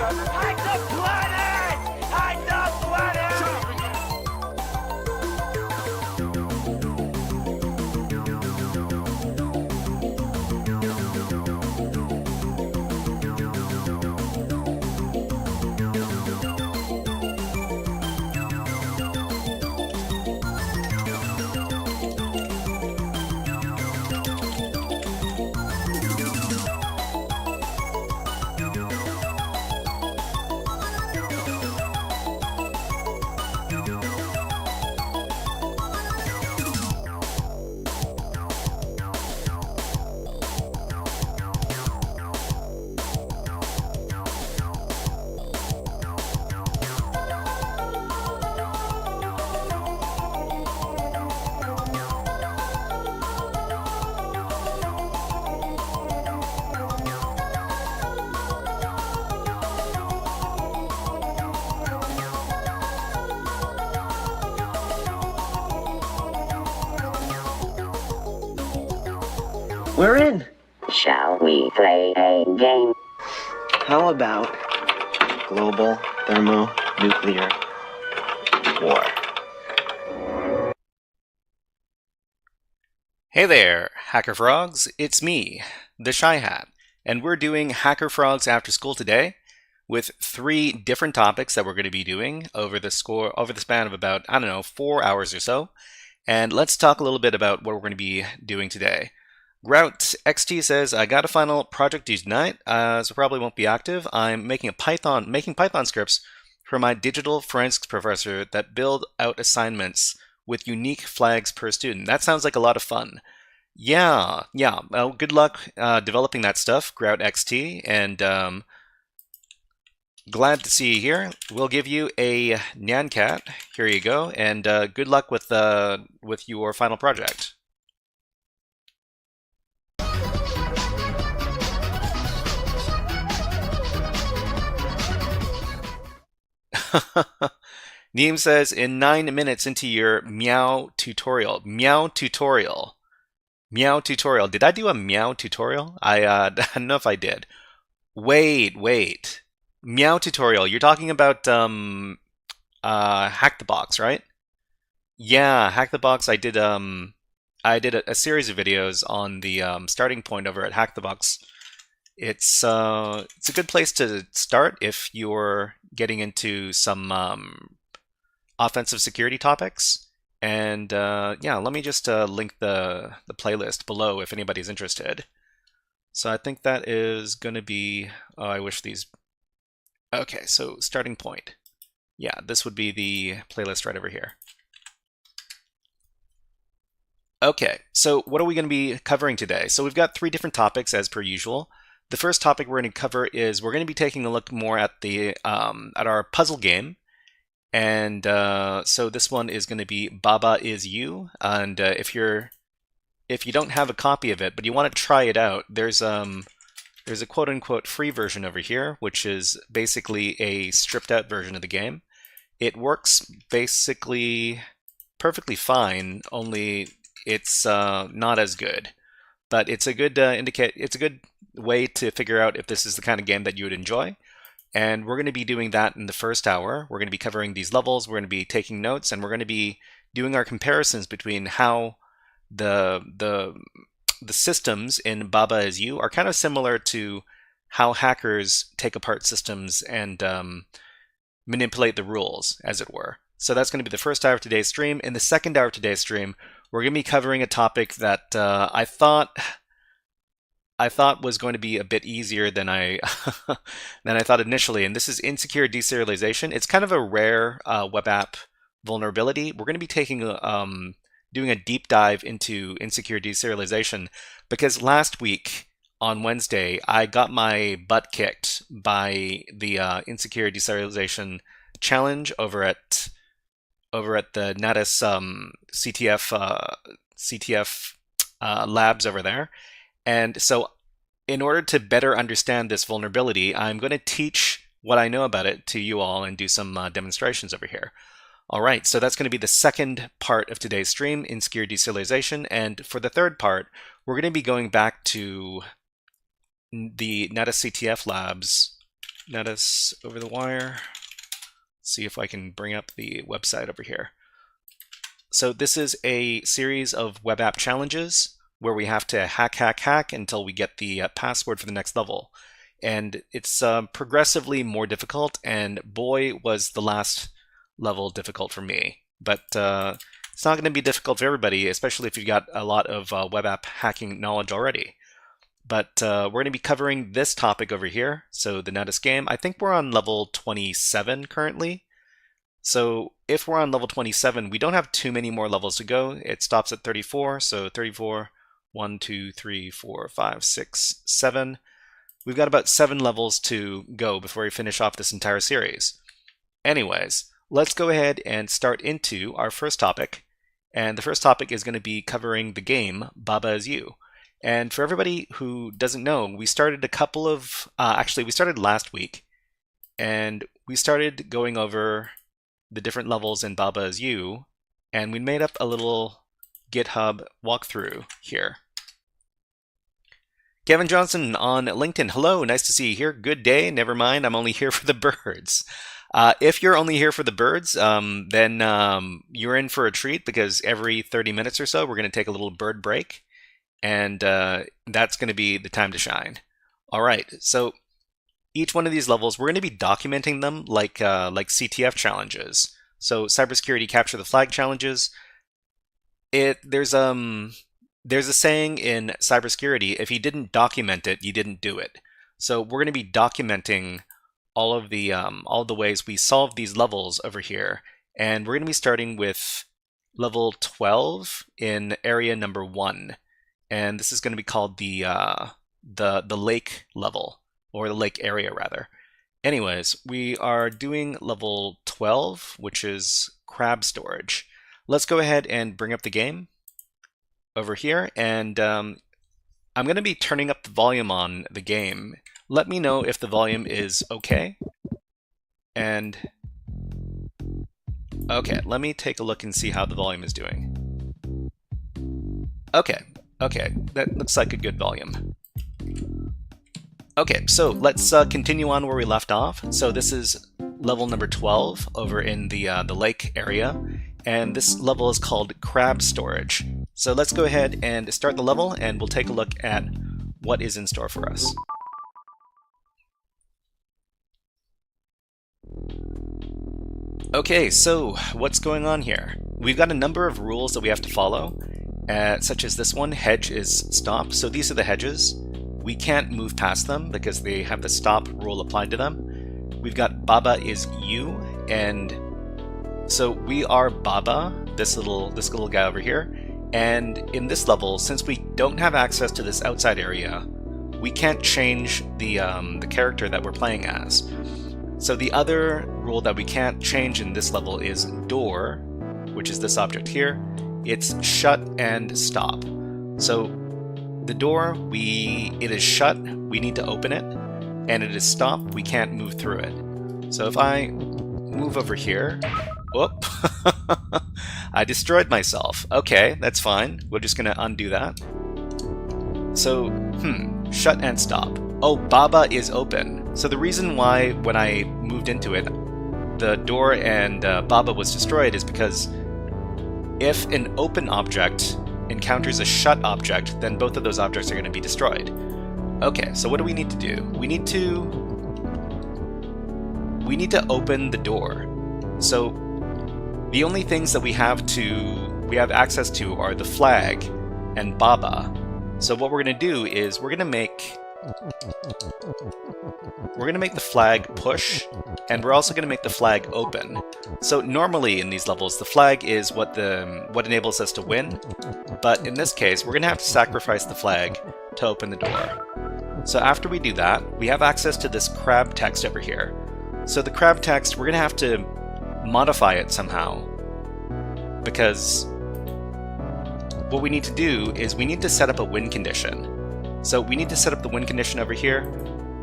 Hide the planet! Hide the planet! We're in. Shall we play a game? How about global thermonuclear war? Hey there, HackerFrogs. It's me, the Shy Hat, and we're doing HackerFrogs After School today with 3 different topics that we're going to be doing over the span of about, 4 hours or so. And let's talk a little bit about what we're going to be doing today. Grout XT says, I got a final project due tonight, so probably won't be active. I'm making Python scripts for my digital forensics professor that build out assignments with unique flags per student. That sounds like a lot of fun. Yeah. Well, good luck developing that stuff, Grout XT, and glad to see you here. We'll give you a Nyancat. Here you go, and good luck with your final project. Neem says, in 9 minutes into your meow tutorial. Meow tutorial. Meow tutorial. Did I do a meow tutorial? I don't know if I did. Wait. Meow tutorial. You're talking about Hack the Box, right? Yeah, Hack the Box. I did a series of videos on the starting point over at Hack the Box. It's a good place to start if you're getting into some offensive security topics. And yeah, let me just link the playlist below if anybody's interested. So I think that is going to be, oh, I wish these, okay, so starting point. Yeah, this would be the playlist right over here. Okay, so what are we going to be covering today? So we've got 3 different topics as per usual. The first topic we're going to cover is we're going to be taking a look more at the at our puzzle game, and so this one is going to be Baba Is You. And if you don't have a copy of it but you want to try it out, there's a quote-unquote free version over here, which is basically a stripped-out version of the game. It works basically perfectly fine, only it's not as good. But it's a good it's a good way to figure out if this is the kind of game that you would enjoy. And we're going to be doing that in the first hour. We're going to be covering these levels, we're going to be taking notes, and we're going to be doing our comparisons between how the systems in Baba Is You are kind of similar to how hackers take apart systems and manipulate the rules, as it were. So that's going to be the first hour of today's stream. In the second hour of today's stream, we're going to be covering a topic that I thought was going to be a bit easier than I thought initially, and this is insecure deserialization. It's kind of a rare web app vulnerability. We're going to be taking doing a deep dive into insecure deserialization because last week on Wednesday I got my butt kicked by the insecure deserialization challenge over at the Natus CTF labs over there. And so in order to better understand this vulnerability, I'm going to teach what I know about it to you all and do some demonstrations over here. All right, so that's going to be the second part of today's stream, insecure deserialization. And for the third part, we're going to be going back to the Natus CTF labs Netis Overthewire. See if I can bring up the website over here. So this is a series of web app challenges where we have to hack until we get the password for the next level. And it's progressively more difficult, and boy, was the last level difficult for me. But it's not going to be difficult for everybody, especially if you've got a lot of web app hacking knowledge already. But we're going to be covering this topic over here. So the Netis game, I think we're on level 27 currently. So if we're on level 27, we don't have too many more levels to go. It stops at 34. So 34, 1, 2, 3, 4, 5, 6, 7. We've got about 7 levels to go before we finish off this entire series. Anyways, let's go ahead and start into our first topic. And the first topic is going to be covering the game Baba Is You. And for everybody who doesn't know, we started a couple of, actually we started last week, and we started going over the different levels in Baba Is You, and we made up a little GitHub walkthrough here. Kevin Johnson on LinkedIn. Hello, nice to see you here. Good day. Never mind, I'm only here for the birds. If you're only here for the birds, then you're in for a treat, because every 30 minutes or so, we're going to take a little bird break, and that's going to be the time to shine. All right, so each one of these levels, we're going to be documenting them like CTF challenges. So cybersecurity capture the flag challenges. There's a saying in cybersecurity: if you didn't document it, you didn't do it. So we're going to be documenting all of the ways we solve these levels over here, and we're going to be starting with level 12 in area number 1, and this is going to be called the lake level, or the lake area rather. Anyways, we are doing level 12, which is crab storage. Let's go ahead and bring up the game over here, and I'm going to be turning up the volume on the game. Let me know if the volume is okay. And okay, let me take a look and see how the volume is doing. Okay, that looks like a good volume. Okay, so let's continue on where we left off. So this is level number 12 over in the lake area, and this level is called crab storage. So let's go ahead and start the level, and we'll take a look at what is in store for us. Okay, so what's going on here? We've got a number of rules that we have to follow, such as this one: hedge is stop. So these are the hedges. We can't move past them because they have the stop rule applied to them. We've got Baba Is You, and so we are Baba, this little guy over here. And in this level, since we don't have access to this outside area, we can't change the character that we're playing as. So the other rule that we can't change in this level is door, which is this object here. It's shut and stop. So the door, it is shut, we need to open it, and it is stop, we can't move through it. So if I move over here, whoop, I destroyed myself. Okay, that's fine. We're just gonna undo that. So, shut and stop. Oh, Baba is open. So the reason why when I moved into it, the door and Baba was destroyed is because if an open object encounters a shut object, then both of those objects are going to be destroyed. Okay, so what do we need to do? We need to open the door. So the only things that we have access to are the flag and Baba. So what we're going to do is we're going to make the flag push, and we're also going to make the flag open. So normally in these levels, the flag is what enables us to win, but in this case, we're going to have to sacrifice the flag to open the door. So after we do that, we have access to this crab text over here. So the crab text, we're going to have to modify it somehow, because what we need to do is we need to set up a win condition. So we need to set up the win condition over here.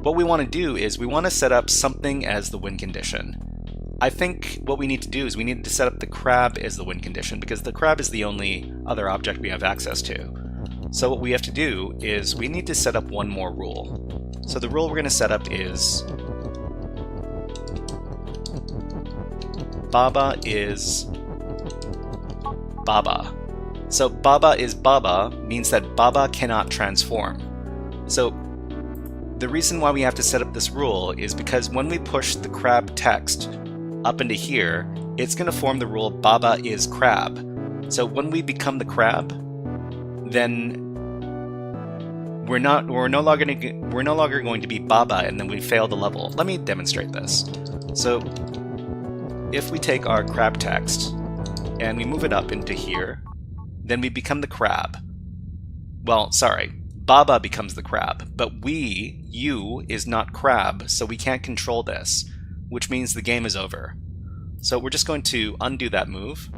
What we want to do is we want to set up something as the win condition. I think what we need to do is we need to set up the crab as the win condition, because the crab is the only other object we have access to. So what we have to do is we need to set up one more rule. So the rule we're going to set up is Baba is Baba. So Baba is Baba means that Baba cannot transform. So the reason why we have to set up this rule is because when we push the crab text up into here, it's going to form the rule Baba is crab. So when we become the crab, then we're no longer going to be Baba, and then we fail the level. Let me demonstrate this. So if we take our crab text and we move it up into here, then we become the crab. Well, sorry, Baba becomes the crab, but you is not crab, so we can't control this, which means the game is over. So we're just going to undo that move.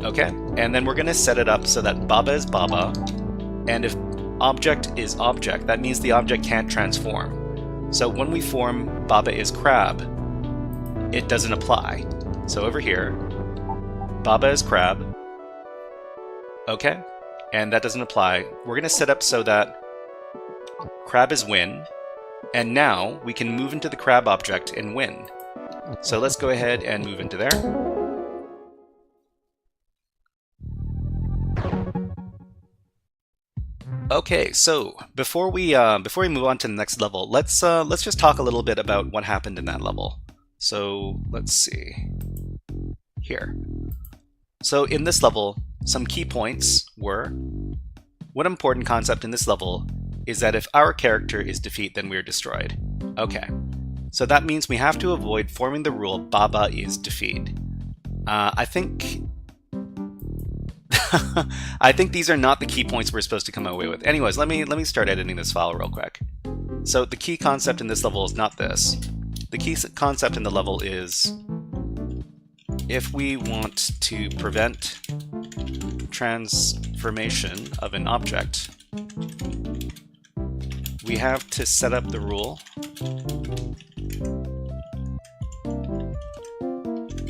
Okay, and then we're going to set it up so that Baba is Baba, and if object is object, that means the object can't transform. So when we form Baba is crab, it doesn't apply. So over here, Baba is crab. Okay, and that doesn't apply. We're going to set up so that crab is win, and now we can move into the crab object and win. So let's go ahead and move into there. Okay, so before we move on to the next level, let's just talk a little bit about what happened in that level. So let's see here. So in this level, some key points were, one important concept in this level is that if our character is defeat, then we're destroyed. Okay, so that means we have to avoid forming the rule Baba is defeat. I think I think these are not the key points we're supposed to come away with. Anyways, let me start editing this file real quick. So the key concept in this level is not this. The key concept in the level is, if we want to prevent transformation of an object, we have to set up the rule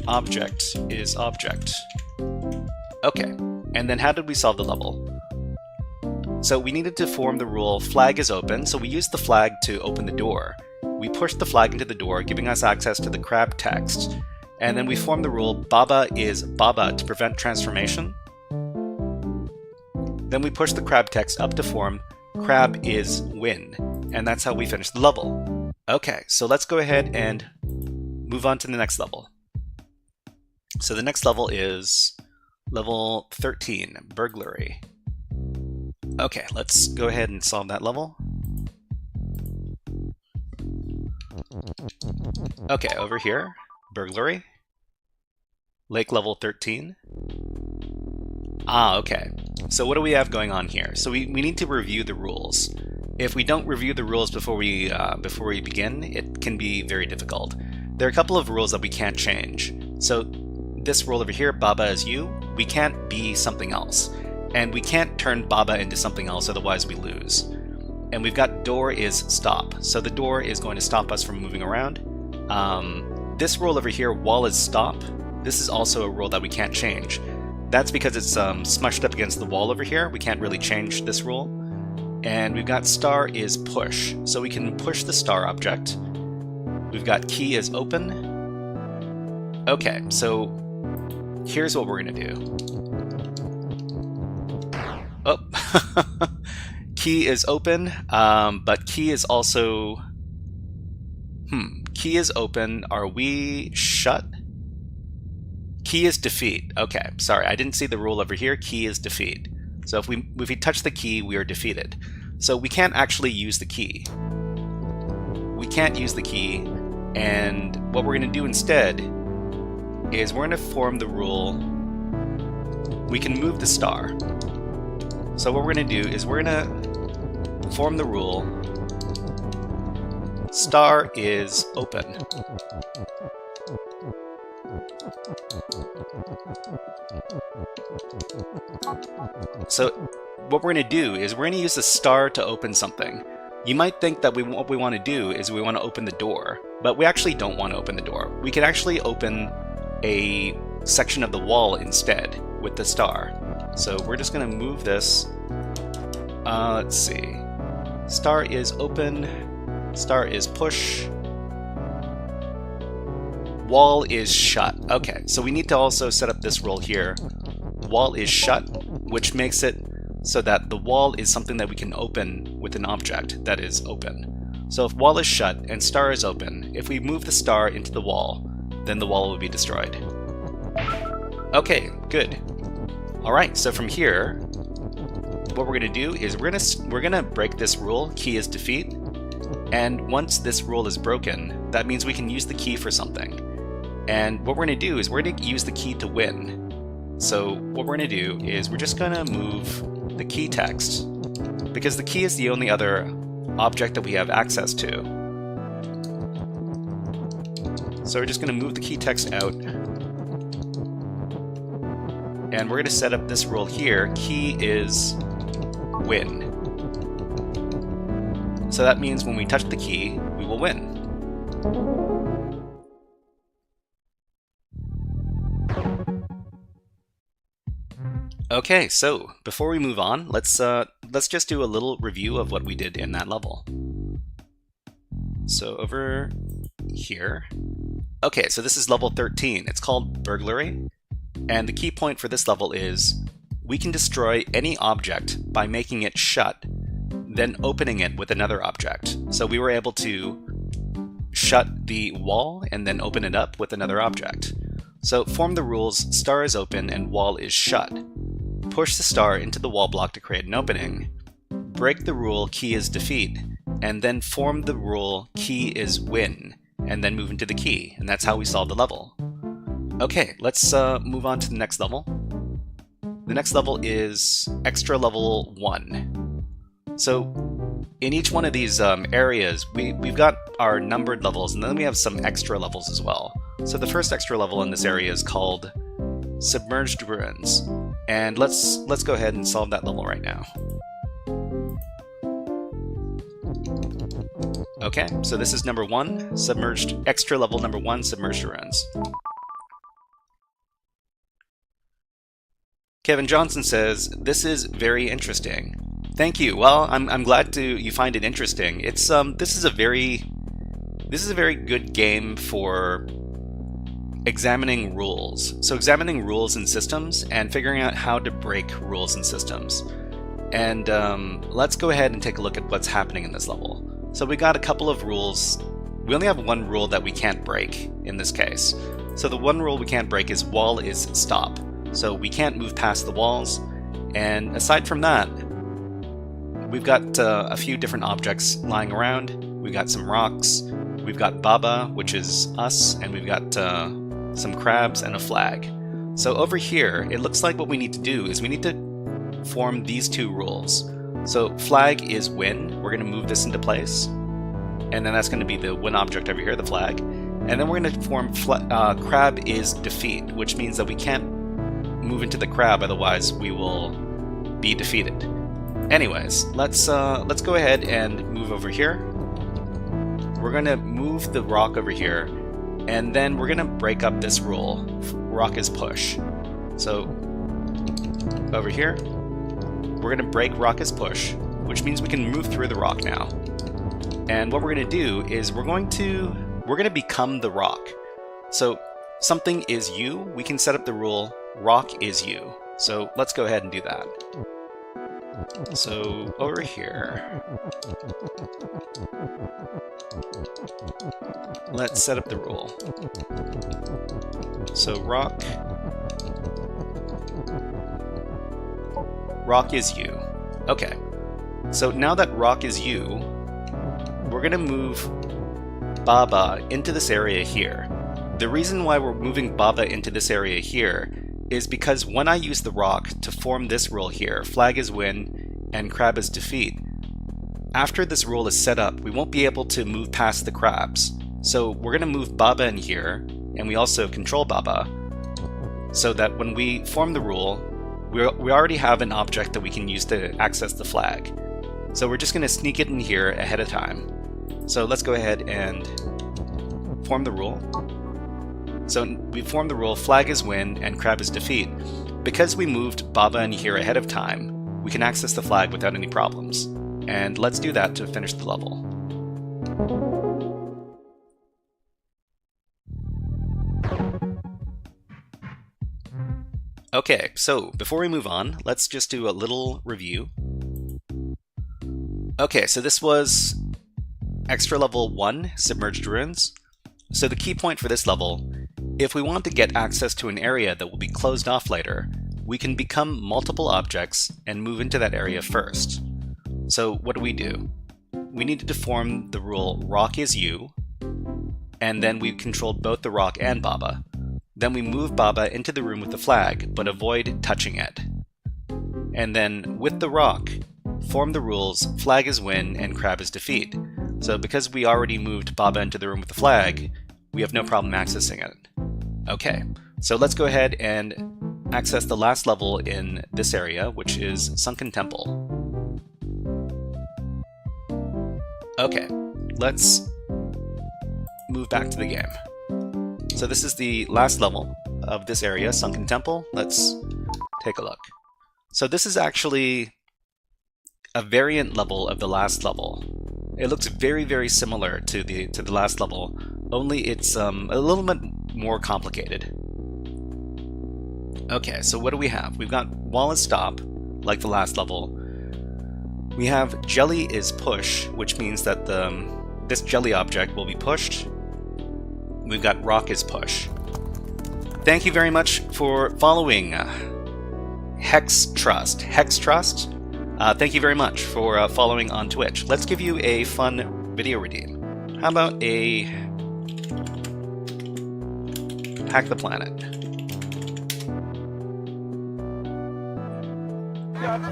object is object. Okay, and then how did we solve the level? So we needed to form the rule flag is open, so we used the flag to open the door. We pushed the flag into the door, giving us access to the crab text. And then we formed the rule Baba is Baba to prevent transformation. Then we pushed the crab text up to form crab is win. And that's how we finished the level. Okay, so let's go ahead and move on to the next level. So the next level is level 13, burglary. Okay, let's go ahead and solve that level. Okay, over here, burglary. Lake level 13. Okay. So what do we have going on here? So we need to review the rules. If we don't review the rules before we begin, it can be very difficult. There are a couple of rules that we can't change. So this rule over here, Baba is you, we can't be something else. And we can't turn Baba into something else, otherwise we lose. And we've got door is stop. So the door is going to stop us from moving around. This rule over here, wall is stop. This is also a rule that we can't change. That's because it's smushed up against the wall over here. We can't really change this rule. And we've got star is push. So we can push the star object. We've got key is open. Okay, so here's what we're gonna do. Oh, key is open, but key is also, key is open. Are we shut? Key is defeat. Okay, sorry, I didn't see the rule over here. Key is defeat. So if we touch the key, we are defeated. So we can't actually use the key. We can't use the key, and what we're going to do instead is we're going to form the rule. We can move the star. So what we're going to do is we're going to form the rule star is open. So what we're going to do is we're going to use the star to open something. You might think that what we want to do is we want to open the door, but we actually don't want to open the door. We could actually open a section of the wall instead with the star. So we're just going to move this. Let's see. Star is open. Star is push. wall is shut. Okay, so we need to also set up this rule here. Wall is shut, which makes it so that the wall is something that we can open with an object that is open. So if wall is shut and star is open, if we move the star into the wall, then the wall will be destroyed. Okay, good. Alright, so from here, what we're going to do is we're gonna break this rule, key is defeat, and once this rule is broken, that means we can use the key for something. And what we're going to do is we're going to use the key to win. So what we're going to do is we're just going to move the key text, because the key is the only other object that we have access to. So we're just going to move the key text out, and we're going to set up this rule here, key is win. So that means when we touch the key, we will win. Okay, so before we move on, let's just do a little review of what we did in that level. So over here. Okay, so this is level 13. It's called burglary. And the key point for this level is we can destroy any object by making it shut, then opening it with another object. So we were able to shut the wall and then open it up with another object. So form the rules, star is open and wall is shut. Push the star into the wall block to create an opening. Break the rule, key is defeat, and then form the rule, key is win, and then move into the key, and that's how we solve the level. Okay, let's move on to the next level. The next level is extra level 1. So in each one of these areas, we've got our numbered levels, and then we have some extra levels as well. So the first extra level in this area is called Submerged Ruins, and let's go ahead and solve that level right now. Okay, so this is number 1, submerged, extra level number 1, Submerged Ruins. Kevin Johnson says, "This is very interesting." Thank you. Well, I'm glad you find it interesting. It's this is a very good game for examining rules. So examining rules and systems and figuring out how to break rules and systems. And let's go ahead and take a look at what's happening in this level. So we got a couple of rules. We only have one rule that we can't break in this case. So the one rule we can't break is wall is stop. So we can't move past the walls. And aside from that, we've got a few different objects lying around. We've got some rocks. We've got Baba, which is us, and we've got some crabs and a flag. So over here, it looks like what we need to do is we need to form these two rules. So flag is win. We're going to move this into place. And then that's going to be the win object over here, the flag. And then we're going to form crab is defeat, which means that we can't move into the crab, otherwise we will be defeated. Anyways, let's go ahead and move over here. We're going to move the rock over here, and then we're going to break up this rule. Rock is push. So over here, we're going to break rock is push, which means we can move through the rock now. And what we're going to do is we're going to become the rock. So something is you. We can set up the rule rock is you. So let's go ahead and do that. So over here, let's set up the rule. So rock is you. Okay, so now that rock is you, we're going to move Baba into this area here. The reason why we're moving Baba into this area here is because when I use the rock to form this rule here, flag is win and crab is defeat, after this rule is set up, we won't be able to move past the crabs. So we're going to move Baba in here, and we also control Baba, so that when we form the rule, we already have an object that we can use to access the flag. So we're just going to sneak it in here ahead of time. So let's go ahead and form the rule. So we formed the rule flag is win and crab is defeat. Because we moved Baba in here ahead of time, we can access the flag without any problems. And let's do that to finish the level. Okay, so before we move on, let's just do a little review. Okay, so this was extra level 1, Submerged Ruins. So the key point for this level, if we want to get access to an area that will be closed off later, we can become multiple objects and move into that area first. So what do? We need to deform the rule rock is you, and then we controlled both the rock and Baba. Then we move Baba into the room with the flag, but avoid touching it. And then with the rock, form the rules flag is win and crab is defeat. So because we already moved Baba into the room with the flag, we have no problem accessing it. Okay, so let's go ahead and access the last level in this area, which is Sunken Temple. Okay, let's move back to the game. So this is the last level of this area, Sunken Temple. Let's take a look. So this is actually a variant level of the last level. It looks very, very similar to the last level, only it's a little bit more complicated. Okay, so what do we have? We've got wall is stop, like the last level. We have jelly is push, which means that this jelly object will be pushed. We've got rock is push. Thank you very much for following Hextrust. Thank you very much for following on Twitch. Let's give you a fun video redeem. How about a Hack the Planet?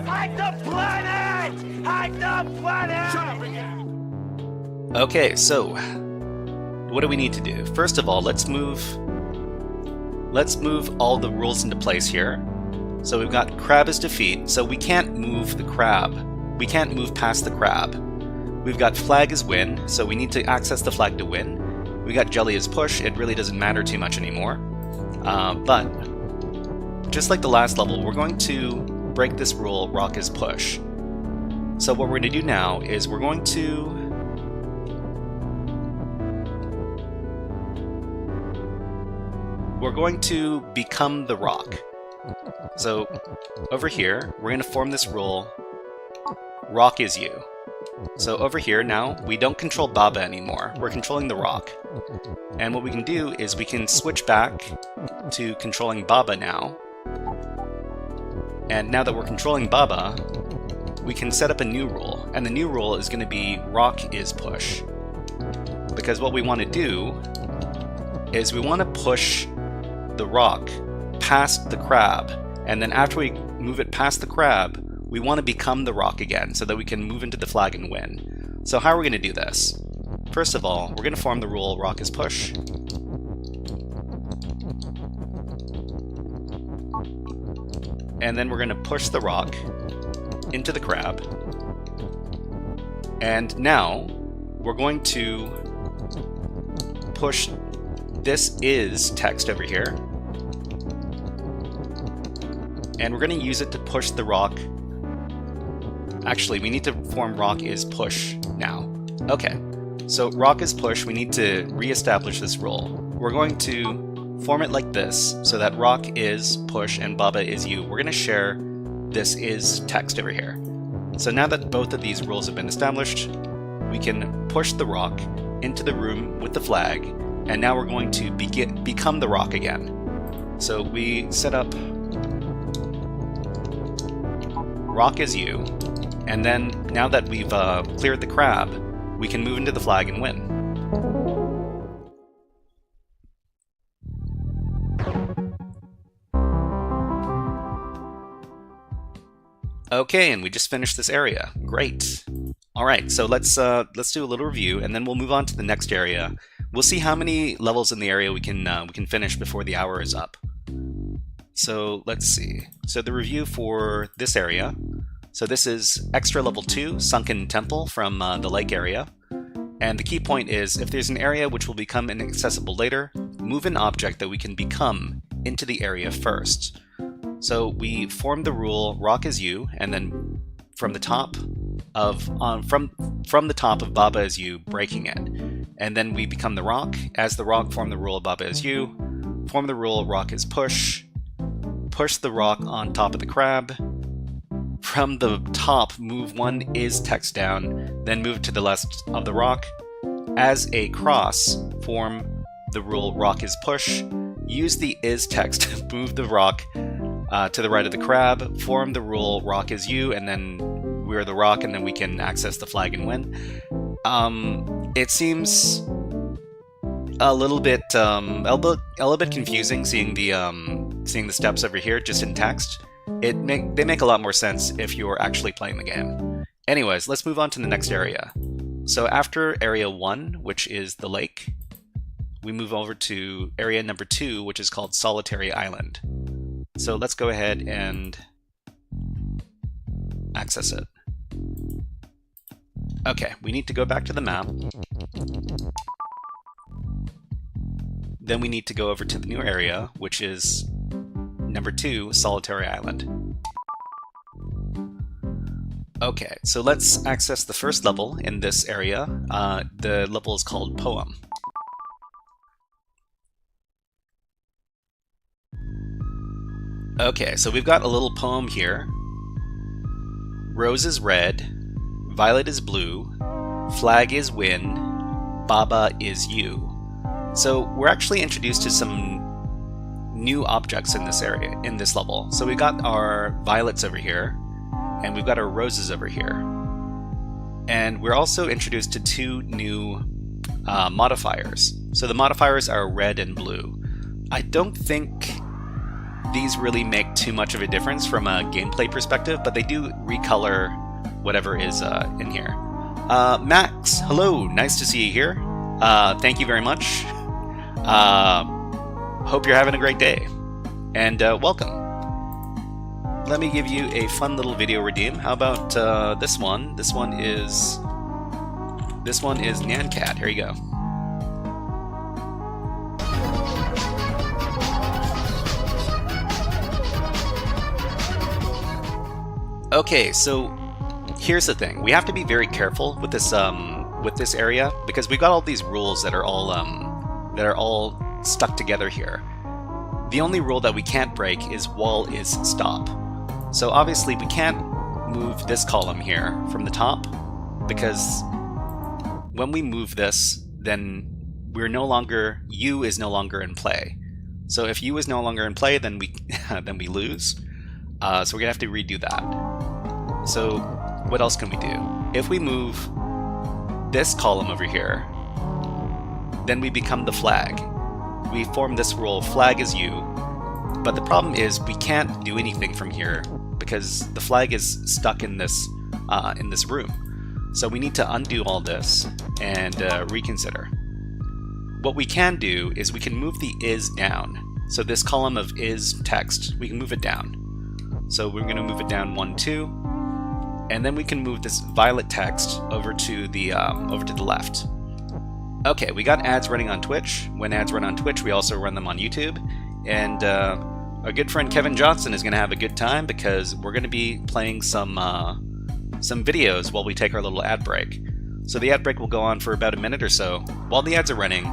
Hack the planet! Hack the planet! Okay, so what do we need to do? First of all, let's move all the rules into place here. So we've got crab is defeat, so we can't move the crab. We can't move past the crab. We've got flag is win, so we need to access the flag to win. We got jelly is push, it really doesn't matter too much anymore. But just like the last level, we're going to break this rule, rock is push. So what we're going to do now is we're going to become the rock. So over here, we're going to form this rule, rock is you. So over here now, we don't control Baba anymore, we're controlling the rock. And what we can do is we can switch back to controlling Baba now. And now that we're controlling Baba, we can set up a new rule, and the new rule is going to be rock is push. Because what we want to do is we want to push the rock past the crab, and then after we move it past the crab, we want to become the rock again so that we can move into the flag and win. So how are we going to do this? First of all, we're going to form the rule rock is push. And then we're going to push the rock into the crab. And now we're going to push this is text over here. And we're going to use it to push the rock. Actually, we need to form rock is push now. Okay, so rock is push, we need to re-establish this rule. We're going to form it like this, so that rock is push and Baba is you. We're going to share this is text over here. So now that both of these rules have been established, we can push the rock into the room with the flag, and now we're going to become the rock again. So we set up rock is you, and then now that we've cleared the crab, we can move into the flag and win. Okay, and we just finished this area. Great. All right, so let's do a little review, and then we'll move on to the next area. We'll see how many levels in the area we can finish before the hour is up. So let's see. So the review for this area. So this is extra level 2, Sunken Temple from the lake area. And the key point is, if there's an area which will become inaccessible later, move an object that we can become into the area first. So we formed the rule rock is you, and then from the top of from the top of Baba is you, breaking it. And then we become the rock. As the rock, form the rule Baba is you, form the rule rock is push push the rock on top of the crab. From the top, move one is text down, then move to the left of the rock. As a cross, form the rule rock is push. Use the is text to move the rock to the right of the crab. Form the rule rock is you, and then we're the rock, and then we can access the flag and win. It seems a little bit confusing seeing the steps over here just in text. They make a lot more sense if you're actually playing the game. Anyways, let's move on to the next area. So after area 1, which is the lake, we move over to area number 2, which is called Solitary Island. So let's go ahead and access it. Okay, we need to go back to the map. Then we need to go over to the new area, which is number 2, Solitary Island. Okay, so let's access the first level in this area. The level is called Poem. Okay, so we've got a little poem here. Rose is red, violet is blue, flag is win, Baba is you. So we're actually introduced to some new objects in this area, in this level. So we've got our violets over here, and we've got our roses over here. And we're also introduced to 2 new modifiers. So the modifiers are red and blue. I don't think these really make too much of a difference from a gameplay perspective, but they do recolor whatever is in here. Max, hello, nice to see you here. Thank you very much. Hope you're having a great day, and welcome. Let me give you a fun little video redeem. How about this one? This one is Nancat. Here you go. Okay, so here's the thing. We have to be very careful with this area because we've got all these rules that are all stuck together here. The only rule that we can't break is wall is stop. So obviously we can't move this column here from the top because when we move this, then U is no longer in play. So if U is no longer in play, then we lose. So we're gonna have to redo that. So what else can we do? If we move this column over here, then we become the flag. We form this rule, flag is you, but the problem is we can't do anything from here because the flag is stuck in this room. So we need to undo all this and reconsider. What we can do is we can move the is down. So this column of is text, we can move it down. So we're going to move it down 1, 2, and then we can move this violet text over to the left. Okay, we got ads running on Twitch. When ads run on Twitch, we also run them on YouTube. And our good friend Kevin Johnson is going to have a good time because we're going to be playing some videos while we take our little ad break. So the ad break will go on for about a minute or so. While the ads are running,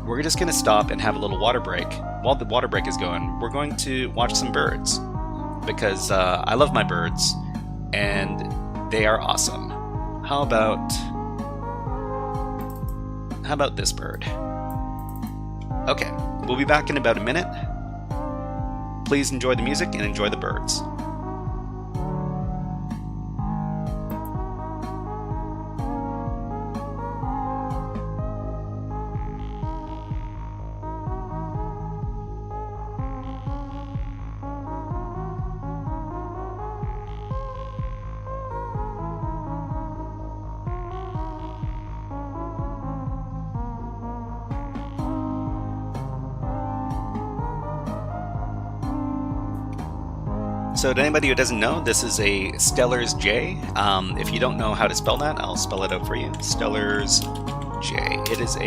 we're just going to stop and have a little water break. While the water break is going, we're going to watch some birds because I love my birds and they are awesome. How about this bird? Okay, we'll be back in about a minute. Please enjoy the music and enjoy the birds. So to anybody who doesn't know, this is a Steller's J. If you don't know how to spell that, I'll spell it out for you. Steller's J. It is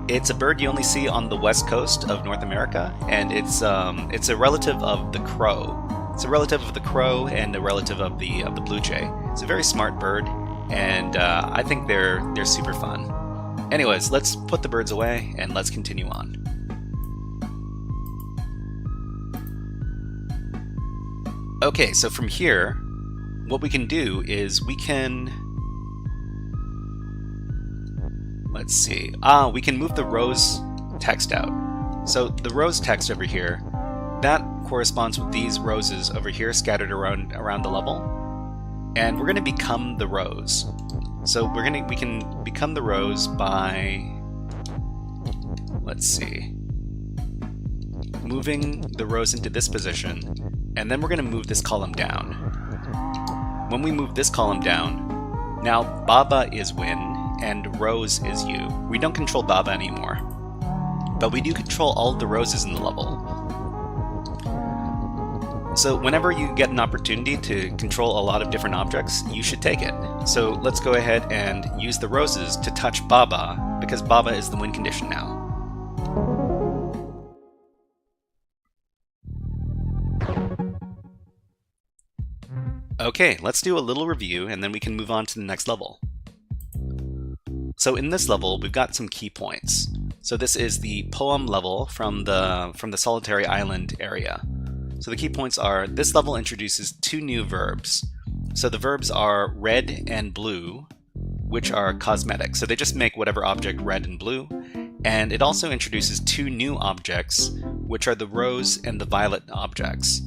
it's a bird you only see on the west coast of North America, and it's a relative of the crow. It's a relative of the crow and a relative of the blue jay. It's a very smart bird, and I think they're super fun. Anyways, let's put the birds away and let's continue on. Okay, so from here, what we can do is we can... Let's see. We can move the rows text out. So the rows text over here, that corresponds with these roses over here scattered around the level. And we're going to become the rows. So we can become the rows by, let's see, moving the rows into this position, and then we're going to move this column down. When we move this column down, now Baba is Win and Rose is you. We don't control Baba anymore, but we do control all of the roses in the level. So whenever you get an opportunity to control a lot of different objects, you should take it. So let's go ahead and use the roses to touch Baba, because Baba is the win condition now. Okay, let's do a little review and then we can move on to the next level. So in this level, we've got some key points. So this is the poem level from the Solitary Island area. So the key points are, this level introduces 2 new verbs. So the verbs are red and blue, which are cosmetic. So they just make whatever object red and blue. And it also introduces 2 new objects, which are the rose and the violet objects.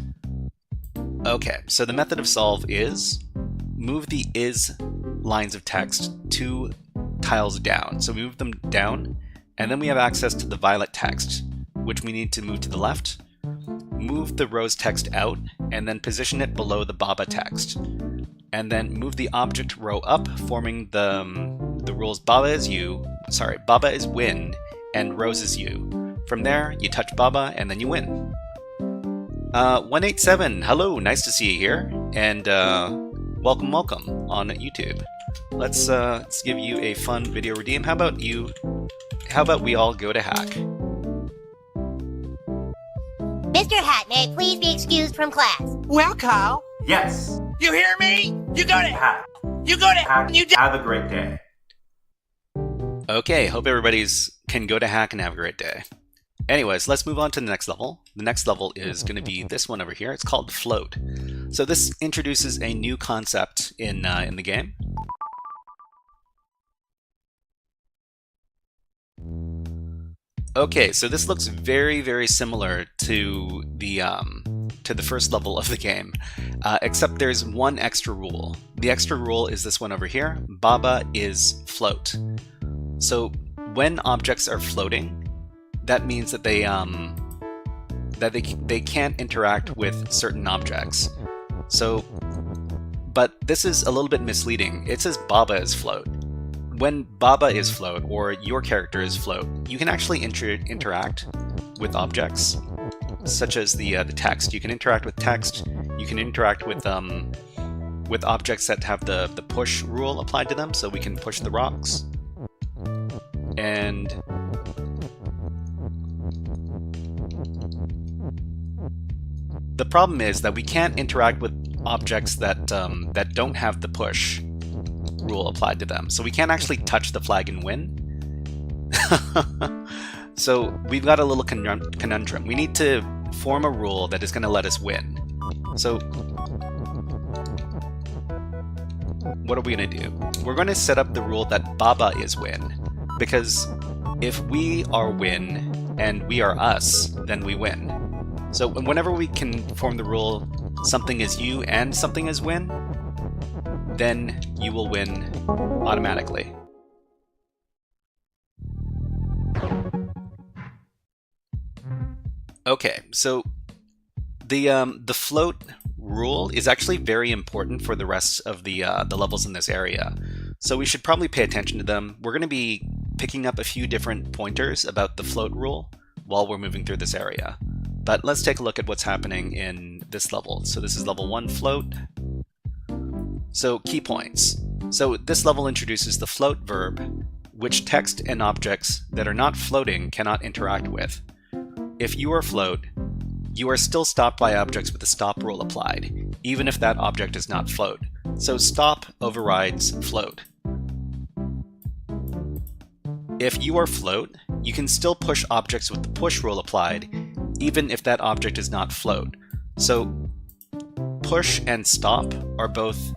Okay, so the method of solve is move the is lines of text 2 tiles down. So we move them down, and then we have access to the violet text, which we need to move to the left. Move the rose text out, and then position it below the Baba text. And then move the object row up, forming the rules Baba is Win, and Rose is you. From there, you touch Baba, and then you win. 187, hello, nice to see you here, and welcome on YouTube. Let's give you a fun video redeem. How about we all go to hack? Mr. Hat, may I please be excused from class? Well, Kyle. Yes. You hear me? You go to Hack. You go to Hack. and you Have a great day. Okay, hope everybody's can go to hack and have a great day. Anyways, let's move on to the next level. The next level is going to be this one over here. It's called Float. So this introduces a new concept in the game. Okay, so this looks very, very similar to the first level of the game, except there's one extra rule. The extra rule is this one over here. Baba is float. So when objects are floating, that means that they can't interact with certain objects. So, but this is a little bit misleading. It says Baba is float. When Baba is float, or your character is float, you can actually interact with objects, such as the text. You can interact with text. You can interact with objects that have the push rule applied to them. So we can push the rocks, and the problem is that we can't interact with objects that don't have the push rule applied to them. So we can't actually touch the flag and win. So we've got a little conundrum. We need to form a rule that is going to let us win. So what are we going to do? We're going to set up the rule that Baba is win, because if we are win and we are us, then we win. So whenever we can form the rule something is you and something is win, then you will win automatically. Okay, so the float rule is actually very important for the rest of the levels in this area. So we should probably pay attention to them. We're going to be picking up a few different pointers about the float rule while we're moving through this area. But let's take a look at what's happening in this level. So this is level 1 float. So key points. So this level introduces the float verb, which text and objects that are not floating cannot interact with. If you are float, you are still stopped by objects with the stop rule applied, even if that object is not float. So stop overrides float. If you are float, you can still push objects with the push rule applied, even if that object is not float. So push and stop are both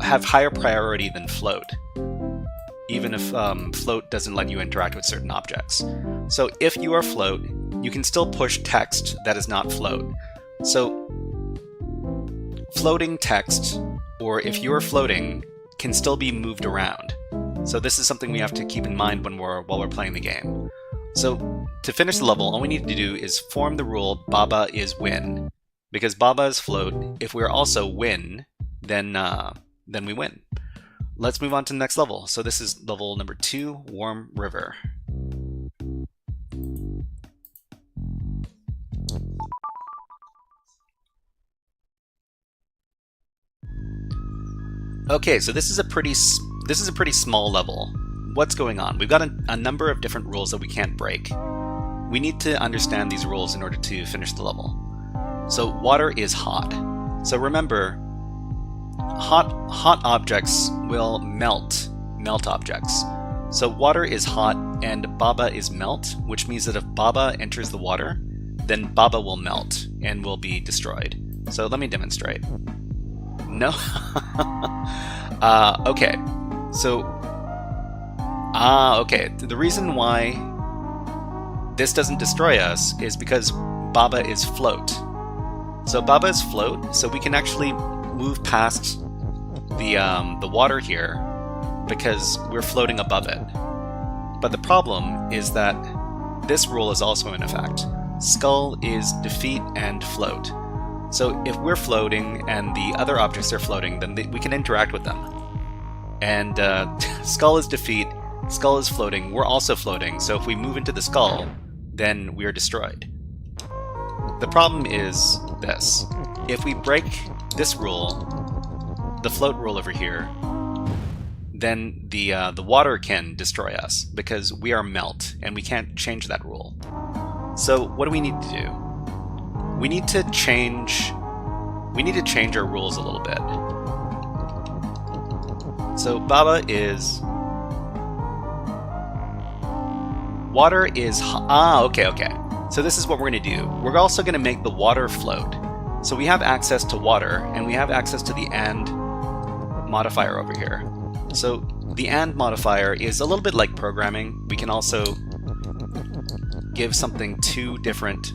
have higher priority than float, even if float doesn't let you interact with certain objects. So if you are float, you can still push text that is not float. So floating text, or if you're floating, can still be moved around. So this is something we have to keep in mind while we're playing the game. So to finish the level, all we need to do is form the rule Baba is win. Because Baba is float, if we're also win, then we win. Let's move on to the next level. So this is level number 2, Warm River. Okay, so this is a pretty small level. What's going on? We've got a number of different rules that we can't break. We need to understand these rules in order to finish the level. So water is hot. So remember, hot objects will melt objects. So water is hot and Baba is melt, which means that if Baba enters the water, then Baba will melt and will be destroyed. So let me demonstrate. No. Okay. So, okay. The reason why this doesn't destroy us is because Baba is float. So Baba is float, so we can actually move past the water here because we're floating above it. But the problem is that this rule is also in effect. Skull is defeat and float. So if we're floating and the other objects are floating, then we can interact with them. And skull is defeat, skull is floating, we're also floating, so if we move into the skull, then we are destroyed. The problem is this. If we break this rule, the float rule over here, then the water can destroy us because we are melt and we can't change that rule. So what do we need to do? We need to change our rules a little bit. So Baba is water is okay. So this is what we're going to do. We're also going to make the water float. So we have access to water and we have access to the and modifier over here. So the and modifier is a little bit like programming. We can also give something 2 different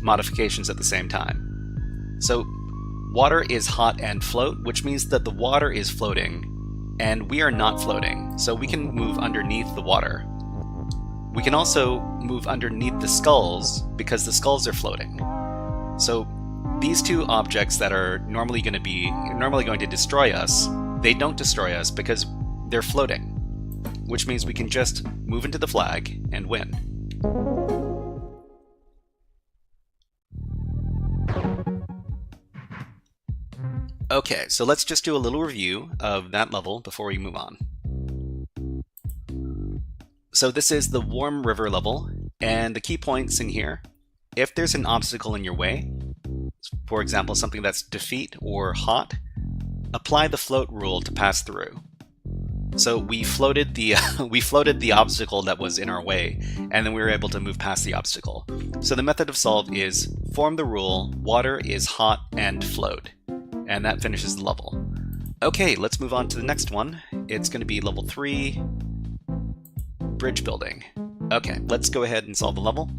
modifications at the same time. So water is hot and float, which means that the water is floating and we are not floating, so we can move underneath the water. We can also move underneath the skulls because the skulls are floating. So these 2 objects that are normally going to destroy us, they don't destroy us because they're floating, which means we can just move into the flag and win. Okay, so let's just do a little review of that level before we move on. So this is the Warm River level, and the key points in here, if there's an obstacle in your way, for example something that's defeat or hot, apply the float rule to pass through. So we floated the obstacle that was in our way, and then we were able to move past the obstacle. So the method of solve is form the rule, water is hot and float. And that finishes the level. Okay, let's move on to the next one. It's going to be level 3, bridge building. Okay, let's go ahead and solve the level.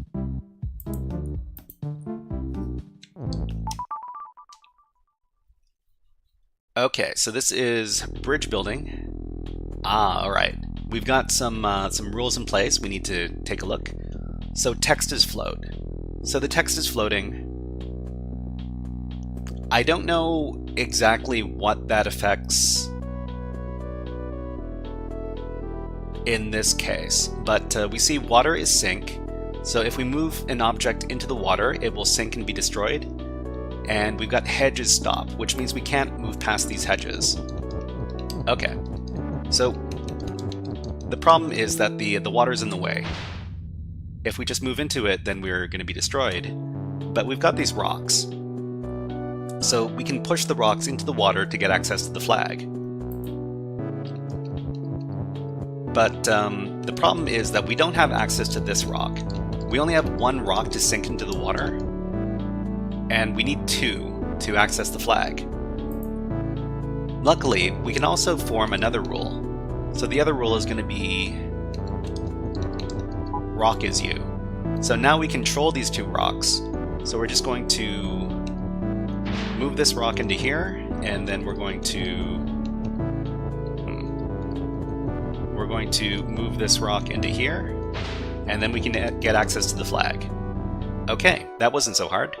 Okay, so this is bridge building. Alright. We've got some rules in place. We need to take a look. So text is float. So the text is floating. I don't know exactly what that affects in this case, but we see water is sink. So if we move an object into the water, it will sink and be destroyed. And we've got hedges stop, which means we can't move past these hedges. Okay, so the problem is that the water's in the way. If we just move into it, then we're going to be destroyed. But we've got these rocks. So we can push the rocks into the water to get access to the flag. But the problem is that we don't have access to this rock. We only have 1 rock to sink into the water. and we need 2 to access the flag. Luckily, we can also form another rule. So the other rule is going to be rock is you. So now we control these 2 rocks. So we're just going to move this rock into here, and then we're going to move this rock into here, and then we can get access to the flag. Okay, that wasn't so hard.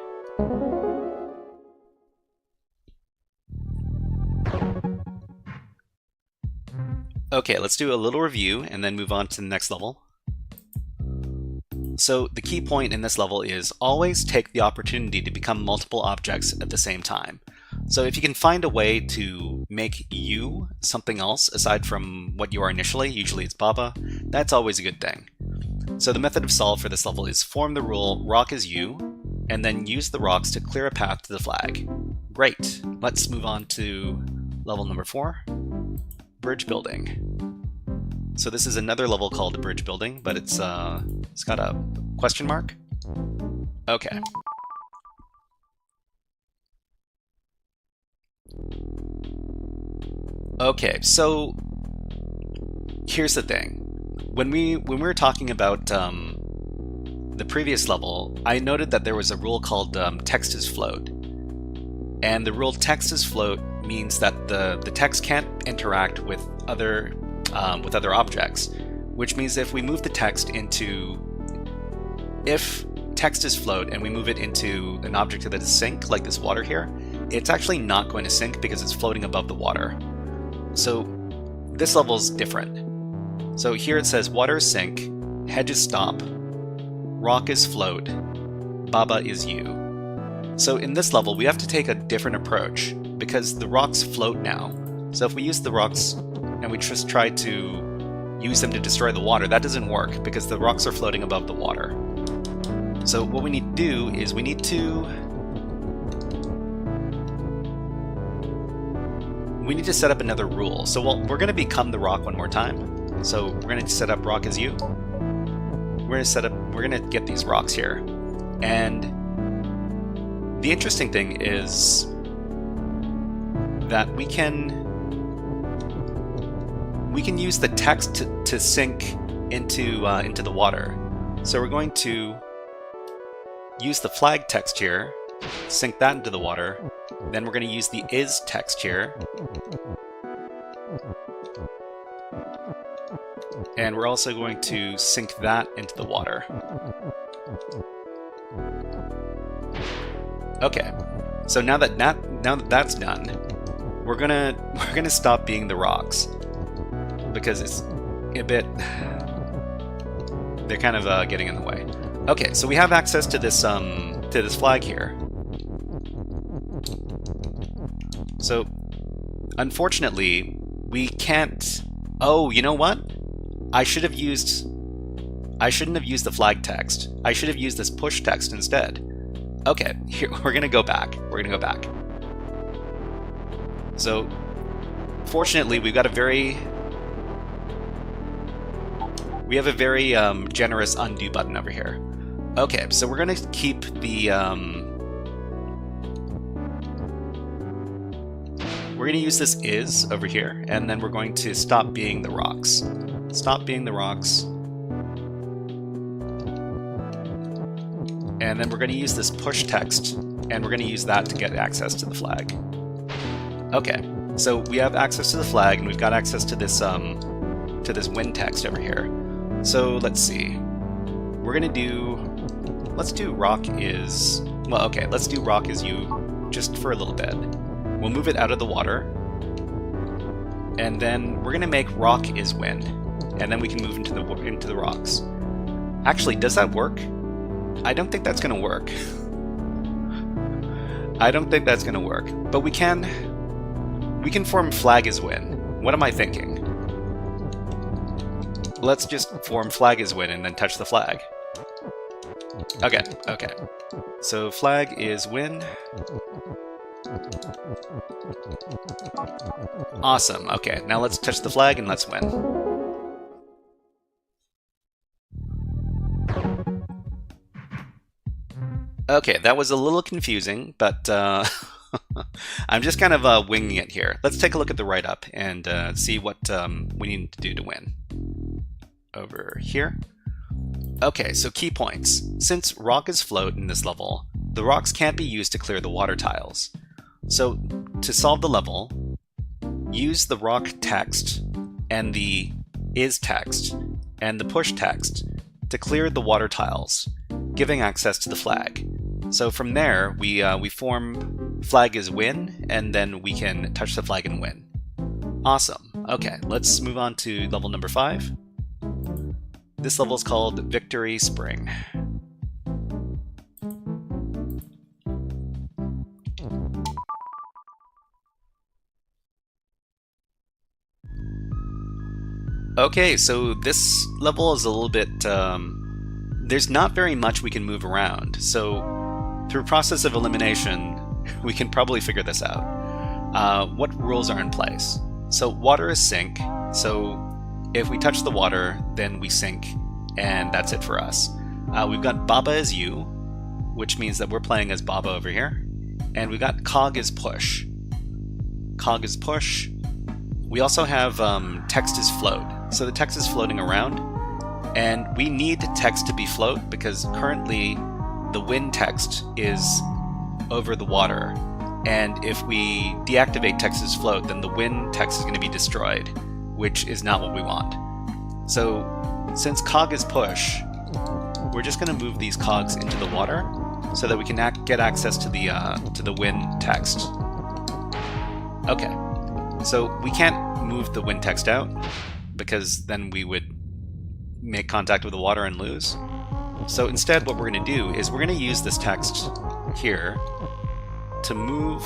Okay, let's do a little review and then move on to the next level. So the key point in this level is always take the opportunity to become multiple objects at the same time. So if you can find a way to make you something else aside from what you are initially, usually it's Baba, that's always a good thing. So the method of solve for this level is form the rule rock is you, and then use the rocks to clear a path to the flag. Great, let's move on to level number 4, bridge building. So this is another level called bridge building, but it's got a question mark. Okay. Okay, so here's the thing. When we were talking about the previous level, I noted that there was a rule called text is float. And the rule text is float means that the text can't interact with other objects, which means if we move the text into, if text is float and we move it into an object that is sync, like this water here, it's actually not going to sync because it's floating above the water. So this level is different. So here it says water is sync, hedge is stop, rock is float, Baba is you. So in this level we have to take a different approach because the rocks float now. So if we use the rocks and we just try to use them to destroy the water, that doesn't work because the rocks are floating above the water. So what we need to do is we need to set up another rule. So we're going to become the rock one more time. So we're going to set up rock as you. We're going to get these rocks here. And the interesting thing is that we can use the text to sync into the water. So we're going to use the flag text here, sync that into the water. Then we're going to use the is text here. And we're also going to sync that into the water. Okay, so now that that's done, we're gonna stop being the rocks because it's a bit, they're kind of getting in the way. Okay, so we have access to this flag here. So unfortunately, we can't. Oh, you know what? I shouldn't have used the flag text. I should have used this push text instead. Okay, here we're gonna go back. So, fortunately, we have a very generous undo button over here. Okay, so we're gonna keep the we're gonna use this is over here, and then we're going to stop being the rocks. Stop being the rocks. And then we're going to use this push text, and we're going to use that to get access to the flag. Okay, so we have access to the flag, and we've got access to this win text over here. So let's see. We're going to let's do rock is you just for a little bit. We'll move it out of the water, and then we're going to make rock is win, and then we can move into the rocks. Actually, does that work? I don't think that's going to work. I don't think that's going to work. But we can form flag is win. What am I thinking? Let's just form flag is win and then touch the flag. Okay. So flag is win. Awesome. Okay, now let's touch the flag and let's win. Okay, that was a little confusing, but I'm just kind of winging it here. Let's take a look at the write-up and see what we need to do to win. Over here. Okay, so key points. Since rock is float in this level, the rocks can't be used to clear the water tiles. So to solve the level, use the rock text and the is text and the push text to clear the water tiles, giving access to the flag. So from there, we form flag is win, and then we can touch the flag and win. Awesome. Okay, let's move on to level number 5. This level is called Victory Spring. Okay, so this level is a little bit, there's not very much we can move around, so through process of elimination, we can probably figure this out. What rules are in place? So water is sink, so if we touch the water, then we sink, and that's it for us. We've got Baba is you, which means that we're playing as Baba over here, and we've got Cog is push. Cog is push. We also have text is float. So the text is floating around, and we need text to be float because currently the win text is over the water, and if we deactivate text is float, then the win text is going to be destroyed, which is not what we want. So since cog is push, we're just going to move these cogs into the water so that we can get access to the win text. Okay, so we can't move the win text out because then we would make contact with the water and lose. So instead what we're going to do is we're going to use this text here to move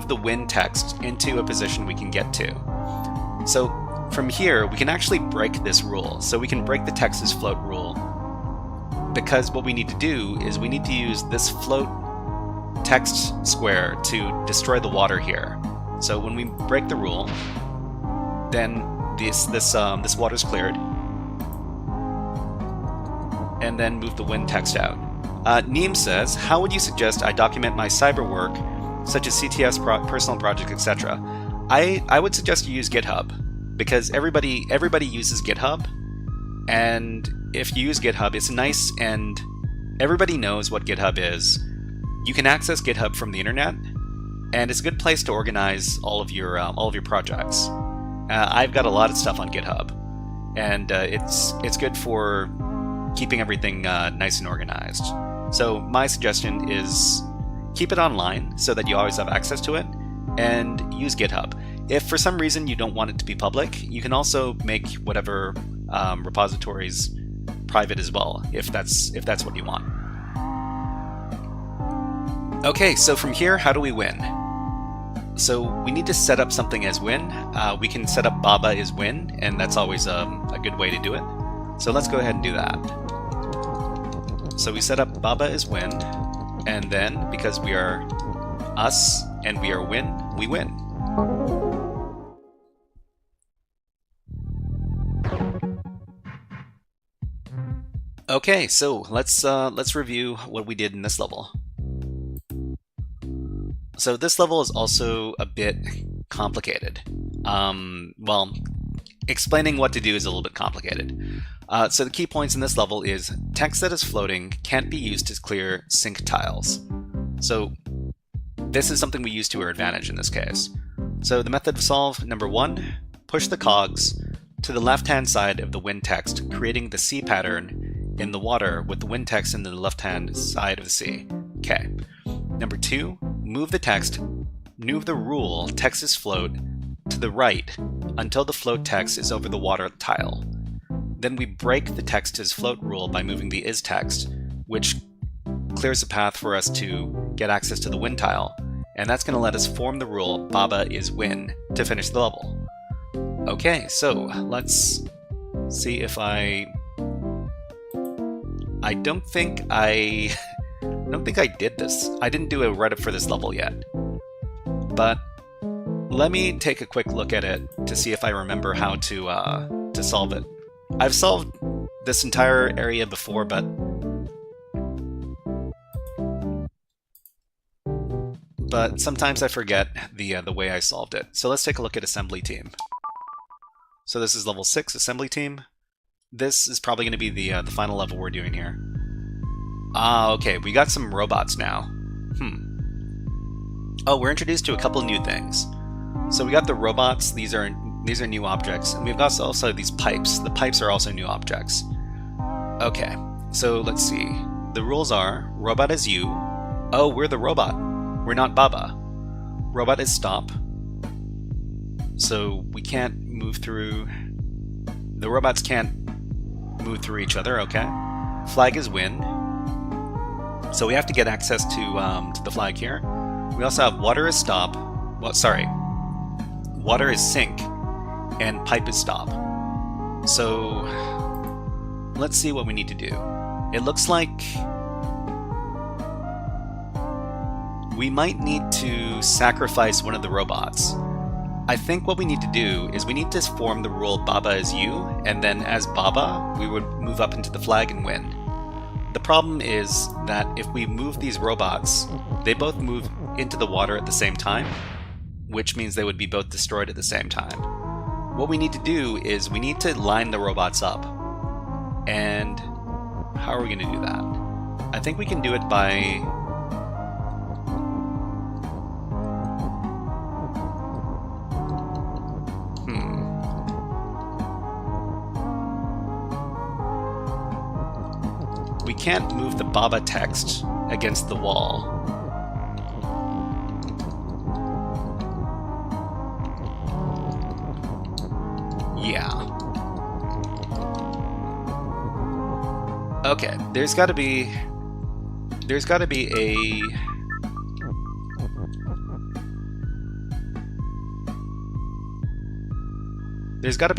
the win text into a position we can get to. So from here we can actually break this rule. So we can break the text is float rule, because what we need to do is we need to use this float text square to destroy the water here. So when we break the rule, then this water's cleared, and then move the win text out. Neem says, how would you suggest I document my cyber work, such as CTS, personal projects, etc.? I would suggest you use GitHub, because everybody uses GitHub, and if you use GitHub, it's nice, and everybody knows what GitHub is. You can access GitHub from the internet, and it's a good place to organize all of your projects. I've got a lot of stuff on GitHub, and it's good for keeping everything nice and organized. So my suggestion is keep it online so that you always have access to it, and use GitHub. If for some reason you don't want it to be public, you can also make whatever repositories private as well, if that's what you want. Okay, so from here, how do we win? So we need to set up something as win. We can set up Baba is win, and that's always a good way to do it. So let's go ahead and do that. So we set up Baba is win, and then because we are us and we are win, we win. Okay, so let's review what we did in this level. So this level is also a bit complicated. Well, explaining what to do is a little bit complicated. So the key points in this level is text that is floating can't be used to clear sink tiles. So this is something we use to our advantage in this case. So the method of solve, number 1, push the cogs to the left-hand side of the win text, creating the C pattern in the water with the win text in the left-hand side of the C. Okay. Number 2, move the rule text is float to the right until the float text is over the water tile. Then we break the text is float rule by moving the is text, which clears a path for us to get access to the win tile, and that's going to let us form the rule Baba is win to finish the level. Okay, so let's see if I don't think I did this. I didn't do a write-up for this level yet. But let me take a quick look at it to see if I remember how to solve it. I've solved this entire area before, but sometimes I forget the way I solved it. So let's take a look at assembly team. So this is level 6 assembly team. This is probably going to be the final level we're doing here. Okay, we got some robots now. Oh, we're introduced to a couple new things. So we got the robots. These are new objects, and we've got also these pipes. The pipes are also new objects. Okay, so let's see. The rules are robot is you. Oh, we're the robot. We're not Baba. Robot is stop. So we can't move through. The robots can't move through each other. Okay. Flag is win. So we have to get access to the flag here. We also have water is stop. Well, sorry. Water is sink, and pipe is stop. So let's see what we need to do. It looks like we might need to sacrifice one of the robots. I think what we need to do is we need to form the rule Baba is you, and then as Baba, we would move up into the flag and win. The problem is that if we move these robots, they both move into the water at the same time, which means they would be both destroyed at the same time. What we need to do is we need to line the robots up. And how are we going to do that? I think we can do it by... We can't move the Baba text against the wall. Yeah. Okay, there's got to be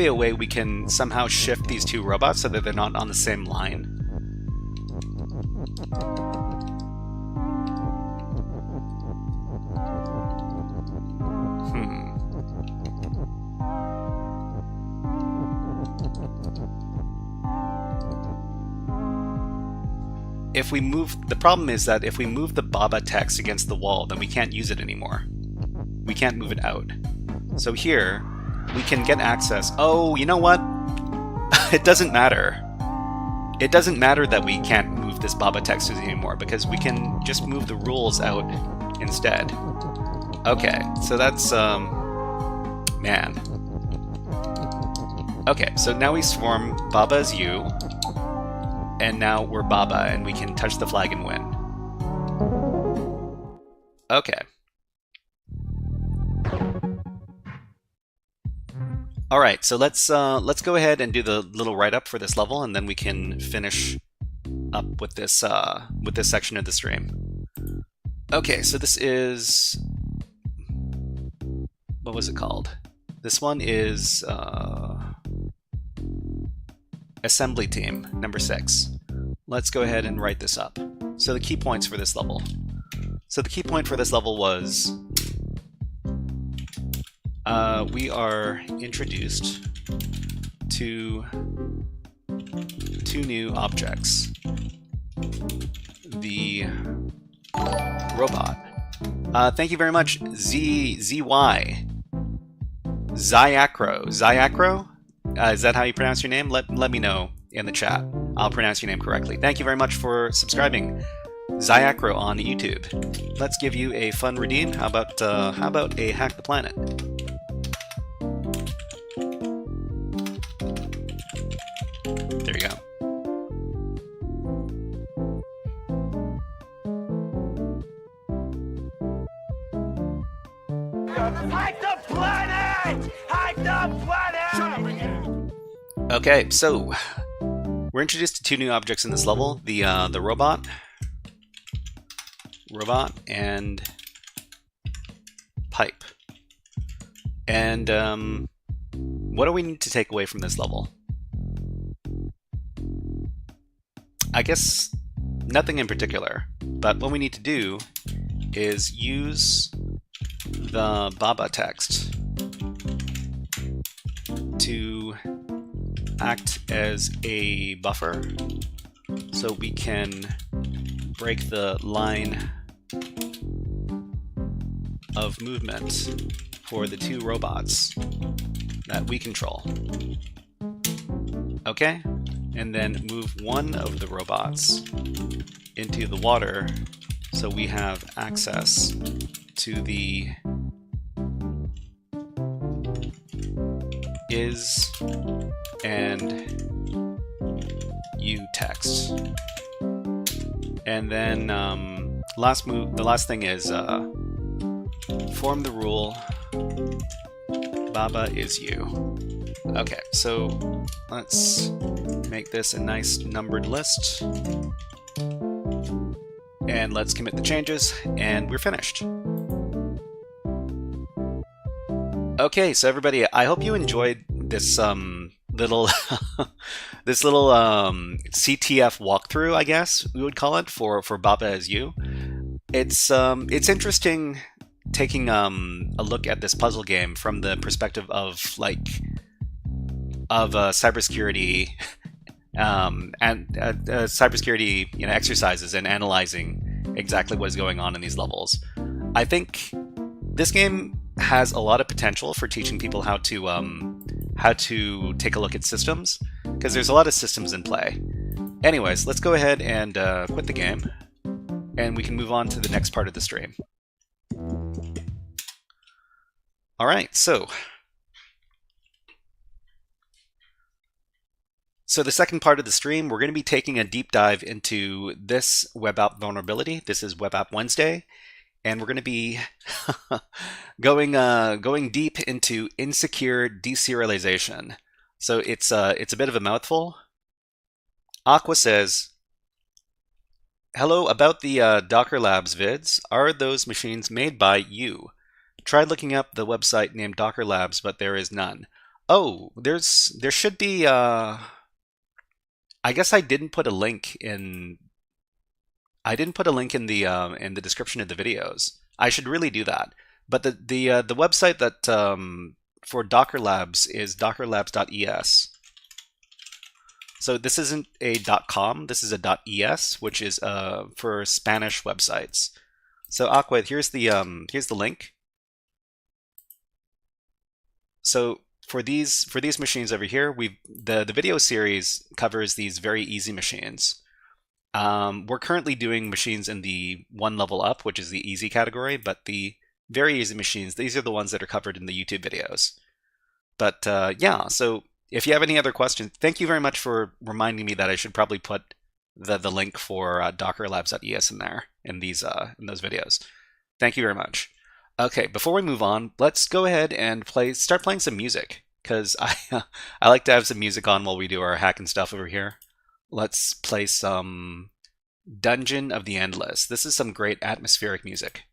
a way we can somehow shift these two robots so that they're not on the same line. If we move, the problem is that if we move the Baba text against the wall, then we can't use it anymore. We can't move it out. So here, we can get access. Oh, you know what? It doesn't matter. It doesn't matter that we can't move this Baba text anymore, because we can just move the rules out instead. Okay, so that's, man. Okay, so now we swarm Baba as you. And now we're Baba, and we can touch the flag and win. Okay. All right, so let's go ahead and do the little write-up for this level, and then we can finish up with this section of the stream. Okay, so this is, what was it called? This one is assembly team number 6. Let's go ahead and write this up. So the key points for this level. So the key point for this level was we are introduced to 2 new objects. The robot. Thank you very much, ZY. Zyacro. Zyacro? Is that how you pronounce your name? Let me know in the chat. I'll pronounce your name correctly. Thank you very much for subscribing, Zyacro on YouTube. Let's give you a fun redeem. How about a Hack the Planet? There you go. Hack the planet! Hack the planet! Okay, so we're introduced to 2 new objects in this level: the robot, and pipe. And what do we need to take away from this level? I guess nothing in particular, but what we need to do is use the Baba text to act as a buffer so we can break the line of movement for the two robots that we control. Okay, and then move one of the robots into the water so we have access to the is and you text. And then the last thing is form the rule Baba is you. Okay, so let's make this a nice numbered list. And let's commit the changes, and we're finished. Okay, so everybody, I hope you enjoyed this little this little CTF walkthrough, I guess we would call it, for Baba as you. It's interesting taking a look at this puzzle game from the perspective of cybersecurity and cybersecurity exercises and analyzing exactly what is going on in these levels. I think this game has a lot of potential for teaching people how to take a look at systems, because there's a lot of systems in play. Anyways, let's go ahead and quit the game, and we can move on to the next part of the stream. All right, so the second part of the stream, we're going to be taking a deep dive into this web app vulnerability. This is Web App Wednesday, and we're going to be going deep into insecure deserialization. So it's a bit of a mouthful. Aqua says, "Hello, about the Docker Labs vids. Are those machines made by you? Tried looking up the website named Docker Labs, but there is none." Oh, there should be. I guess I didn't put a link in. I didn't put a link in the description of the videos. I should really do that. But the website that for Docker Labs is dockerlabs.es. So this isn't a .com. This is a .es, which is for Spanish websites. So Aqua, here's the link. So for these machines over here, the video series covers these very easy machines. We're currently doing machines in the one level up, which is the easy category, but the very easy machines, these are the ones that are covered in the YouTube videos. But yeah, so if you have any other questions, thank you very much for reminding me that I should probably put the link for dockerlabs.es in there in those videos. Thank you very much. Okay, before we move on, let's go ahead and start playing some music, because I like to have some music on while we do our hacking stuff over here. Let's play some Dungeon of the Endless. This is some great atmospheric music.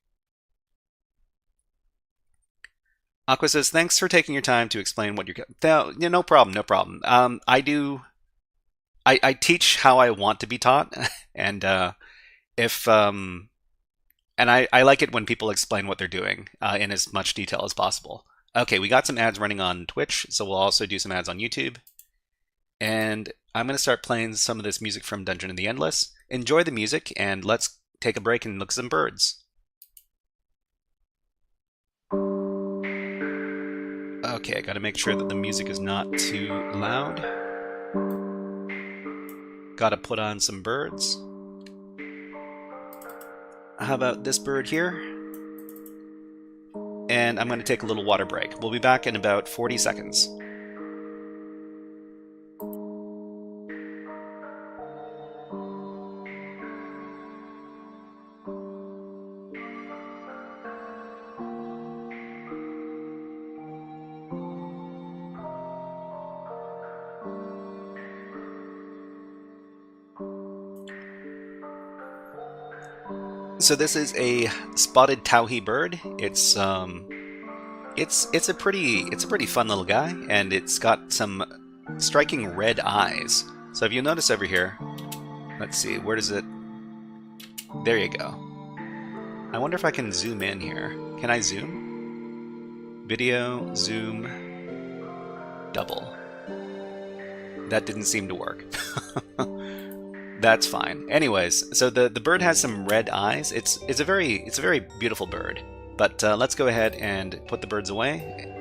Aqua says, "Thanks for taking your time to explain what you're..." No problem, no problem. I teach how I want to be taught, and and I like it when people explain what they're doing in as much detail as possible. Okay, we got some ads running on Twitch, so we'll also do some ads on YouTube. And I'm going to start playing some of this music from Dungeon of the Endless. Enjoy the music, and let's take a break and look at some birds. Okay, I got to make sure that the music is not too loud. Got to put on some birds. How about this bird here? And I'm going to take a little water break. We'll be back in about 40 seconds. So this is a spotted towhee bird. It's a pretty fun little guy, and it's got some striking red eyes. So if you notice over here, let's see, where does it? There you go. I wonder if I can zoom in here. Can I zoom? Video, zoom, double. That didn't seem to work. That's fine. Anyways, so the bird has some red eyes. It's a very beautiful bird. But let's go ahead and put the birds away,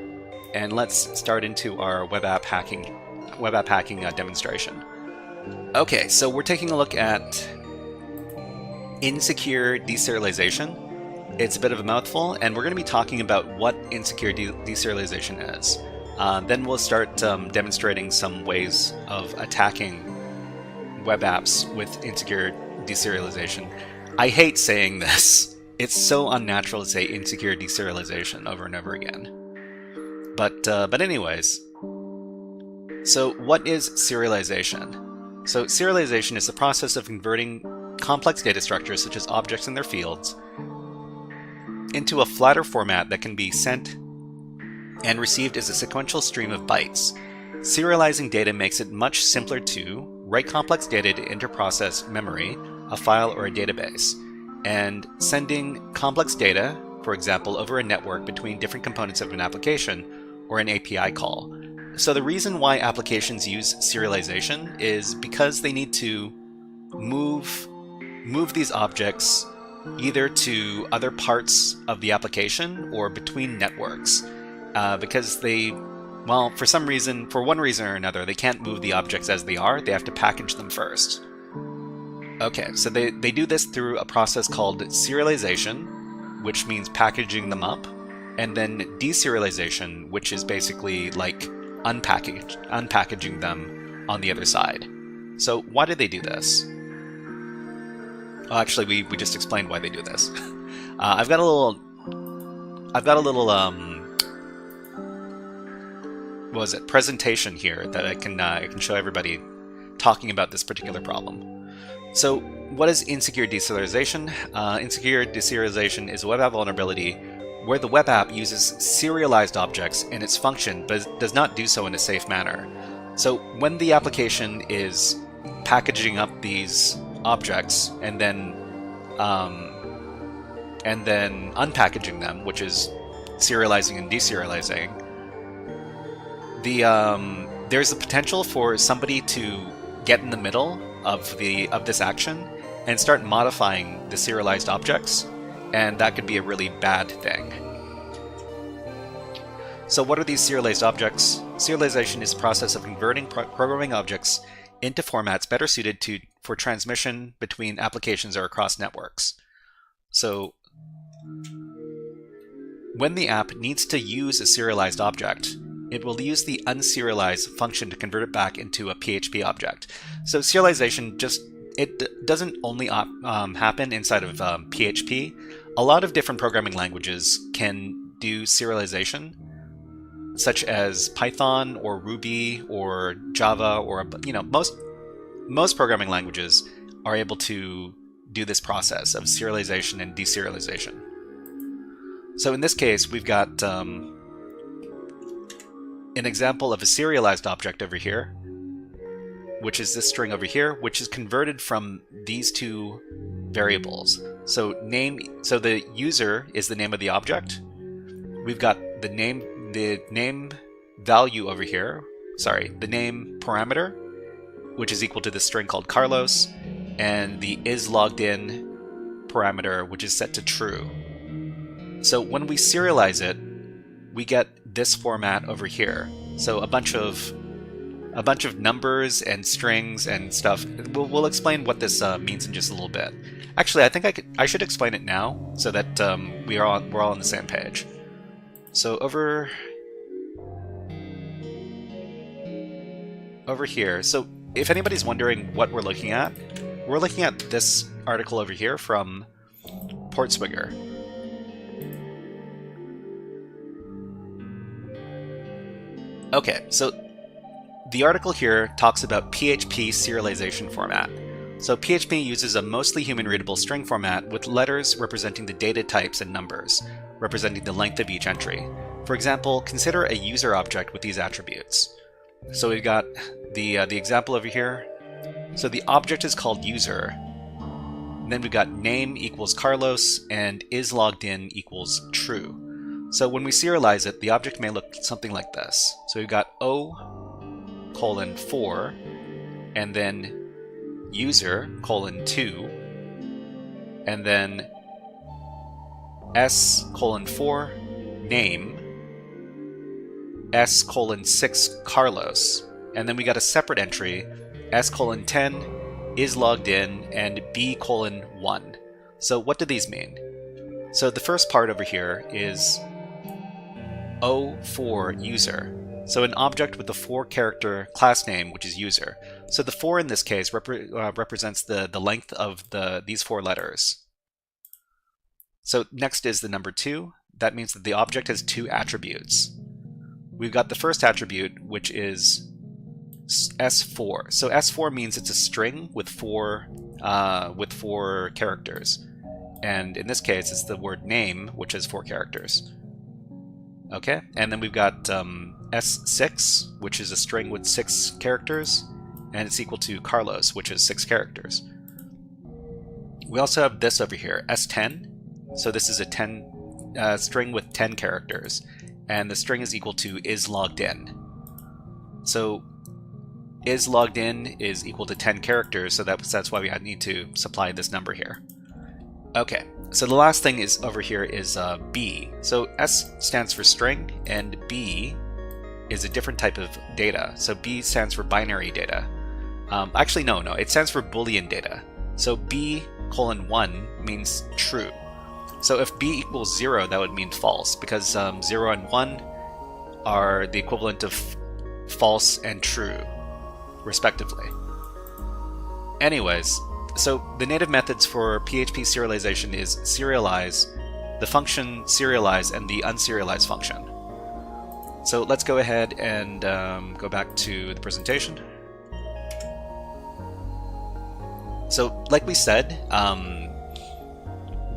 and let's start into our web app hacking demonstration. Okay, so we're taking a look at insecure deserialization. It's a bit of a mouthful, and we're going to be talking about what insecure deserialization is. Then we'll start demonstrating some ways of attacking web apps with insecure deserialization. I hate saying this. It's so unnatural to say insecure deserialization over and over again. But anyways, so what is serialization? So serialization is the process of converting complex data structures, such as objects and their fields, into a flatter format that can be sent and received as a sequential stream of bytes. Serializing data makes it much simpler to write complex data to interprocess memory, a file, or a database, and sending complex data, for example, over a network between different components of an application or an API call. So the reason why applications use serialization is because they need to move these objects either to other parts of the application or between networks, because for one reason or another, they can't move the objects as they are. They have to package them first. Okay, so they do this through a process called serialization, which means packaging them up, and then deserialization, which is basically like unpackaging them on the other side. So why do they do this? Well, actually, we just explained why they do this. I've got a little presentation here that I can show everybody talking about this particular problem. So what is insecure deserialization? Insecure deserialization is a web app vulnerability where the web app uses serialized objects in its function, but does not do so in a safe manner. So when the application is packaging up these objects and then unpackaging them, which is serializing and deserializing, there's the potential for somebody to get in the middle of this action and start modifying the serialized objects, and that could be a really bad thing. So what are these serialized objects? Serialization is the process of converting programming objects into formats better suited for transmission between applications or across networks. So when the app needs to use a serialized object, it will use the unserialized function to convert it back into a PHP object. So serialization it doesn't only happen inside of PHP. A lot of different programming languages can do serialization, such as Python or Ruby or Java, or most programming languages are able to do this process of serialization and deserialization. So in this case, we've got an example of a serialized object over here, which is this string over here, which is converted from these two variables. So the user is the name of the object. We've got the name value over here, the name parameter, which is equal to the string called Carlos, and the isLoggedIn parameter, which is set to true. So when we serialize it, we get this format over here. So a bunch of numbers and strings and stuff. We'll explain what this means in just a little bit. Actually, I think I should explain it now so that we're all on the same page. So over here. So if anybody's wondering what we're looking at this article over here from Portswigger. Okay, so the article here talks about PHP serialization format. So PHP uses a mostly human-readable string format with letters representing the data types and numbers, representing the length of each entry. For example, consider a user object with these attributes. So we've got the example over here. So the object is called user. And then we've got name equals Carlos and isLoggedIn equals true. So when we serialize it, the object may look something like this. So we've got O:\, s:4, and then user:2, and then s:4 name, s:6 Carlos, and then we got a separate entry, s:10 is logged in, and b:1. So what do these mean? So the first part over here is O4 user. So an object with a 4-character class name, which is user. So the 4 in this case represents the length of these 4 letters. So next is the number 2. That means that the object has 2 attributes. We've got the first attribute, which is S4. So S4 means it's a string with 4 characters. And in this case, it's the word name, which has 4 characters. Okay, and then we've got S6, which is a string with 6 characters, and it's equal to Carlos, which is 6 characters. We also have this over here, S10. So this is a string with 10 characters, and the string is equal to is logged in. So is logged in is equal to 10 characters, so that's why we need to supply this number here. Okay, so the last thing is over here is B. So S stands for string, and B is a different type of data. So B stands for binary data. Actually, no, it stands for Boolean data. So B:1 means true. So if B equals 0, that would mean false, because 0 and 1 are the equivalent of false and true, respectively. Anyways, so the native methods for PHP serialization is serialize, the function serialize, and the unserialized function. So let's go ahead and go back to the presentation. So like we said,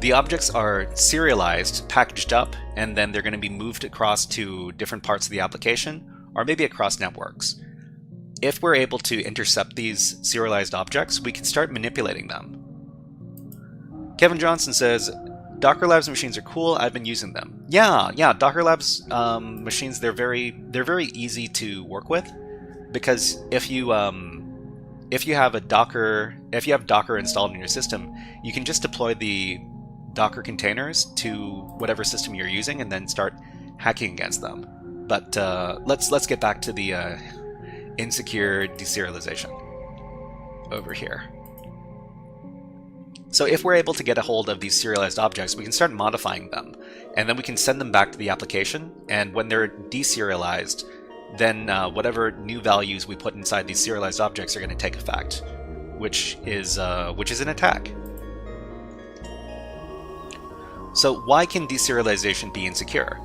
the objects are serialized, packaged up, and then they're going to be moved across to different parts of the application, or maybe across networks. If we're able to intercept these serialized objects, we can start manipulating them. Kevin Johnson says, Docker Labs machines are cool, I've been using them. Yeah, Docker Labs machines, they're very easy to work with, because if you have Docker installed in your system, you can just deploy the Docker containers to whatever system you're using and then start hacking against them. But let's get back to the insecure deserialization over here. So if we're able to get a hold of these serialized objects, we can start modifying them, and then we can send them back to the application, and when they're deserialized, then whatever new values we put inside these serialized objects are going to take effect, which is an attack. So why can deserialization be insecure?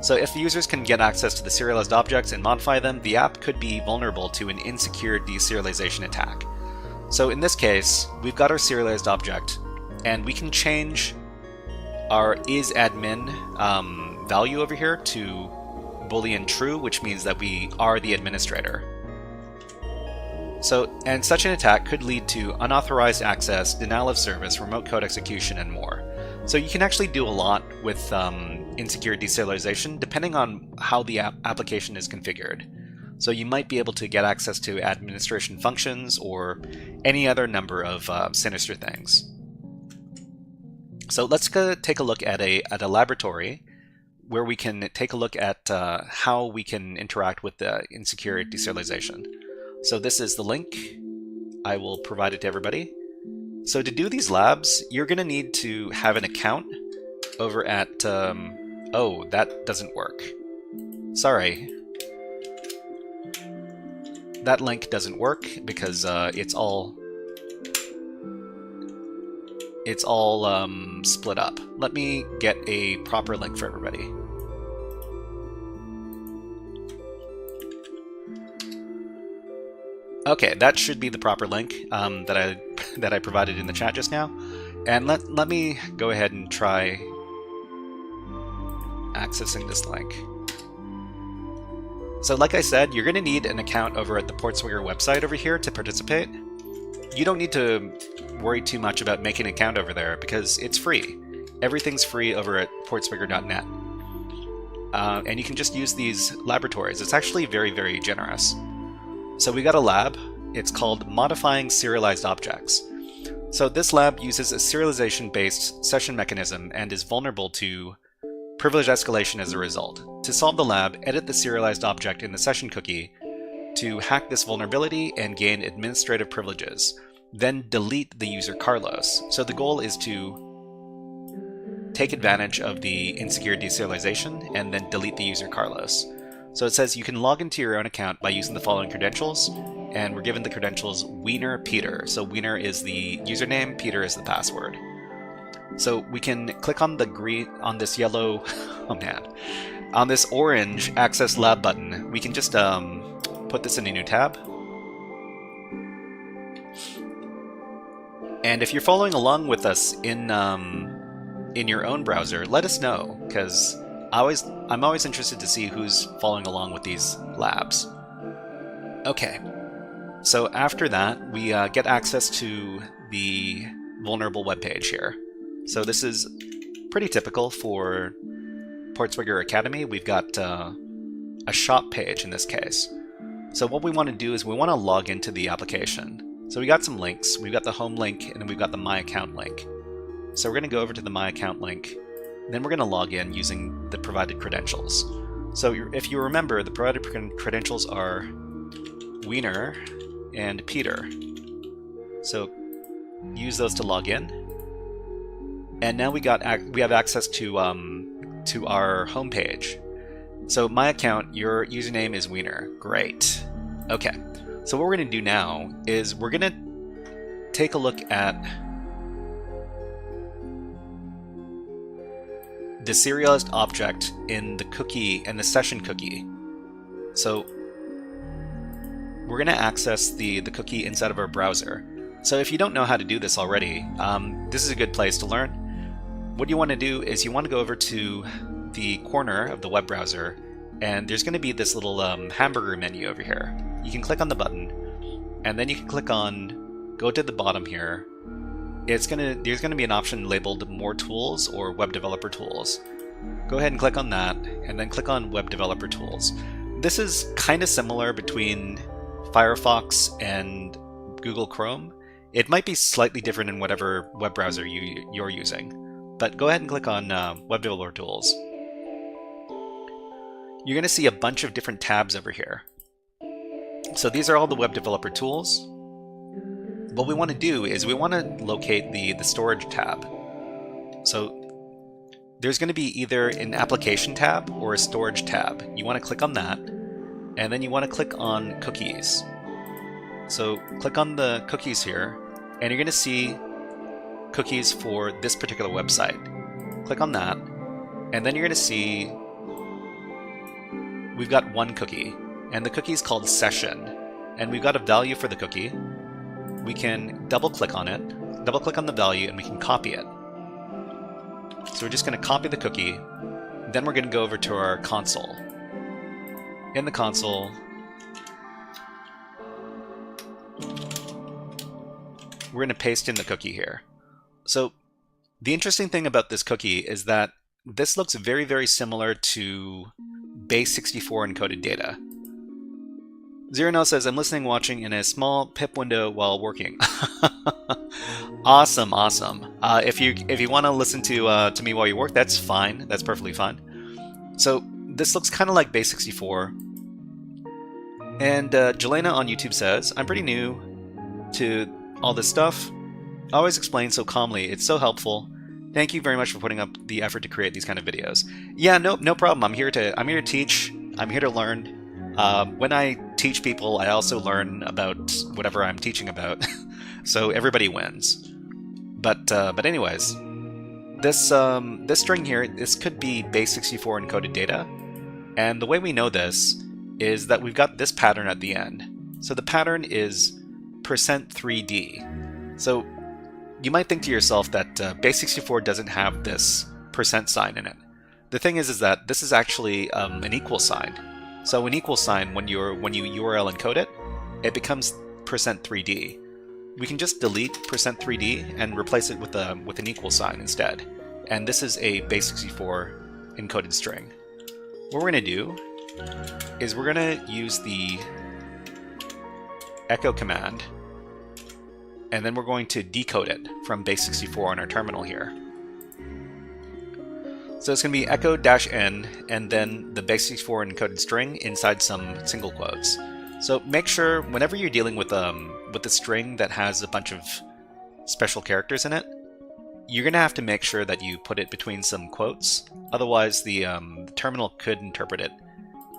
So if users can get access to the serialized objects and modify them, the app could be vulnerable to an insecure deserialization attack. So in this case, we've got our serialized object, and we can change our isAdmin value over here to Boolean true, which means that we are the administrator. So, and such an attack could lead to unauthorized access, denial of service, remote code execution, and more. So you can actually do a lot with insecure deserialization depending on how the application is configured. So you might be able to get access to administration functions or any other number of sinister things. So let's go take a look at a laboratory where we can take a look at how we can interact with the insecure deserialization. So this is the link. I will provide it to everybody. So to do these labs, you're going to need to have an account over at... oh, that doesn't work. Sorry. That link doesn't work because it's all split up. Let me get a proper link for everybody. Okay, that should be the proper link that I provided in the chat just now. And let me go ahead and try accessing this link. So like I said, you're going to need an account over at the Portswigger website over here to participate. You don't need to worry too much about making an account over there because it's free. Everything's free over at portswigger.net. And you can just use these laboratories. It's actually very, very generous. So we got a lab. It's called Modifying Serialized Objects. So this lab uses a serialization-based session mechanism and is vulnerable to privilege escalation as a result. To solve the lab, edit the serialized object in the session cookie to hack this vulnerability and gain administrative privileges. Then delete the user Carlos. So the goal is to take advantage of the insecure deserialization and then delete the user Carlos. So it says you can log into your own account by using the following credentials, and we're given the credentials Wiener Peter. So Wiener is the username, Peter is the password. So we can click on the green, on this yellow, oh man, on this orange Access Lab button. We can just put this in a new tab. And if you're following along with us in your own browser, let us know, because I'm always interested to see who's following along with these labs. Okay, so after that, we get access to the vulnerable web page here. So this is pretty typical for Portswigger Academy. We've got a shop page in this case. So what we want to do is we want to log into the application. So we got some links. We've got the home link and then we've got the My Account link. So we're going to go over to the My Account link. Then we're going to log in using the provided credentials. So if you remember, the provided credentials are Wiener and Peter. So use those to log in. And now we have access to our home page. So My Account, your username is Wiener. Great. Okay. So what we're going to do now is we're going to take a look at the serialized object in the cookie and the session cookie. So we're going to access the cookie inside of our browser. So if you don't know how to do this already, this is a good place to learn. What you want to do is you want to go over to the corner of the web browser, and there's going to be this little hamburger menu over here. You can click on the button, and then you can click on, go to the bottom here. There's going to be an option labeled More Tools or Web Developer Tools. Go ahead and click on that, and then click on Web Developer Tools. This is kind of similar between Firefox and Google Chrome. It might be slightly different in whatever web browser you're using. But go ahead and click on Web Developer Tools. You're going to see a bunch of different tabs over here. So these are all the Web Developer Tools. What we want to do is we want to locate the Storage tab. So there's going to be either an Application tab or a Storage tab. You want to click on that, and then you want to click on Cookies. So click on the cookies here, and you're going to see cookies for this particular website. Click on that, and then you're going to see we've got one cookie, and the cookie is called Session, and we've got a value for the cookie. We can double click on it, double click on the value, and we can copy it. So we're just going to copy the cookie, then we're going to go over to our console. In the console, we're going to paste in the cookie here. So the interesting thing about this cookie is that this looks very, very similar to base64 encoded data. Zero says, I'm listening, watching in a small pip window while working. Awesome, awesome. If you want to listen to me while you work, that's fine. That's perfectly fine. So this looks kind of like base64. And Jelena on YouTube says, I'm pretty new to all this stuff. Always explained so calmly. It's so helpful. Thank you very much for putting up the effort to create these kind of videos. Yeah, no problem. I'm here to teach. I'm here to learn. When I teach people, I also learn about whatever I'm teaching about. So everybody wins. But anyways, this string here, this could be base64 encoded data. And the way we know this is that we've got this pattern at the end. So the pattern is %3d. So you might think to yourself that base64 doesn't have this % sign in it. The thing is that this is actually an equal sign. So an equal sign, when you URL encode it, it becomes %3d. We can just delete %3d and replace it with an equal sign instead. And this is a base64 encoded string. What we're going to do is we're going to use the echo command, and then we're going to decode it from base64 on our terminal here. So it's going to be echo-n and then the base64 encoded string inside some single quotes. So make sure whenever you're dealing with a string that has a bunch of special characters in it, you're going to have to make sure that you put it between some quotes. Otherwise, the terminal could interpret it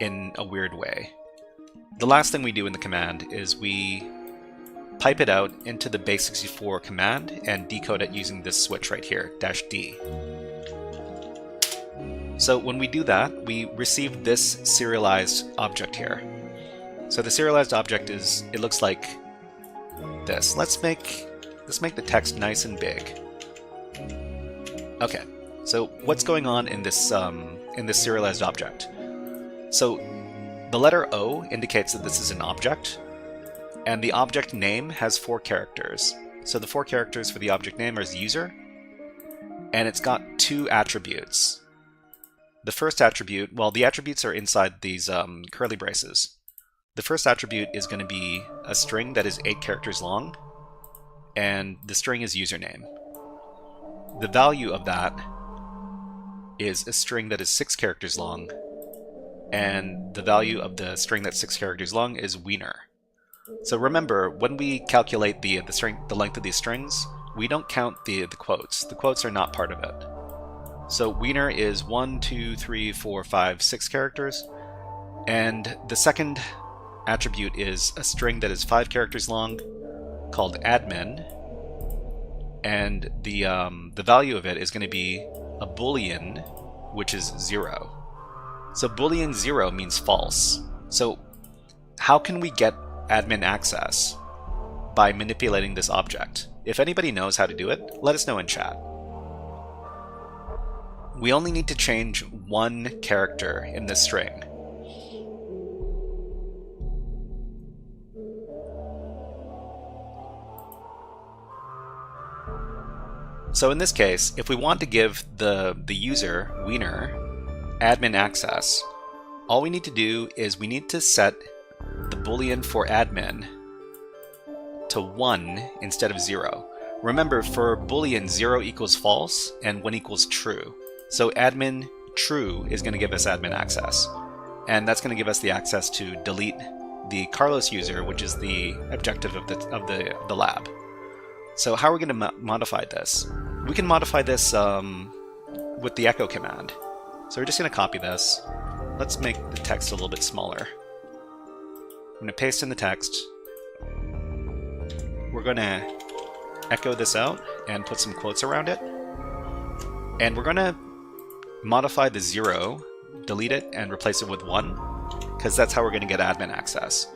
in a weird way. The last thing we do in the command is we pipe it out into the base64 command and decode it using this switch right here, -D. So when we do that, we receive this serialized object here. So the serialized object is, it looks like this. Let's make the text nice and big. Okay, so what's going on in this serialized object? So the letter O indicates that this is an object, and the object name has 4 characters. So the 4 characters for the object name are user, and it's got 2 attributes. The first attribute, well, the attributes are inside these curly braces. The first attribute is going to be a string that is 8 characters long, and the string is username. The value of that is a string that is 6 characters long, and the value of the string that's 6 characters long is wiener. So remember, when we calculate the length of these strings, we don't count the quotes. The quotes are not part of it. So wiener is 1, 2, 3, 4, 5, 6 characters, and the second attribute is a string that is 5 characters long called admin, and the value of it is going to be a boolean, which is 0. So boolean 0 means false. So how can we get admin access? By manipulating this object. If anybody knows how to do it, let us know in chat. We only need to change 1 character in this string. So in this case, if we want to give the user, wiener, admin access, all we need to do is we need to set the boolean for admin to 1 instead of 0. Remember, for boolean, 0 equals false and 1 equals true. So admin true is going to give us admin access. And that's going to give us the access to delete the Carlos user, which is the objective of the lab. So how are we going to modify this? We can modify this with the echo command. So we're just going to copy this. Let's make the text a little bit smaller. I'm going to paste in the text. We're going to echo this out and put some quotes around it. And we're going to modify the 0, delete it, and replace it with 1, because that's how we're going to get admin access.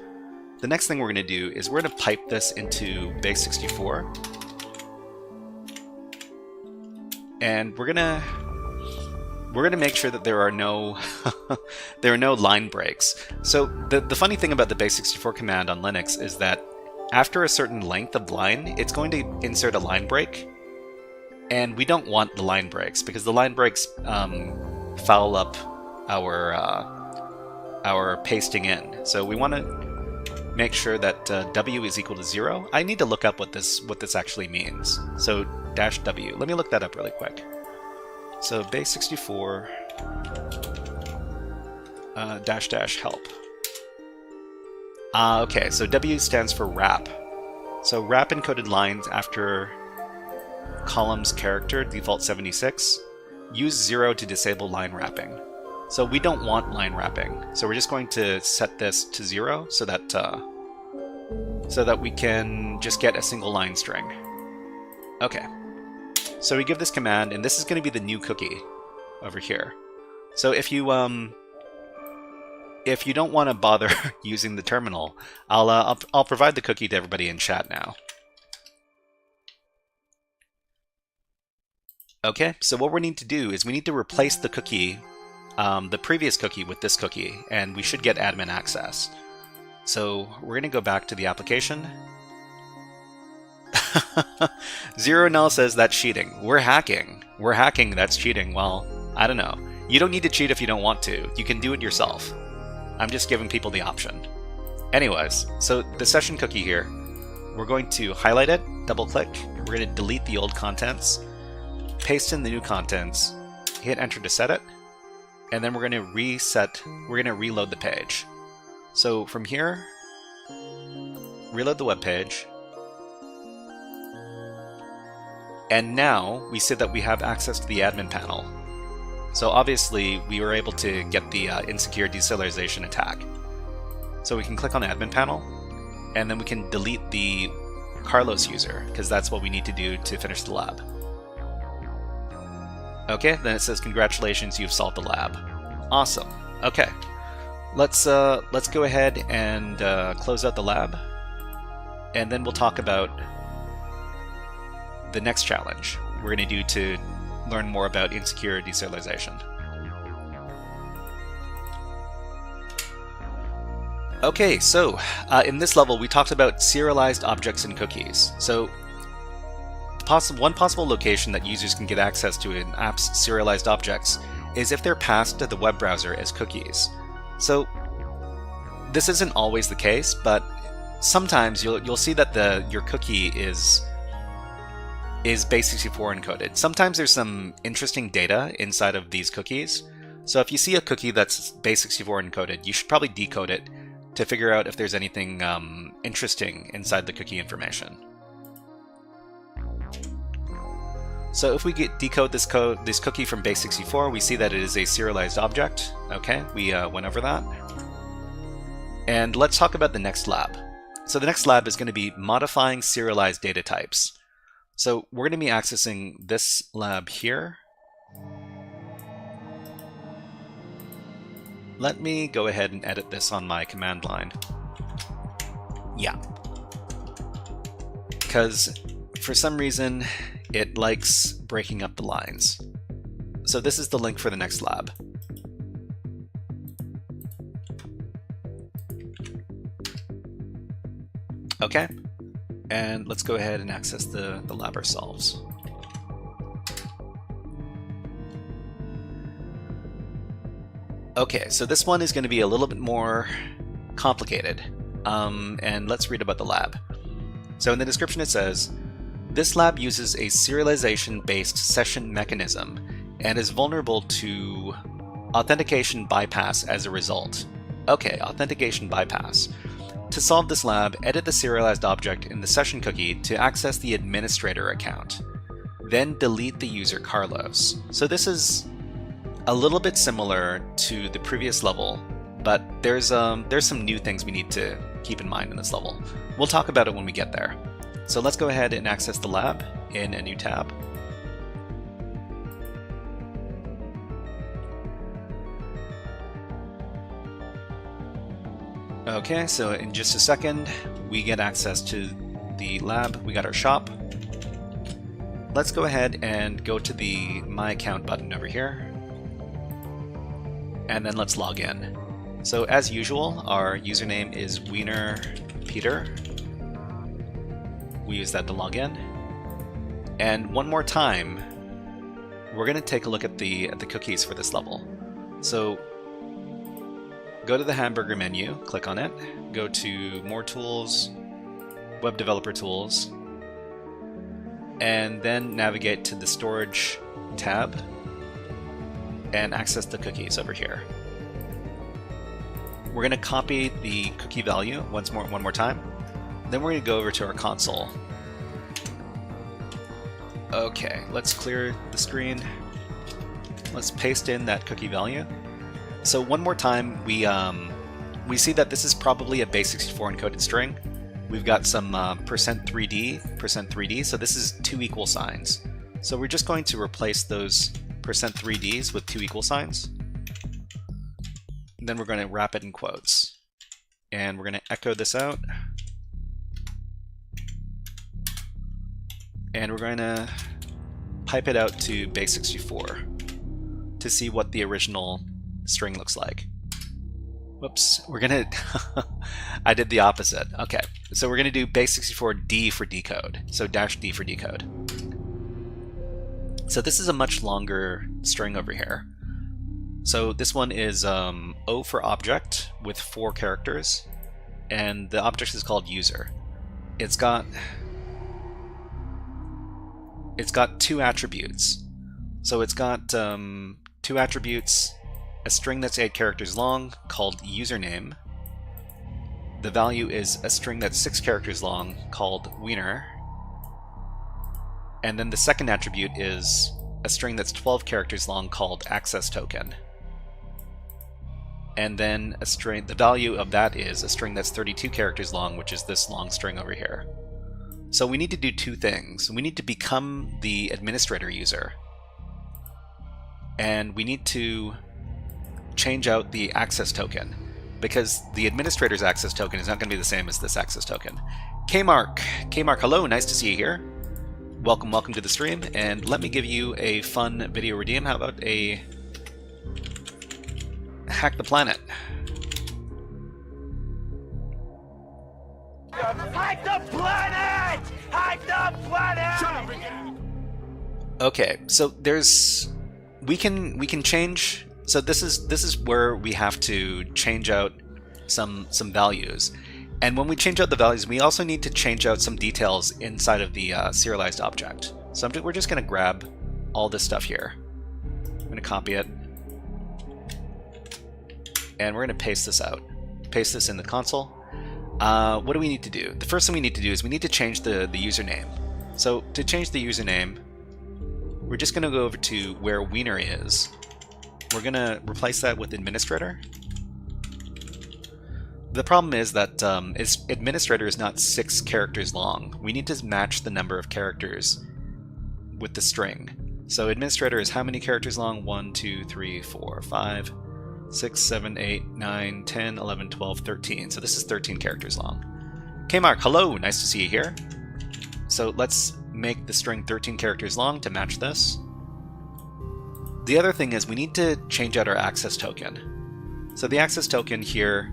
The next thing we're going to do is we're going to pipe this into base64, and we're going to make sure that there are no line breaks. So the funny thing about the base64 command on Linux is that after a certain length of line, it's going to insert a line break, and we don't want the line breaks because the line breaks foul up our pasting in. So we want to make sure that W is equal to 0. I need to look up what this actually means. So -W. Let me look that up really quick. So base64 -- help. Okay, so W stands for wrap. So wrap encoded lines after columns character, default 76. Use 0 to disable line wrapping. So we don't want line wrapping. So we're just going to set this to 0 so that we can just get a single line string. Okay. So we give this command, and this is going to be the new cookie over here. So if you don't want to bother using the terminal, I'll provide the cookie to everybody in chat now. Okay, so what we need to do is we need to replace the cookie, the previous cookie, with this cookie, and we should get admin access. So we're going to go back to the application. Zero Null says that's cheating. We're hacking. We're hacking, that's cheating. Well, I don't know. You don't need to cheat if you don't want to. You can do it yourself. I'm just giving people the option. Anyways, so the session cookie here, we're going to highlight it, double click, we're going to delete the old contents, paste in the new contents, hit enter to set it, and then we're going to reload the page. So from here, reload the web page, and now we see that we have access to the admin panel. So obviously we were able to get the insecure deserialization attack. So we can click on the admin panel, and then we can delete the Carlos user, because that's what we need to do to finish the lab. Okay, then it says congratulations, you've solved the lab. Awesome. Okay, let's go ahead and close out the lab, and then we'll talk about the next challenge we're going to do to learn more about insecure deserialization. Okay, so in this level we talked about serialized objects and cookies. So one possible location that users can get access to an app's serialized objects is if they're passed to the web browser as cookies. So this isn't always the case, but sometimes you'll see that your cookie is base64 encoded. Sometimes there's some interesting data inside of these cookies. So if you see a cookie that's base64 encoded, you should probably decode it to figure out if there's anything interesting inside the cookie information. So if we decode this cookie from base64, we see that it is a serialized object. Okay, we went over that. And let's talk about the next lab. So the next lab is going to be modifying serialized data types. So we're going to be accessing this lab here. Let me go ahead and edit this on my command line. Yeah. Because for some reason, it likes breaking up the lines. So this is the link for the next lab. Okay, and let's go ahead and access the lab ourselves. Okay, so this one is going to be a little bit more complicated, and let's read about the lab. So in the description it says, this lab uses a serialization-based session mechanism and is vulnerable to authentication bypass as a result. Okay, authentication bypass. To solve this lab, edit the serialized object in the session cookie to access the administrator account. Then delete the user Carlos. So this is a little bit similar to the previous level, but there's some new things we need to keep in mind in this level. We'll talk about it when we get there. So let's go ahead and access the lab in a new tab. Okay, so in just a second, we get access to the lab. We got our shop. Let's go ahead and go to the My Account button over here. And then let's log in. So as usual, our username is Wiener Peter. We use that to log in. And one more time, we're going to take a look at the cookies for this level. So go to the hamburger menu, click on it, go to More Tools, Web Developer Tools, and then navigate to the Storage tab and access the cookies over here. We're going to copy the cookie value one more time. Then we're going to go over to our console. Okay, let's clear the screen. Let's paste in that cookie value. So one more time, we see that this is probably a base64 encoded string. We've got some %3D, so this is 2 equal signs. So we're just going to replace those %3Ds with 2 equal signs. And then we're going to wrap it in quotes. And we're going to echo this out. And we're going to pipe it out to base64 to see what the original string looks like. Whoops, we're going to... I did the opposite. Okay, so we're going to do base64 D for decode. So -D for decode. So this is a much longer string over here. So this one is O for object with 4 characters. and the object is called user. It's got two attributes. So it's got two attributes, a string that's 8 characters long called username. The value is a string that's 6 characters long called wiener. And then the second attribute is a string that's 12 characters long called access token. And then a string, the value of that is a string that's 32 characters long, which is this long string over here. So we need to do two things. We need to become the administrator user, and we need to change out the access token, because the administrator's access token is not going to be the same as this access token. Kmark, hello, nice to see you here. Welcome to the stream, and let me give you a fun video redeem. How about a Hack the Planet? Hack the planet! Hack the planet! Okay, so we can change. So this is where we have to change out some values, and when we change out the values, we also need to change out some details inside of the serialized object. So we're just going to grab all this stuff here. I'm going to copy it, and we're going to paste this out. Paste this in the console. What do we need to do? The first thing we need to do is we need to change the username. So to change the username, we're just going to go over to where wiener is. We're going to replace that with administrator. The problem is that administrator is not 6 characters long. We need to match the number of characters with the string. So administrator is how many characters long? 1, 2, 3, 4, 5, 6, 7, 8, 9, 10, 11, 12, 13. So this is 13 characters long. Kmark, hello, nice to see you here. So let's make the string 13 characters long to match this. The other thing is we need to change out our access token. So the access token here,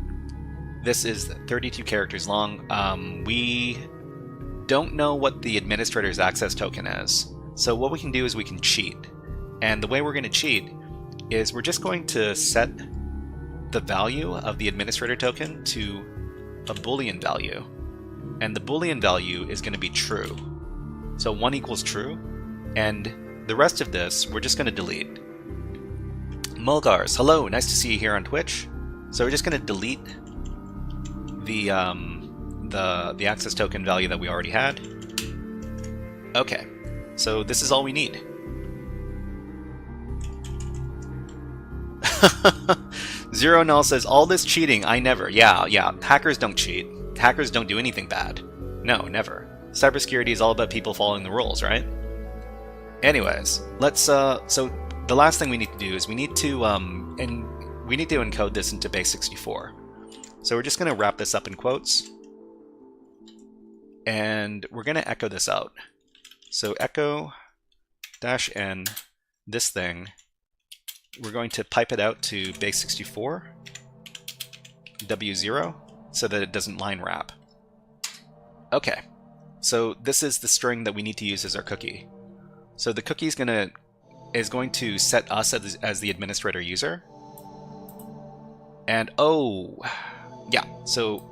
this is 32 characters long. We don't know what the administrator's access token is. So what we can do is we can cheat. And the way we're going to cheat is we're just going to set the value of the administrator token to a Boolean value. And the Boolean value is going to be true. So 1 equals true. And the rest of this, we're just going to delete. Mulgars, hello, nice to see you here on Twitch. So we're just going to delete the access token value that we already had. Okay, so this is all we need. Zero Null says, all this cheating, I never. Yeah, hackers don't cheat. Hackers don't do anything bad. No, never. Cybersecurity is all about people following the rules, right? Anyways, let's so the last thing we need to do is we need to encode this into base64. So we're just going to wrap this up in quotes, and we're going to echo this out. So echo -n this thing. We're going to pipe it out to base64 W0 so that it doesn't line wrap. Okay, so this is the string that we need to use as our cookie. So the cookie is going to set us as the administrator user. And oh, yeah, so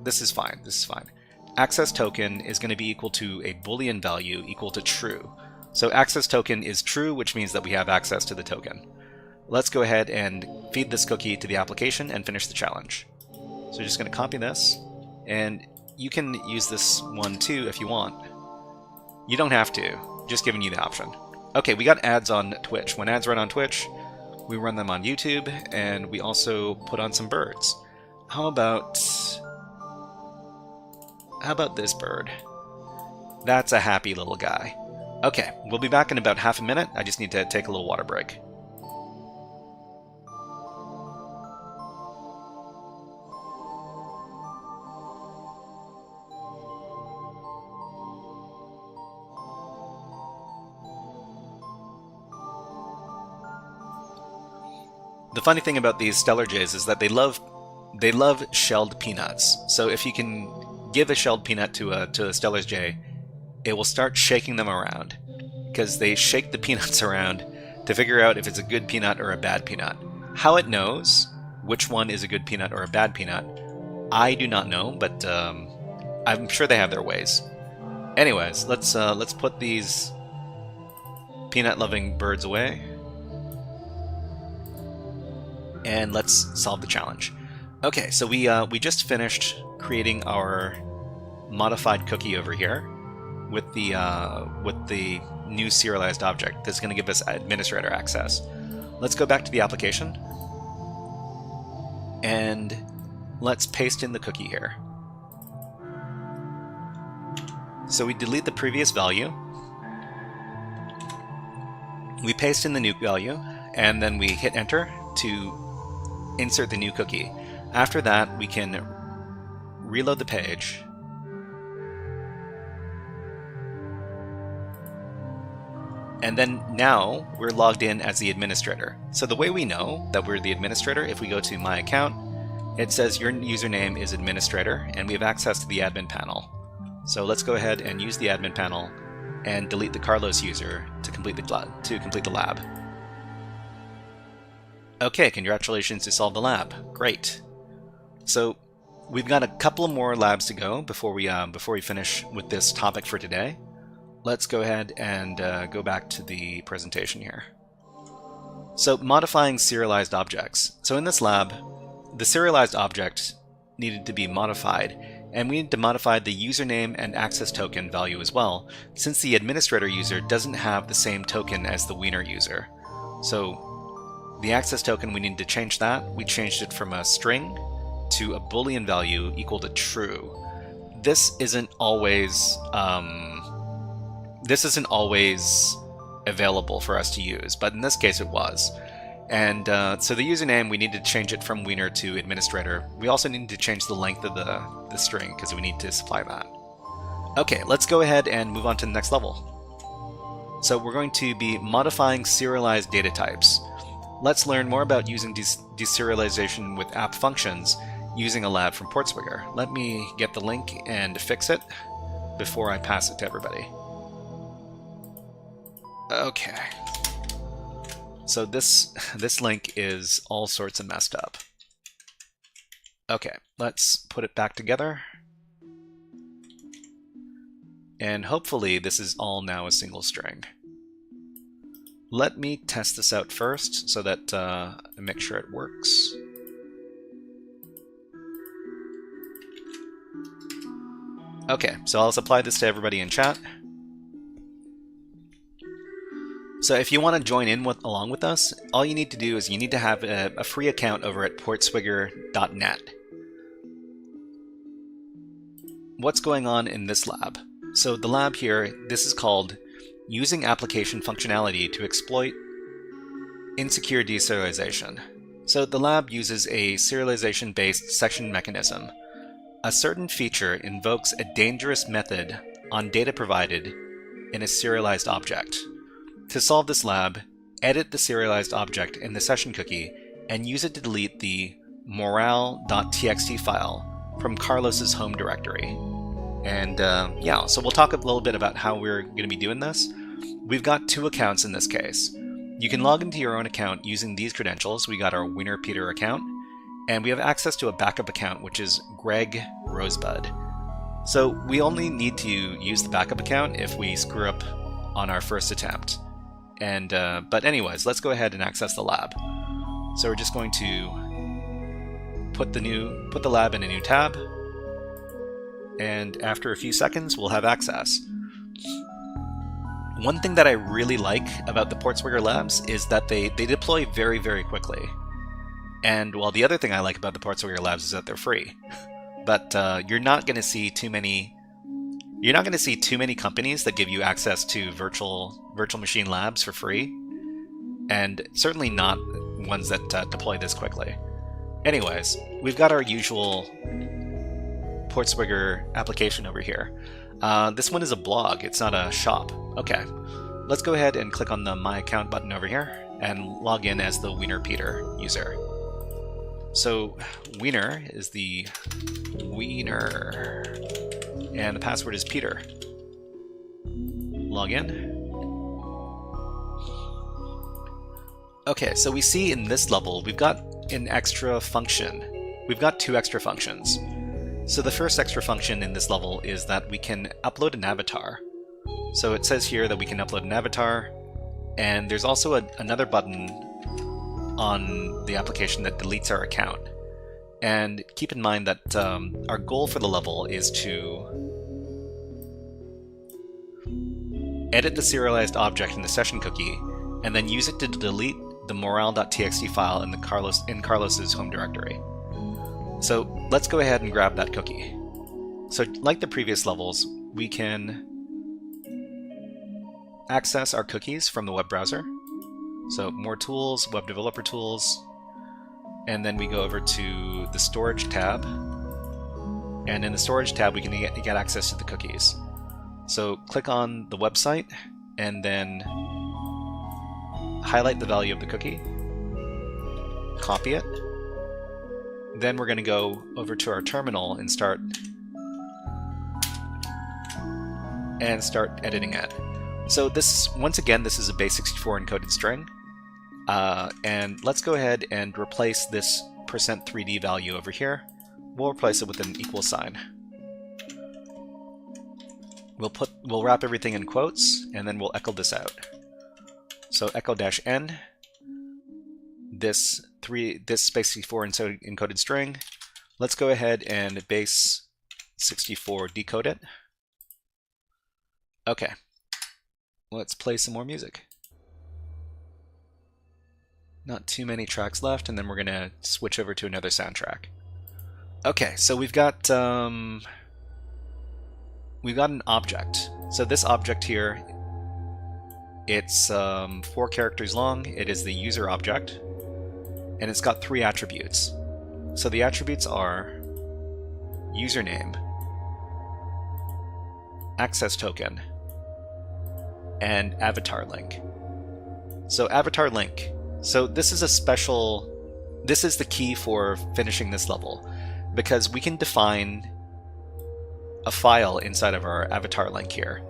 this is fine. This is fine. Access token is going to be equal to a Boolean value equal to true. So access token is true, which means that we have access to the token. Let's go ahead and feed this cookie to the application and finish the challenge. So we're just going to copy this, and you can use this one too if you want. You don't have to, just giving you the option. Okay, we got ads on Twitch. When ads run on Twitch, we run them on YouTube, and we also put on some birds. How about this bird? That's a happy little guy. Okay, we'll be back in about half a minute. I just need to take a little water break. The funny thing about these Stellar Jays is that they love shelled peanuts. So if you can give a shelled peanut to a Stellar Jay, it will start shaking them around, because they shake the peanuts around to figure out if it's a good peanut or a bad peanut. How it knows which one is a good peanut or a bad peanut, I do not know, but I'm sure they have their ways. Anyways, let's put these peanut-loving birds away, and let's solve the challenge. Okay, so we just finished creating our modified cookie over here with the new serialized object that's going to give us administrator access. Let's go back to the application and let's paste in the cookie here. So we delete the previous value, we paste in the new value, and then we hit enter to insert the new cookie. After that, we can reload the page and then now we're logged in as the administrator. So the way we know that we're the administrator, if we go to my account, it says your username is administrator and we have access to the admin panel. So let's go ahead and use the admin panel and delete the Carlos user to complete the lab. Okay, congratulations, you solved the lab. Great. So we've got a couple more labs to go before we finish with this topic for today. Let's go ahead and go back to the presentation here. So modifying serialized objects. So in this lab, the serialized object needed to be modified, and we need to modify the username and access token value as well, since the administrator user doesn't have the same token as the Wiener user. So the access token, we need to change that. We changed it from a string to a Boolean value equal to true. This isn't always available for us to use, but in this case it was. And so the username, we need to change it from Wiener to administrator. We also need to change the length of the string because we need to supply that. Okay, let's go ahead and move on to the next level. So we're going to be modifying serialized data types. Let's learn more about using deserialization with app functions using a lab from Portswigger. Let me get the link and fix it before I pass it to everybody. Okay. So this link is all sorts of messed up. Okay, let's put it back together. And hopefully this is all now a single string. Let me test this out first so that I make sure it works. Okay, so I'll apply this to everybody in chat. So if you want to join in along with us, all you need to do is you need to have a free account over at portswigger.net. What's going on in this lab? So the lab here, this is called Using Application Functionality to Exploit Insecure Deserialization. So the lab uses a serialization-based section mechanism. A certain feature invokes a dangerous method on data provided in a serialized object. To solve this lab, edit the serialized object in the session cookie and use it to delete the morale.txt file from Carlos's home directory. And yeah, so we'll talk a little bit about how we're going to be doing this. We've got two accounts in this case. You can log into your own account using these credentials. We got our Wiener Peter account, and we have access to a backup account, which is Greg Rosebud. So we only need to use the backup account if we screw up on our first attempt. And but anyways, let's go ahead and access the lab. So we're just going to put the lab in a new tab, and after a few seconds we'll have access. One thing that I really like about the Portswigger labs is that they deploy very, very quickly. And while the other thing I like about the Portswigger labs is that they're free. But you're not going to see too many companies that give you access to virtual machine labs for free, and certainly not ones that deploy this quickly. Anyways, we've got our usual Portswigger application over here. This one is a blog, it's not a shop. Okay, let's go ahead and click on the My Account button over here and log in as the Wiener Peter user. So Wiener is the Wiener, and the password is Peter. Log in. Okay, so we see in this level we've got an extra function. We've got two extra functions. So the first extra function in this level is that we can upload an avatar. So it says here that we can upload an avatar, and there's also another button on the application that deletes our account. And keep in mind that our goal for the level is to edit the serialized object in the session cookie, and then use it to delete the morale.txt file in Carlos's home directory. So let's go ahead and grab that cookie. So like the previous levels, we can access our cookies from the web browser. So more tools, web developer tools, and then we go over to the storage tab. And in the storage tab, we can get access to the cookies. So click on the website and then highlight the value of the cookie, copy it. Then we're going to go over to our terminal and start editing it. So this, once again, this is a base64 encoded string. And let's go ahead and replace this %3D value over here. We'll replace it with an equal sign. We'll wrap everything in quotes, and then we'll echo this out. So echo-n, this base64 encoded string. Let's go ahead and base64 decode it. Okay, let's play some more music. Not too many tracks left, and then we're gonna switch over to another soundtrack. Okay, so we've got an object. So this object here, it's 4 characters long. It is the user object, and it's got 3 attributes. So the attributes are username, access token, and avatar link. So avatar link. So this is the key for finishing this level, because we can define a file inside of our avatar link here.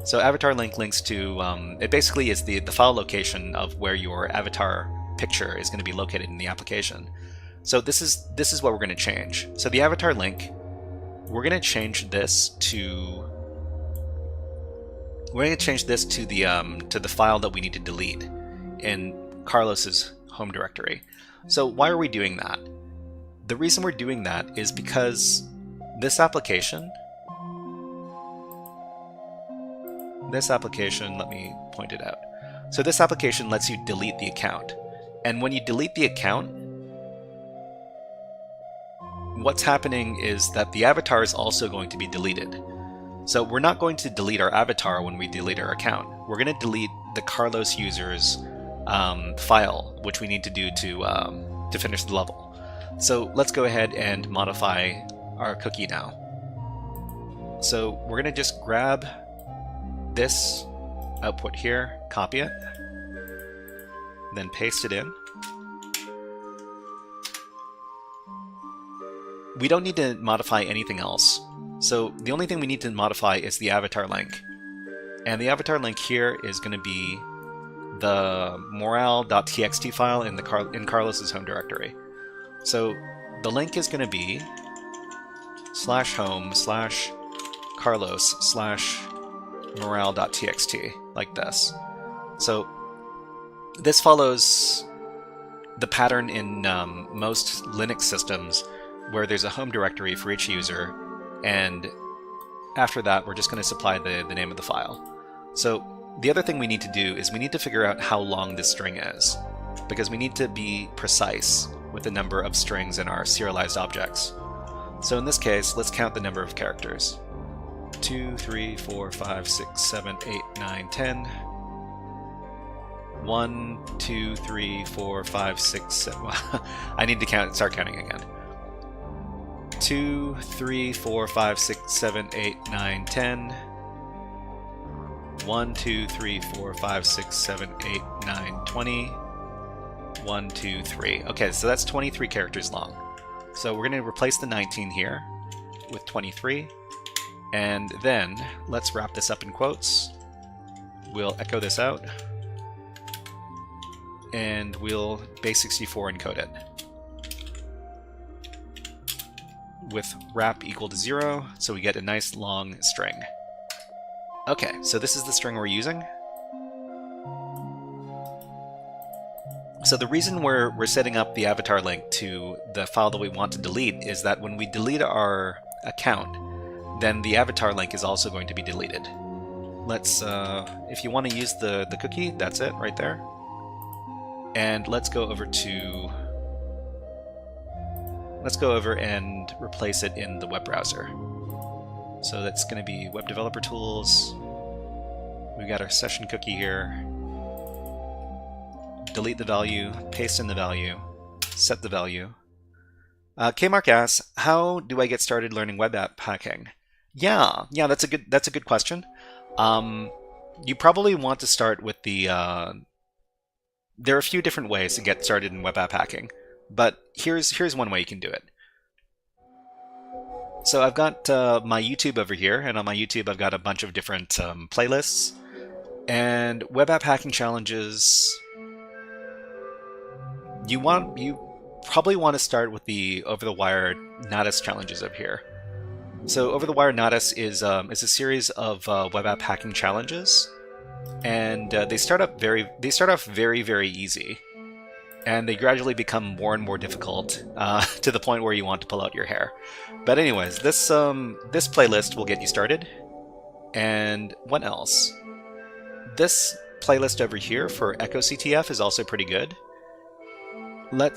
So avatar link links to, it basically is the file location of where your avatar picture is going to be located in the application. So this is what we're going to change. So the avatar link, we're going to change this to the file that we need to delete in Carlos's home directory. So why are we doing that? The reason we're doing that is because this application, let me point it out. So this application lets you delete the account. And when you delete the account, what's happening is that the avatar is also going to be deleted. So we're not going to delete our avatar when we delete our account. We're going to delete the Carlos user's file, which we need to do to finish the level. So let's go ahead and modify our cookie now. So we're going to just grab this output here, copy it, then paste it in. We don't need to modify anything else. So the only thing we need to modify is the avatar link. And the avatar link here is going to be the morale.txt file in Carlos's home directory. So the link is going to be /home/Carlos/morale.txt, like this. So this follows the pattern in most Linux systems where there's a home directory for each user, and after that we're just going to supply the name of the file. So the other thing we need to do is we need to figure out how long this string is, because we need to be precise with the number of strings in our serialized objects. So in this case, let's count the number of characters. 2, 3, 4, 5, 6, 7, 8, 9, 10. 1, 2, 3, 4, 5, 6, 7. I need to start counting again. 2, 3, 4, 5, 6, 7, 8, 9, 10. 1, 2, 3, 4, 5, 6, 7, 8, 9, 20. 1, 2, 3. Okay, so that's 23 characters long. So we're going to replace the 19 here with 23. And then let's wrap this up in quotes. We'll echo this out. And we'll base64 encode it. with wrap equal to 0, so we get a nice long string. Okay, so this is the string we're using. So the reason we're setting up the avatar link to the file that we want to delete is that when we delete our account, then the avatar link is also going to be deleted. Let's, if you want to use the cookie, that's it right there. And let's go over and replace it in the web browser. So that's going to be Web Developer Tools. We've got our session cookie here. Delete the value, paste in the value, set the value. Kmark asks, how do I get started learning web app hacking? Yeah, that's a good question. You probably want to start with the. There are a few different ways to get started in web app hacking, but here's one way you can do it. So I've got my YouTube over here, and on my YouTube I've got a bunch of different playlists and web app hacking challenges. You probably want to start with the Overthewire Natus challenges up here. So Overthewire Natus is a series of web app hacking challenges, and they start off very, very easy, and they gradually become more and more difficult to the point where you want to pull out your hair. But anyways, this playlist will get you started. And what else? This playlist over here for Echo CTF is also pretty good. Let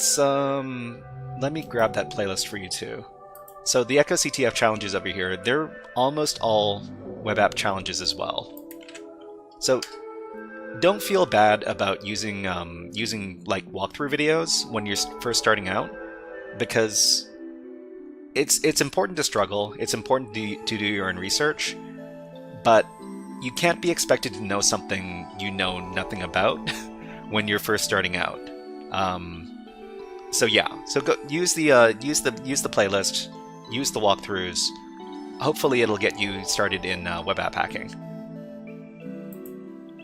me grab that playlist for you too. So the Echo CTF challenges over here, they're almost all web app challenges as well. So don't feel bad about using like walkthrough videos when you're first starting out, because it's important to struggle. It's important to do your own research, but you can't be expected to know something you know nothing about when you're first starting out. So yeah, so go use the playlist, use the walkthroughs. Hopefully it'll get you started in web app hacking.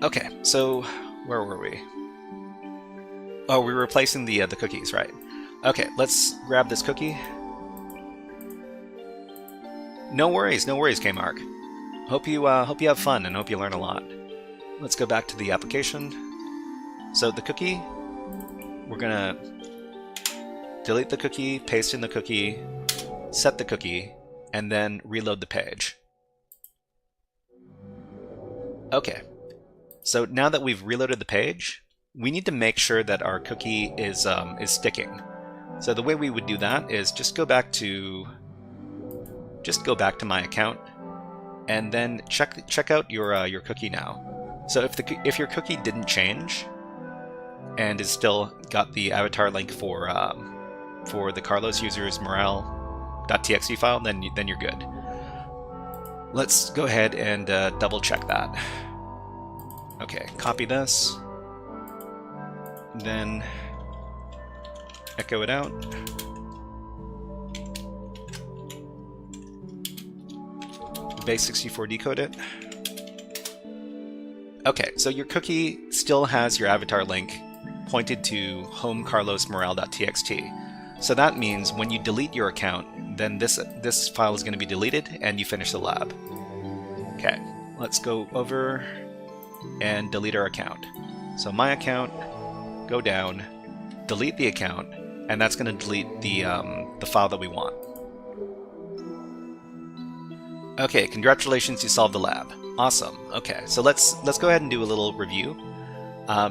Okay, so where were we? Oh, we were replacing the cookies, right? Okay, let's grab this cookie. No worries, Kmark. Hope you have fun and hope you learn a lot. Let's go back to the application. So the cookie, we're gonna delete the cookie, paste in the cookie, set the cookie, and then reload the page. Okay, so now that we've reloaded the page, we need to make sure that our cookie is sticking. So the way we would do that is just go back to my account, and then check out your cookie now. So if your cookie didn't change and is still got the avatar link for the Carlos user's morale.txt file, then you're good. Let's go ahead and double check that. Okay, copy this, then echo it out. Base64 decode it. Okay, so your cookie still has your avatar link pointed to home Carlos morale.txt. So that means when you delete your account, then this file is going to be deleted and you finish the lab. Okay, let's go over and delete our account. So my account, go down, delete the account, and that's going to delete the file that we want. Okay, congratulations, you solved the lab. Awesome. Okay, so let's go ahead and do a little review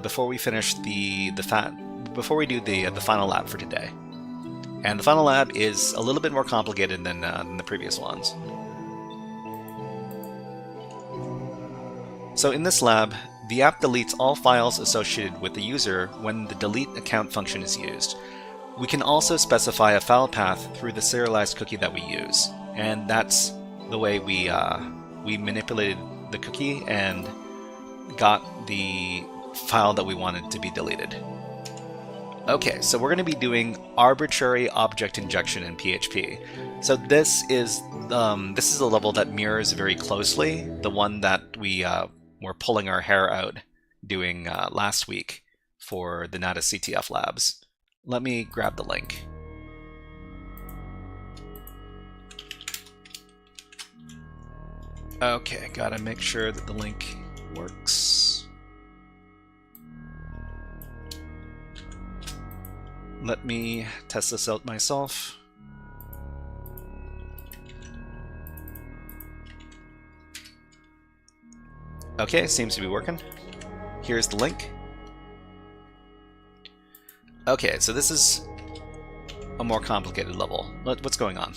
before we finish before we do the final lab for today. And the final lab is a little bit more complicated than the previous ones. So in this lab, the app deletes all files associated with the user when the delete account function is used. We can also specify a file path through the serialized cookie that we use, and that's the way we manipulated the cookie and got the file that we wanted to be deleted. Okay, so we're going to be doing arbitrary object injection in PHP. So this is a level that mirrors very closely the one that we were pulling our hair out doing last week for the Natus CTF labs. Let me grab the link. Okay, gotta make sure that the link works. Let me test this out myself. Okay, seems to be working. Here's the link. Okay, so this is a more complicated level. What's going on?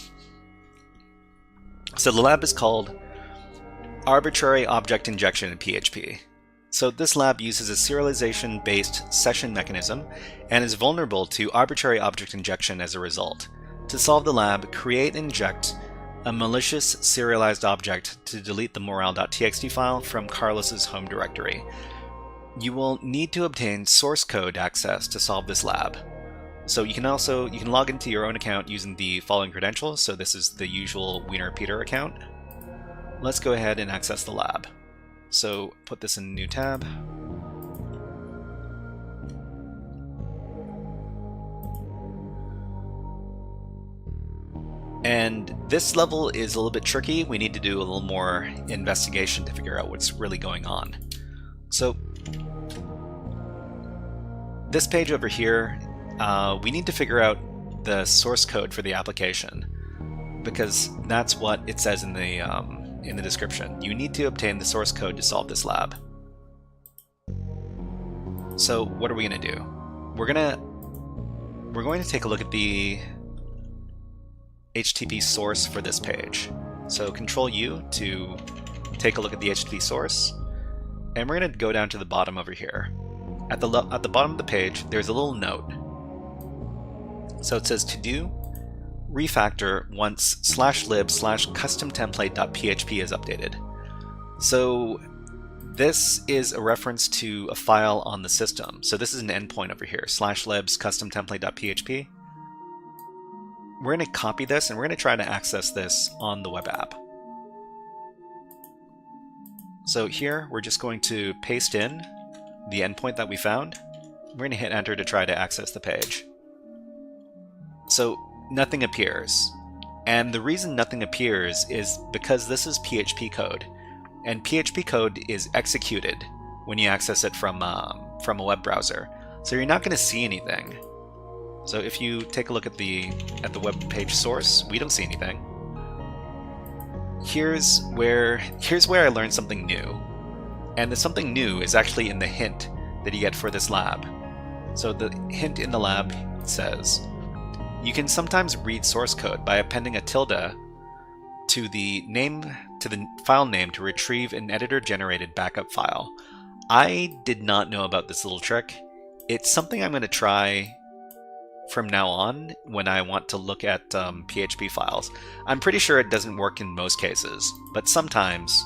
So the lab is called Arbitrary Object Injection in PHP. So this lab uses a serialization-based session mechanism and is vulnerable to arbitrary object injection as a result. To solve the lab, create and inject a malicious serialized object to delete the morale.txt file from Carlos's home directory. You will need to obtain source code access to solve this lab. So you can log into your own account using the following credentials. So this is the usual Wiener Peter account. Let's go ahead and access the lab. So put this in a new tab. And this level is a little bit tricky. We need to do a little more investigation to figure out what's really going on. So this page over here, we need to figure out the source code for the application, because that's what it says in the description. You need to obtain the source code to solve this lab. So what are we going to do? We're going to take a look at the HTTP source for this page. So Control U to take a look at the HTTP source, and we're going to go down to the bottom over here. At the bottom of the page, there's a little note. So it says to do refactor once /lib/customtemplate.php is updated. So this is a reference to a file on the system. So this is an endpoint over here, /libs/customtemplate.php. We're going to copy this and we're going to try to access this on the web app. So here we're just going to paste in the endpoint that we found. We're going to hit enter to try to access the page. So nothing appears. And the reason nothing appears is because this is PHP code. And PHP code is executed when you access it from a web browser. So you're not going to see anything. So if you take a look at the web page source, we don't see anything. Here's where I learned something new. And the something new is actually in the hint that you get for this lab. So the hint in the lab says, you can sometimes read source code by appending a tilde to the file name to retrieve an editor-generated backup file. I did not know about this little trick. It's something I'm going to try from now on when I want to look at PHP files. I'm pretty sure it doesn't work in most cases, but sometimes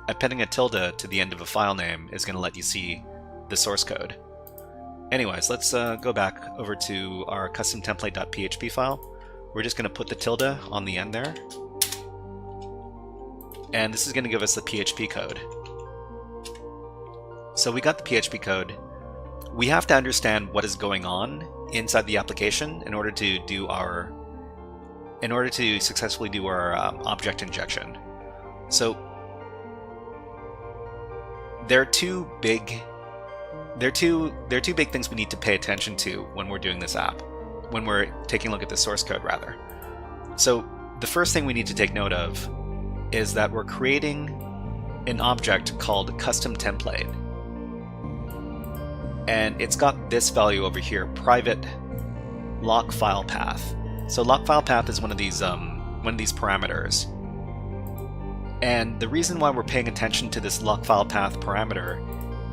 appending a tilde to the end of a file name is going to let you see the source code. Anyways, let's go back over to our customtemplate.php file. We're just going to put the tilde on the end there. And this is going to give us the PHP code. So we got the PHP code. We have to understand what is going on inside the application in order to successfully do our object injection. So there are two big things we need to pay attention to when we're doing this app, when we're taking a look at the source code rather. So the first thing we need to take note of is that we're creating an object called custom template. And it's got this value over here, private lock file path. So lock file path is one of these parameters. And the reason why we're paying attention to this lock file path parameter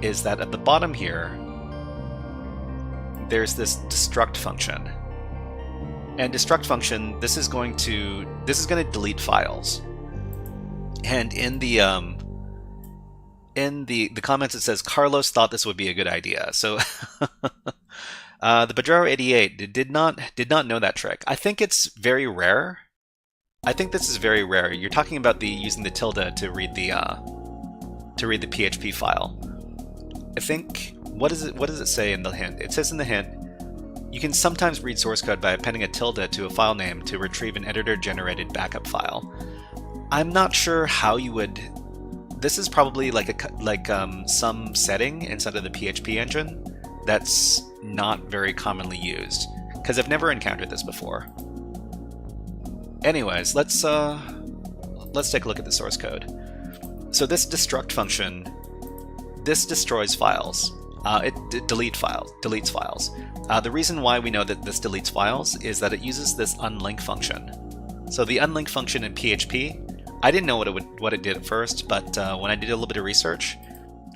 is that at the bottom here, there's this destruct function. And destruct function, this is going to delete files. And in the comments it says Carlos thought this would be a good idea. So the Badrero 88 did not know that trick. I think it's very rare. I think this is very rare. You're talking about using the tilde to read the PHP file. I think what does it say in the hint? It says in the hint, you can sometimes read source code by appending a tilde to a file name to retrieve an editor-generated backup file. I'm not sure how you would. This is probably like some setting inside of the PHP engine that's not very commonly used, because I've never encountered this before. Anyways, let's take a look at the source code. So this destruct function, this destroys files. It deletes files. The reason why we know that this deletes files is that it uses this unlink function. So the unlink function in PHP, I didn't know what it did at first, but when I did a little bit of research,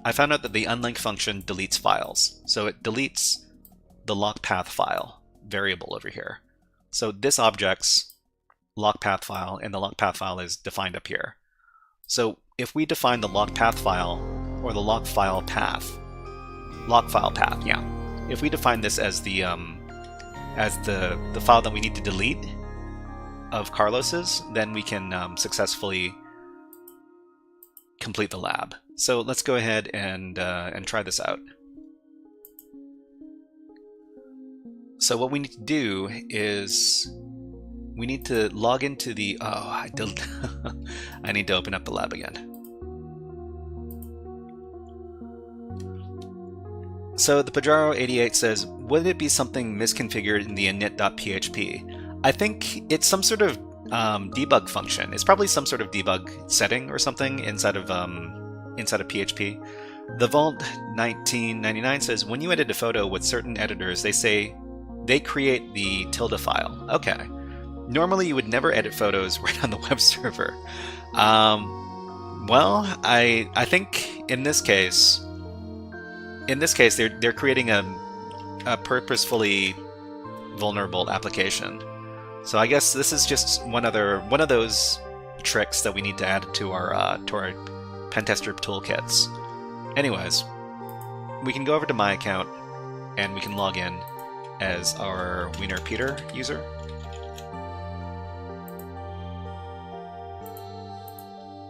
I found out that the unlink function deletes files. So it deletes the lock path file variable over here. So this object's lock path file, and the lock path file is defined up here. So if we define the lock path file, or the lock file path, yeah. If we define this as the file that we need to delete of Carlos's, then we can successfully complete the lab. So let's go ahead and try this out. So what we need to do is we need to log into the I need to open up the lab again. So the Pajaro88 says, would it be something misconfigured in the init.php? I think it's some sort of debug function. It's probably some sort of debug setting or something inside of PHP. The Vault 1999 says, when you edit a photo with certain editors, they say they create the tilde file. Okay. Normally you would never edit photos right on the web server. Well, I think in this case they're creating a purposefully vulnerable application. So I guess this is just one of those tricks that we need to add to our pentester toolkits. Anyways, we can go over to my account and we can log in as our Wiener Peter user.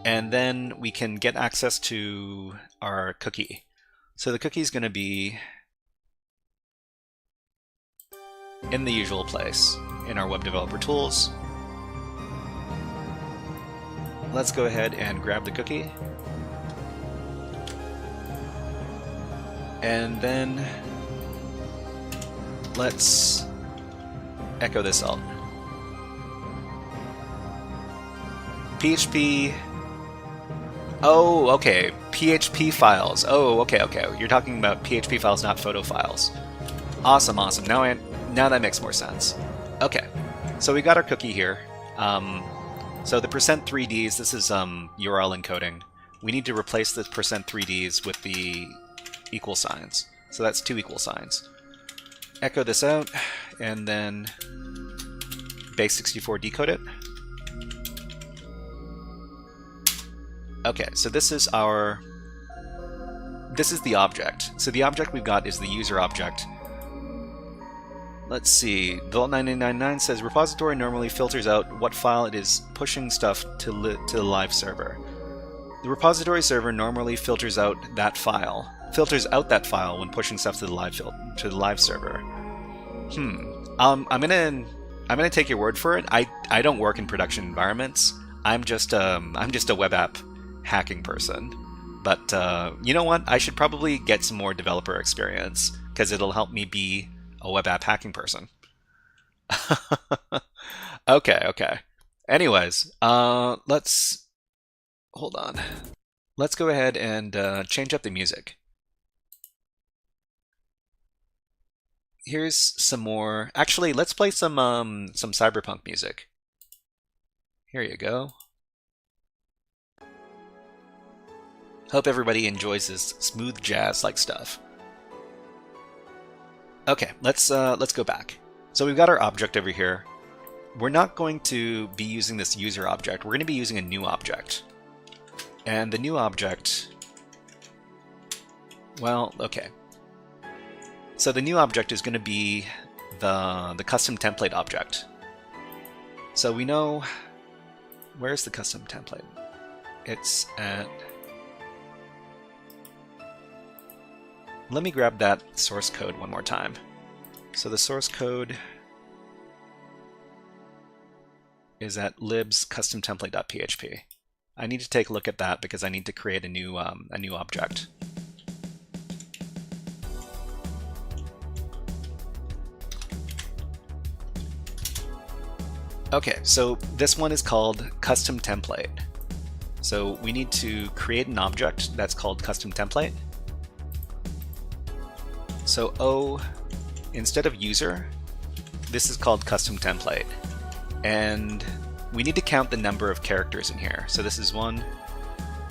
And then we can get access to our cookie. So the cookie is going to be in the usual place, in our web developer tools. Let's go ahead and grab the cookie. And then let's echo this out. PHP. Oh, okay. PHP files. Oh, okay. You're talking about PHP files, not photo files. Awesome. Now that makes more sense. Okay. So we got our cookie here. So the %3ds, this is URL encoding. We need to replace the %3ds with the equal signs. So that's 2 equal signs. Echo this out, and then base64 decode it. Okay, so this is the object. So the object we've got is the user object. Let's see. Vault9999 says repository normally filters out what file it is pushing stuff to the live server. The repository server normally filters out that file when pushing stuff to the live server. I'm gonna take your word for it. I don't work in production environments. I'm just a web app hacking person. But you know what? I should probably get some more developer experience because it'll help me be a web app hacking person. Okay. Anyways, let's hold on. Let's go ahead and change up the music. Here's some more. Actually, let's play some cyberpunk music. Here you go. Hope everybody enjoys this smooth jazz-like stuff. Okay, let's go back. So we've got our object over here. We're not going to be using this user object. We're going to be using a new object. And the new object, well, okay. So the new object is going to be the custom template object. So we know, where's the custom template? It's at, let me grab that source code one more time. So the source code is at libs custom template.php. I need to take a look at that because I need to create a new object. Okay, so this one is called custom template. So we need to create an object that's called custom template. So O, instead of user, this is called custom template. And we need to count the number of characters in here. So this is 1,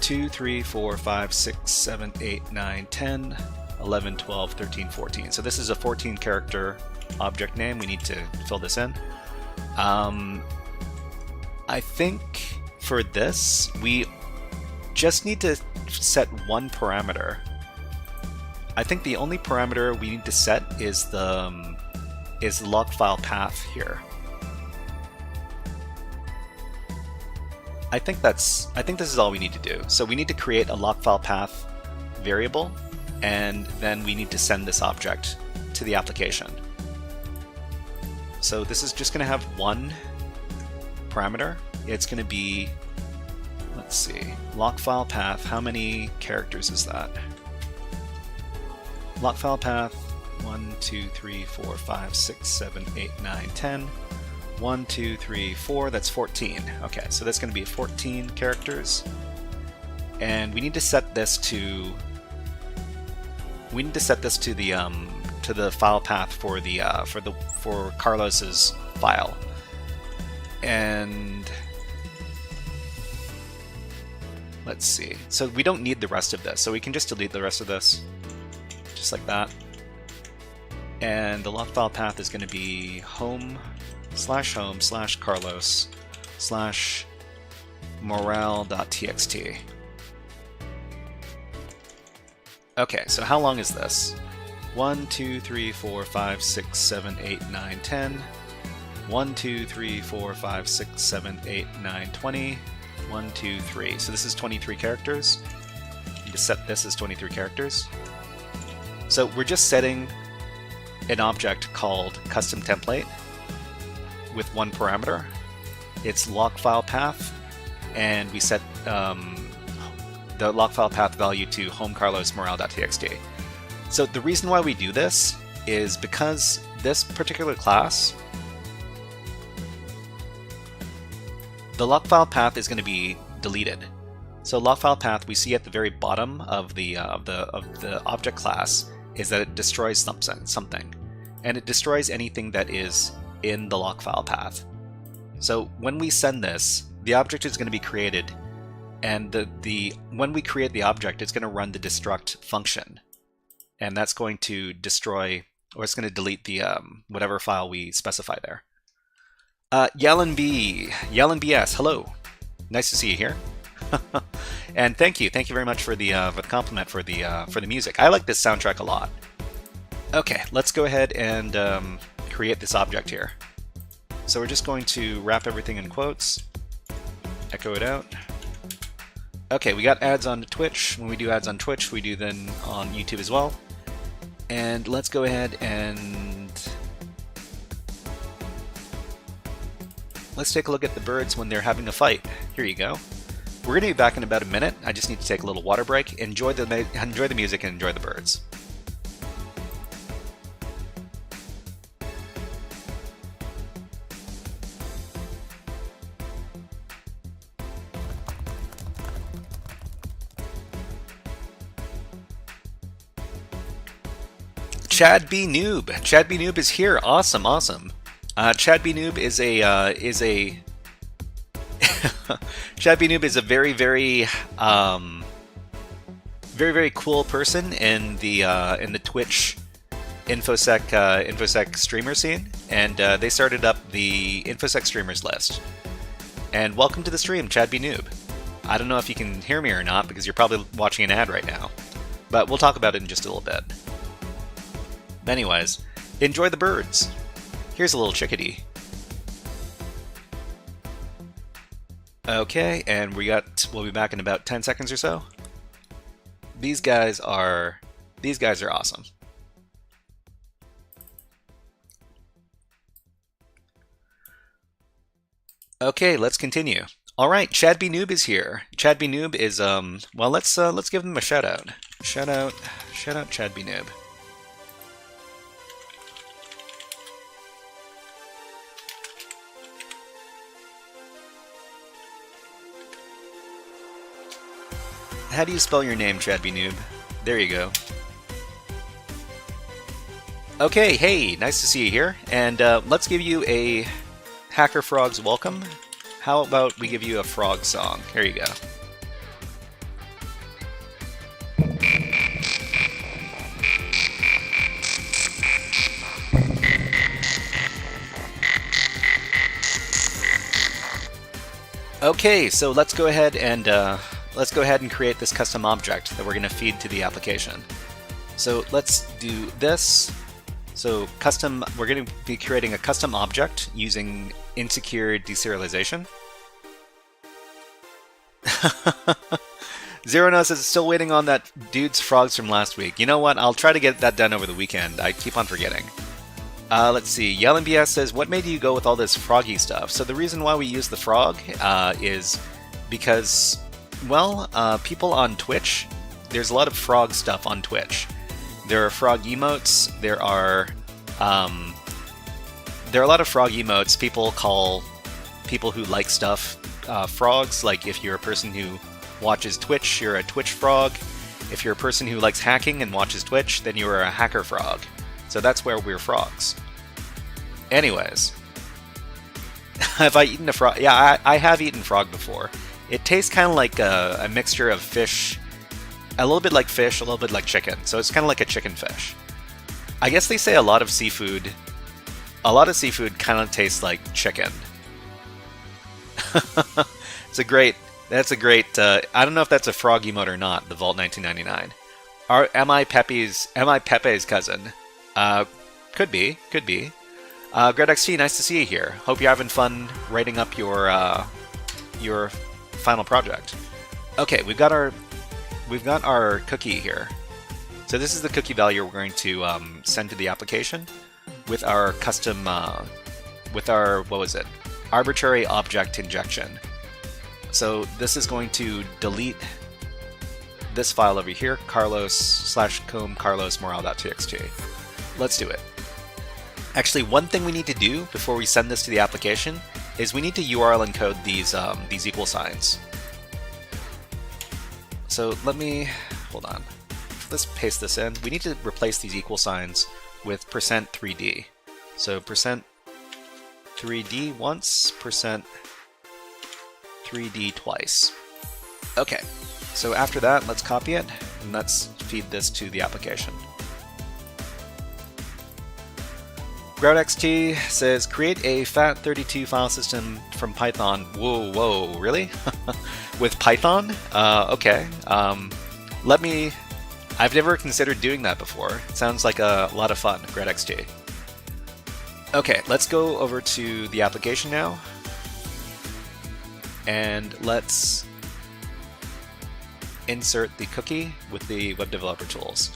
2, 3, 4, 5, 6, 7, 8, 9, 10, 11, 12, 13, 14. So this is a 14 character object name. We need to fill this in. I think for this, we just need to set one parameter. I think the only parameter we need to set is the log file path here. I think this is all we need to do. So we need to create a log file path variable, and then we need to send this object to the application. So this is just going to have one parameter. It's going to be, let's see, log file path. How many characters is that? Log file path 1, 2, 3, 4, 5, 6, 7, 8, 9, 10. 1, 2, 3, 4. That's 14. Okay, so that's going to be 14 characters, and we need to set this to the file path for Carlos's file. And let's see. So we don't need the rest of this, so we can just delete the rest of this, just like that. And the log file path is going to be home/home/carlos/morale.txt. Okay, so how long is this? 1, 2, 3, 4, 5, 6, 7, 8, 9, 10. 1, 2, 3, 4, 5, 6, 7, 8, 9, 20. 1, 2, 3. So this is 23 characters. You just set this as 23 characters. So we're just setting an object called custom template with one parameter. It's log file path, and we set the log file path value to homecarlosmorale.txt. So the reason why we do this is because this particular class, the log file path is going to be deleted. So log file path we see at the very bottom of the object class is that it destroys something, and it destroys anything that is in the log file path. So when we send this, the object is going to be created, and when we create the object, it's going to run the destruct function, and that's going to destroy, or it's going to delete the whatever file we specify there. Yellen BS, hello, nice to see you here. And thank you very much for the compliment for the music. I like this soundtrack a lot. Okay, let's go ahead and create this object here. So we're just going to wrap everything in quotes, echo it out. Okay, we got ads on Twitch. When we do ads on Twitch, we do then on YouTube as well. And let's go ahead and let's take a look at the birds when they're having a fight. Here you go. We're going to be back in about a minute. I just need to take a little water break. Enjoy the music and enjoy the birds. Chad B Noob. Chad B Noob is here. Awesome, awesome. Chad B Noob is a Chad B Noob is a very, very cool person in the Twitch infosec streamer scene, and they started up the infosec streamers list. And welcome to the stream, Chad B Noob. I don't know if you can hear me or not because you're probably watching an ad right now, but we'll talk about it in just a little bit. But anyways, enjoy the birds. Here's a little chickadee. Okay, and we'll be back in about 10 seconds or so. These guys are awesome. Okay, let's continue. All right, Chad B Noob is here. Chad B Noob is well, let's give him a shout out. Shout out Chad B Noob. How do you spell your name, Chad B Noob? There you go. Okay, hey, nice to see you here, and let's give you a HackerFrogs welcome. How about we give you a frog song? Here you go. Okay, so let's go ahead and create this custom object that we're going to feed to the application. So let's do this. So we're going to be creating a custom object using insecure deserialization. Zero No says still waiting on that dude's frogs from last week. You know what? I'll try to get that done over the weekend. I keep on forgetting. Let's see. Yellen BS says, what made you go with all this froggy stuff? So the reason why we use the frog is because, well, people on Twitch, there's a lot of frog stuff on Twitch. There are frog emotes. There are a lot of frog emotes. People call people who like stuff frogs. Like if you're a person who watches Twitch, you're a Twitch frog. If you're a person who likes hacking and watches Twitch, then you're a hacker frog. So that's where we're frogs. Anyways, have I eaten a frog? Yeah, I have eaten frog before. It tastes kind of like a mixture of fish. A little bit like fish, a little bit like chicken. So it's kind of like a chicken fish. I guess they say a lot of seafood kind of tastes like chicken. That's a great, I don't know if that's a frog emote or not, the Vault 1999. Am I Pepe's cousin? Could be. GredXT, nice to see you here. Hope you're having fun writing up your final project. Okay, we've got our cookie here. So this is the cookie value we're going to send to the application with our custom, arbitrary object injection. So this is going to delete this file over here, carlos/com carlosmorale.txt. Let's do it. Actually, one thing we need to do before we send this to the application is we need to URL encode these equal signs. So hold on. Let's paste this in. We need to replace these equal signs with %3d. So %3d once, %3d twice. Okay, so after that, let's copy it, and let's feed this to the application. GroudXT says, create a FAT32 file system from Python. Whoa, really? With Python? Okay. I've never considered doing that before. It sounds like a lot of fun, GredXT. Okay, let's go over to the application now. And let's insert the cookie with the web developer tools.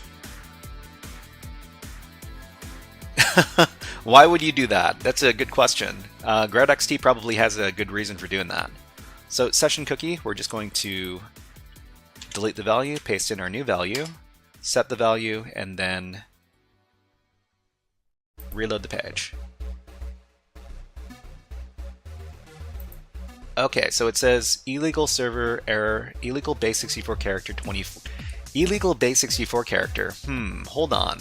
Why would you do that? That's a good question. GroudXT probably has a good reason for doing that. So session cookie, we're just going to delete the value, paste in our new value, set the value, and then reload the page. Okay, so it says illegal server error, illegal base64 character 24. Illegal base64 character. Hold on.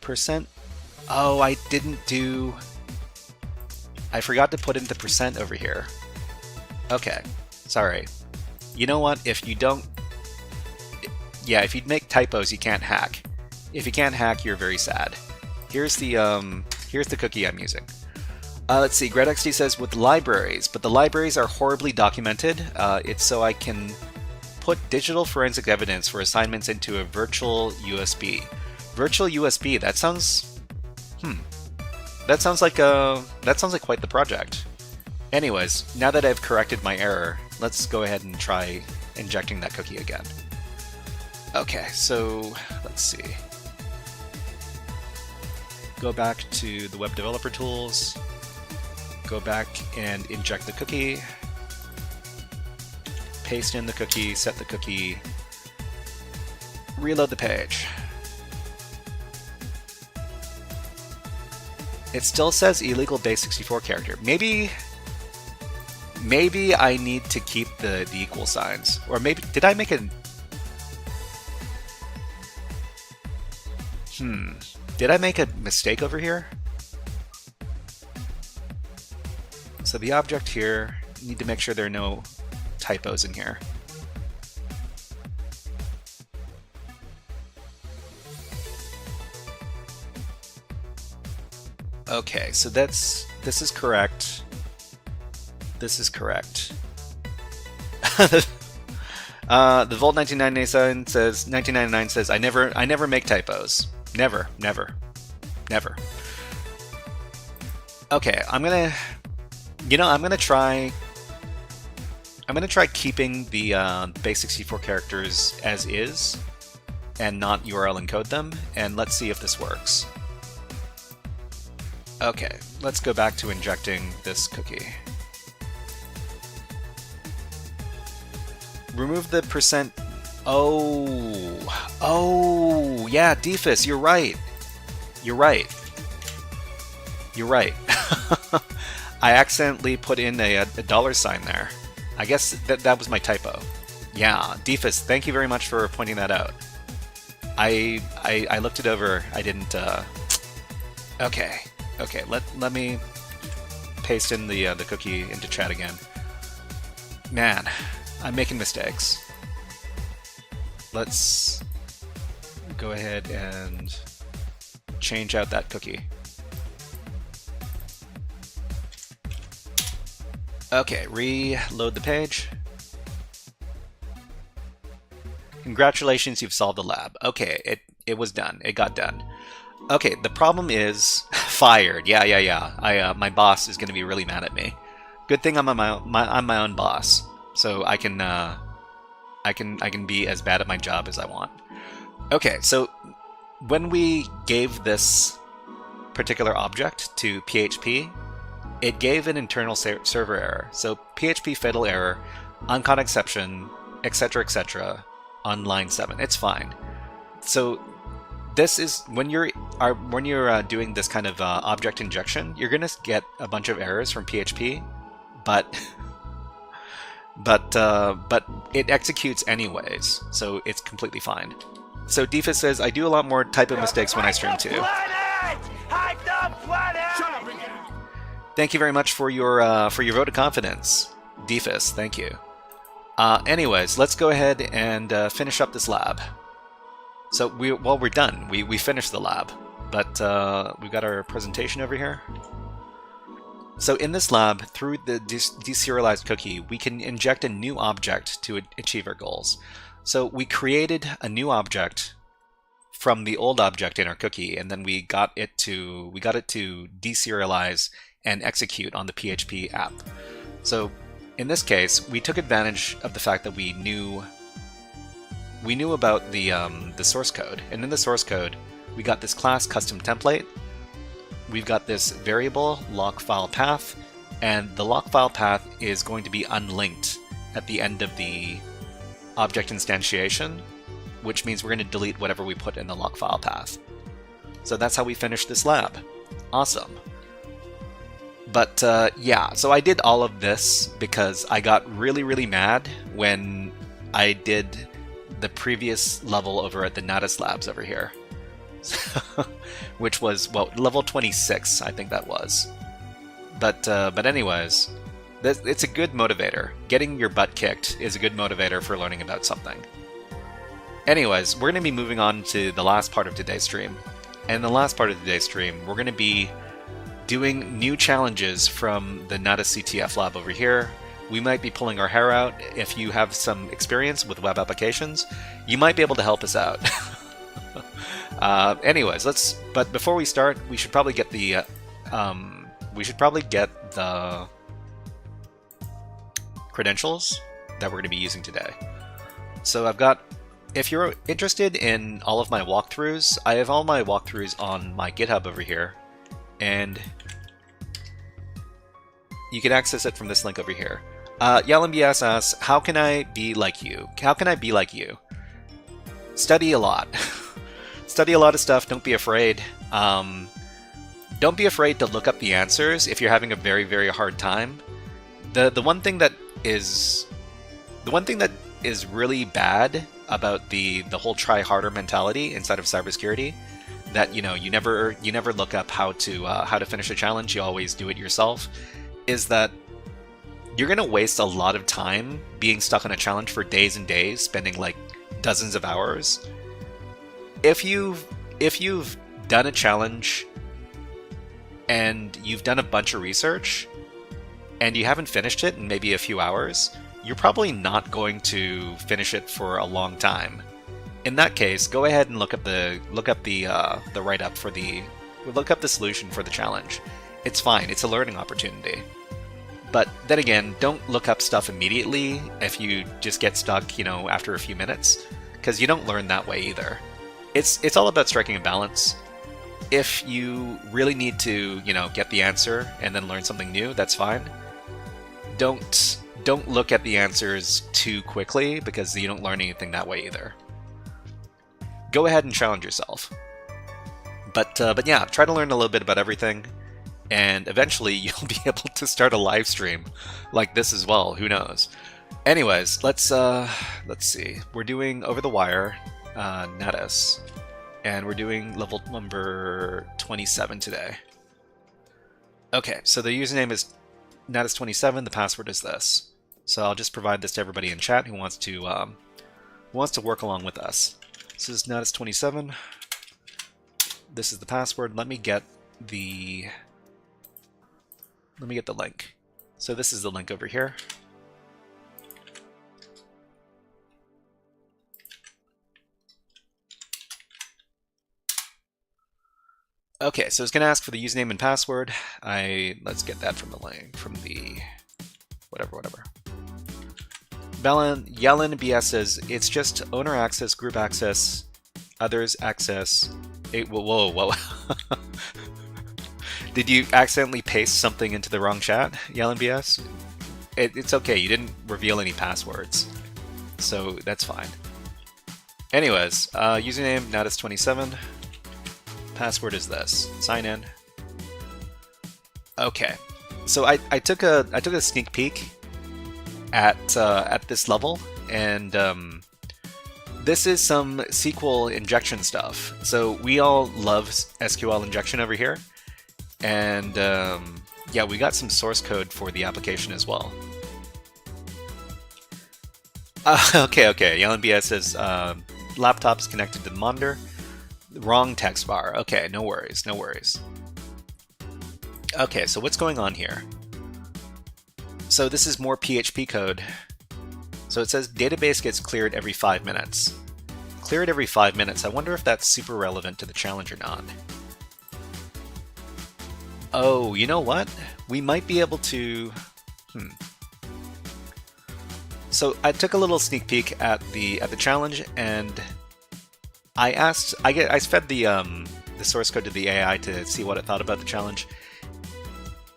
Percent. Oh, I forgot to put in the percent over here. Okay, sorry. You know what? If you make typos, you can't hack. If you can't hack, you're very sad. Here's the cookie I'm using. Let's see, GredXT says with libraries, but the libraries are horribly documented. It's so I can put digital forensic evidence for assignments into a virtual USB. Virtual USB, that sounds like quite the project. Anyways, now that I've corrected my error, let's go ahead and try injecting that cookie again. Okay, so let's see. Go back to the web developer tools. go back and inject the cookie, paste in the cookie, set the cookie, reload the page. It still says illegal base64 character. Maybe I need to keep the equal signs. Or maybe, did I make a... Did I make a mistake over here? So the object here, need to make sure there are no typos in here. Okay, so this is correct. This is correct. The Volt 1999 says I never make typos. Never. Okay, I'm gonna try keeping the base64 characters as is and not URL encode them, and let's see if this works. Okay, let's go back to injecting this cookie. Remove the %. Oh, yeah, Defus, you're right. I accidentally put in a $sign there. I guess that was my typo. Yeah, Defus, thank you very much for pointing that out. I looked it over. I didn't. Okay, let me paste in the cookie into chat again. Man, I'm making mistakes. Let's go ahead and change out that cookie. Okay, reload the page. Congratulations, you've solved the lab. Okay, it was done. It got done. Okay, the problem is fired. Yeah. My boss is going to be really mad at me. Good thing I'm my own boss, so I can be as bad at my job as I want. Okay, so when we gave this particular object to PHP, it gave an internal server error. So PHP fatal error, uncaught exception, etc. on line 7. It's fine. So this is when you're doing this kind of object injection, you're gonna get a bunch of errors from PHP, but it executes anyways, so it's completely fine. So Defus says, I do a lot more typo mistakes when I stream too. Thank you very much for your vote of confidence, Defus. Thank you. Anyways, let's go ahead and finish up this lab. So we're done. We finished the lab, but we've got our presentation over here. So in this lab, through the deserialized cookie, we can inject a new object to achieve our goals. So we created a new object from the old object in our cookie, and then we got it to deserialize and execute on the PHP app. So in this case, we took advantage of the fact that we knew about the source code, and in the source code, we got this class custom template. We've got this variable lock file path, and the lock file path is going to be unlinked at the end of the object instantiation, which means we're going to delete whatever we put in the lock file path. So that's how we finished this lab. Awesome. But yeah, so I did all of this because I got really mad when I did the previous level over at the Natus Labs over here. Which was, well, level 26, I think that was. But anyways, it's a good motivator. Getting your butt kicked is a good motivator for learning about something. Anyways, we're going to be moving on to the last part of today's stream. And in the last part of today's stream, we're going to be doing new challenges from the Natus CTF lab over here. We might be pulling our hair out. If you have some experience with web applications, you might be able to help us out. Anyways, but before we start, we should probably get the credentials that we're going to be using today. So if you're interested in all of my walkthroughs, I have all my walkthroughs on my GitHub over here, and you can access it from this link over here. YalenBS asks, how can I be like you? How can I be like you? Study a lot. Study a lot of stuff. Don't be afraid. Don't be afraid to look up the answers if you're having a very, very hard time. The one thing that is really bad about the whole try harder mentality inside of cybersecurity, that you never look up how to finish a challenge, you always do it yourself, is that you're gonna waste a lot of time being stuck on a challenge for days and days, spending like dozens of hours. If you've done a challenge and you've done a bunch of research and you haven't finished it in maybe a few hours, you're probably not going to finish it for a long time. In that case, go ahead and look up the write-up for look up the solution for the challenge. It's fine. It's a learning opportunity. But then again, don't look up stuff immediately if you just get stuck, after a few minutes, because you don't learn that way either. It's all about striking a balance. If you really need to, get the answer and then learn something new, that's fine. Don't look at the answers too quickly, because you don't learn anything that way either. Go ahead and challenge yourself. But yeah, try to learn a little bit about everything, and eventually you'll be able to start a live stream like this as well. Who knows? Anyways, let's see. We're doing Overthewire, Natus, and we're doing level number 27 today. Okay, so the username is Natus27. The password is this. So I'll just provide this to everybody in chat who wants to work along with us. This is Natus27. This is the password. Let me get the link. So this is the link over here. Okay, so it's going to ask for the username and password. Let's get that from the link, from the whatever. Yalen BS says it's just owner access, group access, others access. Whoa. Did you accidentally paste something into the wrong chat, Yalen BS? It's okay, you didn't reveal any passwords, so that's fine. Anyways, username Natus27. Password is this. Sign in. Okay, so I took a sneak peek at this level, and this is some SQL injection stuff. So we all love SQL injection over here, and yeah, we got some source code for the application as well. Okay. Yellen BS says laptop's connected to the monitor. Wrong text bar. Okay, no worries. Okay, so what's going on here? So this is more PHP code. So it says database gets cleared every 5 minutes. Cleared every 5 minutes. I wonder if that's super relevant to the challenge or not. Oh, you know what? We might be able to... So I took a little sneak peek at the challenge, and I fed the source code to the AI to see what it thought about the challenge.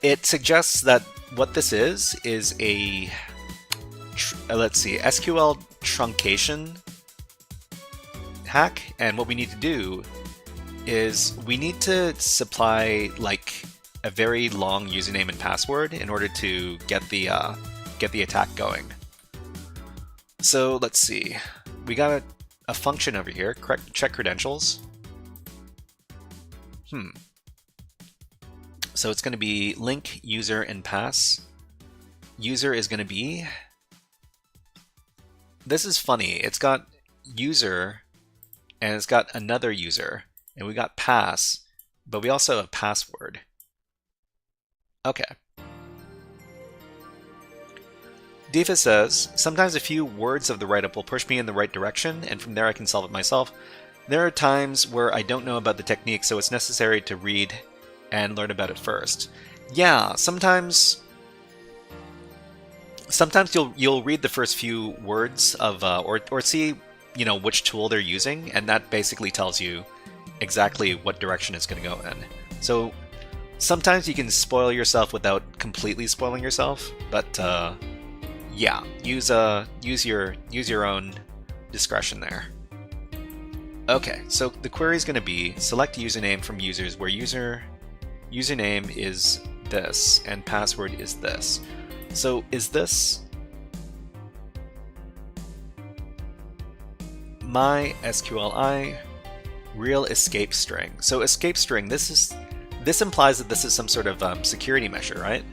It suggests that what this is a let's see, SQL truncation hack, and what we need to do is we need to supply like a very long username and password in order to get the attack going. So let's see, we got a function over here, check credentials. So it's going to be link user and pass. User is going to be, this is funny, it's got user and it's got another user, and we got pass, but we also have password. Okay. Diva says, sometimes a few words of the write-up will push me in the right direction, and from there I can solve it myself. There are times where I don't know about the technique, so it's necessary to read and learn about it first. Yeah, sometimes you'll read the first few words of or see which tool they're using, and that basically tells you exactly what direction it's going to go in. So Sometimes you can spoil yourself without completely spoiling yourself, but yeah, use your own discretion there. Okay, so the query is going to be select username from users where username is this and password is this. So is this my SQLi real escape string? So escape string, this implies that this is some sort of security measure, right?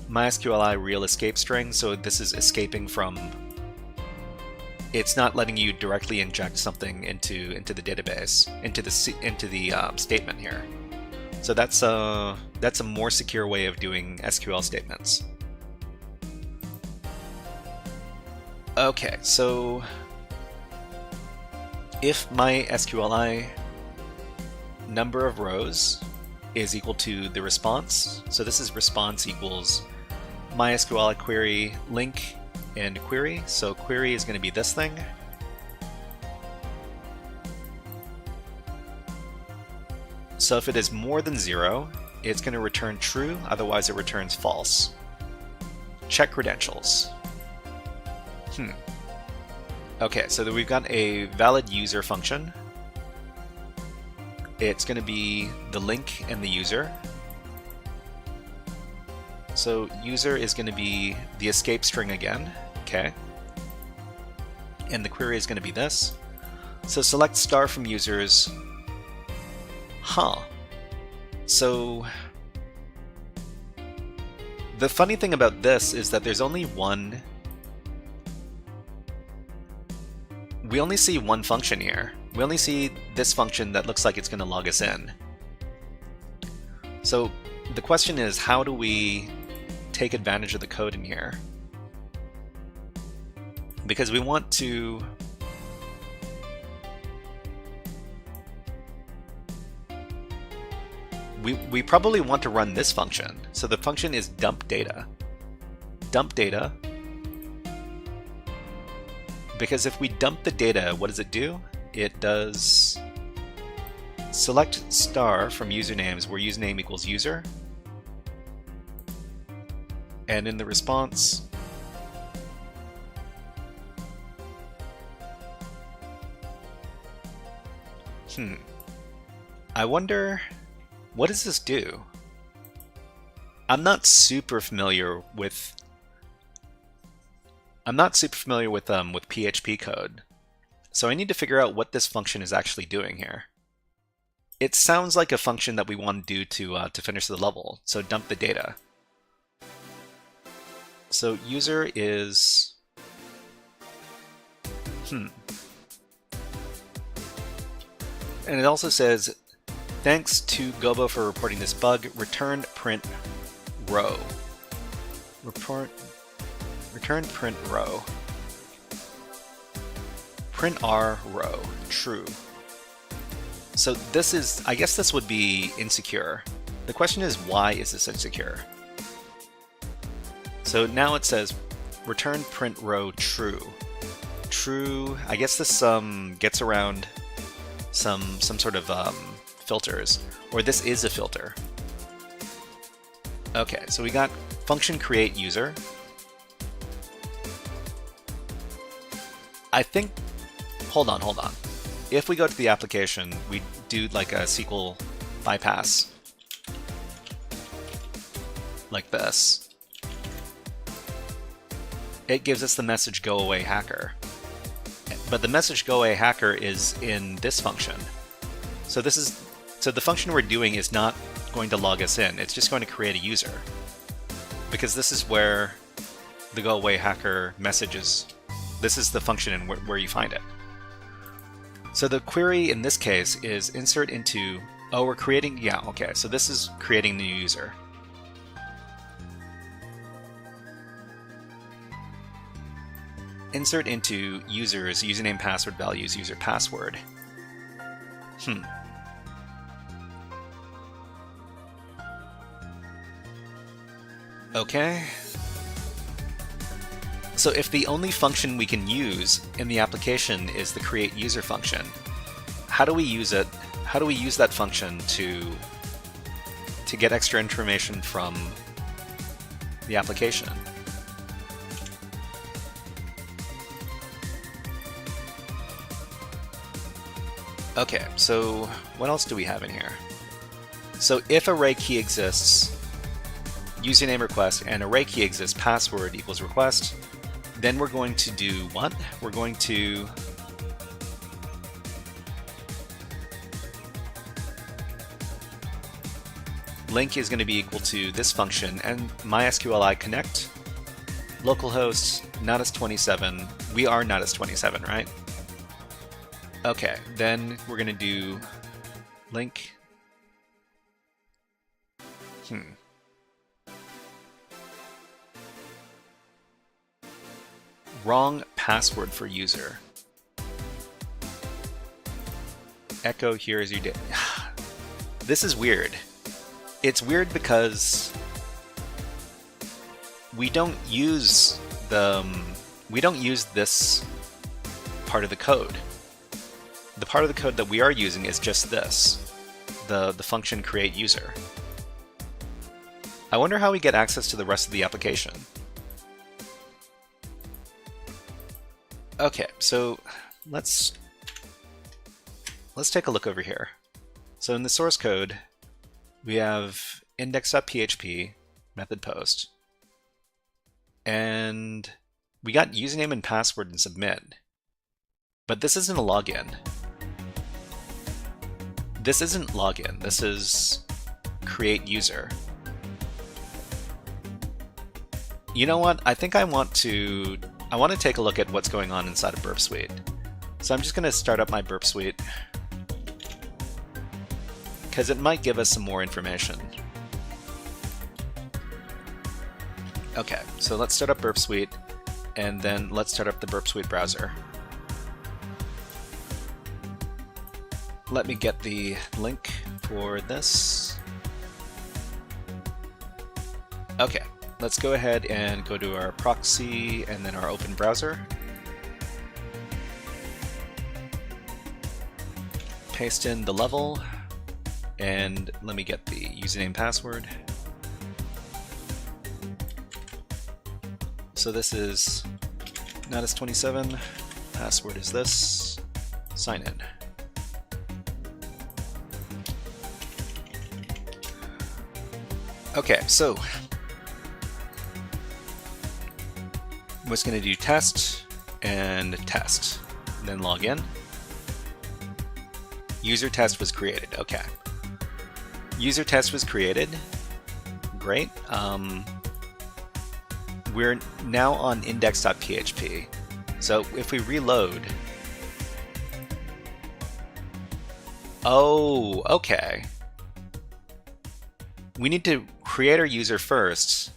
MySQLi real escape string, so this is escaping from, it's not letting you directly inject something into the database, into the statement here. So that's a more secure way of doing SQL statements. Okay, so if my SQLi number of rows is equal to the response, so this is response equals MySQL query link and query, so query is going to be this thing. So if it is more than 0, it's going to return true, otherwise it returns false. Check credentials. Okay, so we've got a valid user function. It's going to be the link and the user. So user is going to be the escape string again, okay. And the query is going to be this. So select star from users. So the funny thing about this is that there's only one. We only see one function here. We only see this function that looks like it's going to log us in. So the question is, how do we take advantage of the code in here? Because we want to we probably want to run this function. So the function is dump data. Dump data. Because if we dump the data, what does it do? It does select star from usernames where username equals user. And in the response, I wonder, what does this do? I'm not super familiar with PHP code, so I need to figure out what this function is actually doing here. It sounds like a function that we want to do to finish the level. So dump the data. So user is and it also says, thanks to Gobo for reporting this bug. Return print row. Return print row. Print R row. True. So this is, I guess this would be insecure. The question is, why is this insecure? So now it says return print row true. True, I guess this gets around some sort of filters, or this is a filter. Okay, so we got function create user. I think, hold on. If we go to the application, we do like a SQL bypass, like this. It gives us the message go away hacker. But the message go away hacker is in this function. So the function we're doing is not going to log us in. It's just going to create a user. Because this is where the go away hacker message is. This is the function and where you find it. So the query in this case is insert into, oh, we're creating, yeah, okay, so this is creating the user. Insert into users, username, password, values, user, password. Okay. So if the only function we can use in the application is the create user function, how do we use it? How do we use that function to to get extra information from the application. Okay, so what else do we have in here? So if array key exists, username request, and array key exists, password equals request, then we're going to do what? We're going to link is going to be equal to this function and MySQLi connect localhost natus27. We are natus27, right? Okay, then we're going to do link. Wrong password for user. Echo, here is your data. This is weird. It's weird because we don't use this part of the code. The part of the code that we are using is just this, the function create user. I wonder how we get access to the rest of the application. Okay, so let's take a look over here. So in the source code, we have index.php method post, and we got username and password and submit, but this isn't a login. This isn't login. This is create user. You know what? I think I want to take a look at what's going on inside of Burp Suite. So I'm just going to start up my Burp Suite because it might give us some more information. Okay, so let's start up Burp Suite, and then let's start up the Burp Suite browser. Let me get the link for this. Okay, let's go ahead and go to our proxy and then our open browser. Paste in the level, and let me get the username password. So this is natus27, password is this, sign in. Okay, so I'm just going to do test and test, then log in. User test was created. Okay. User test was created. Great. We're now on index.php. So if we reload. Oh, okay. We need to create our user first,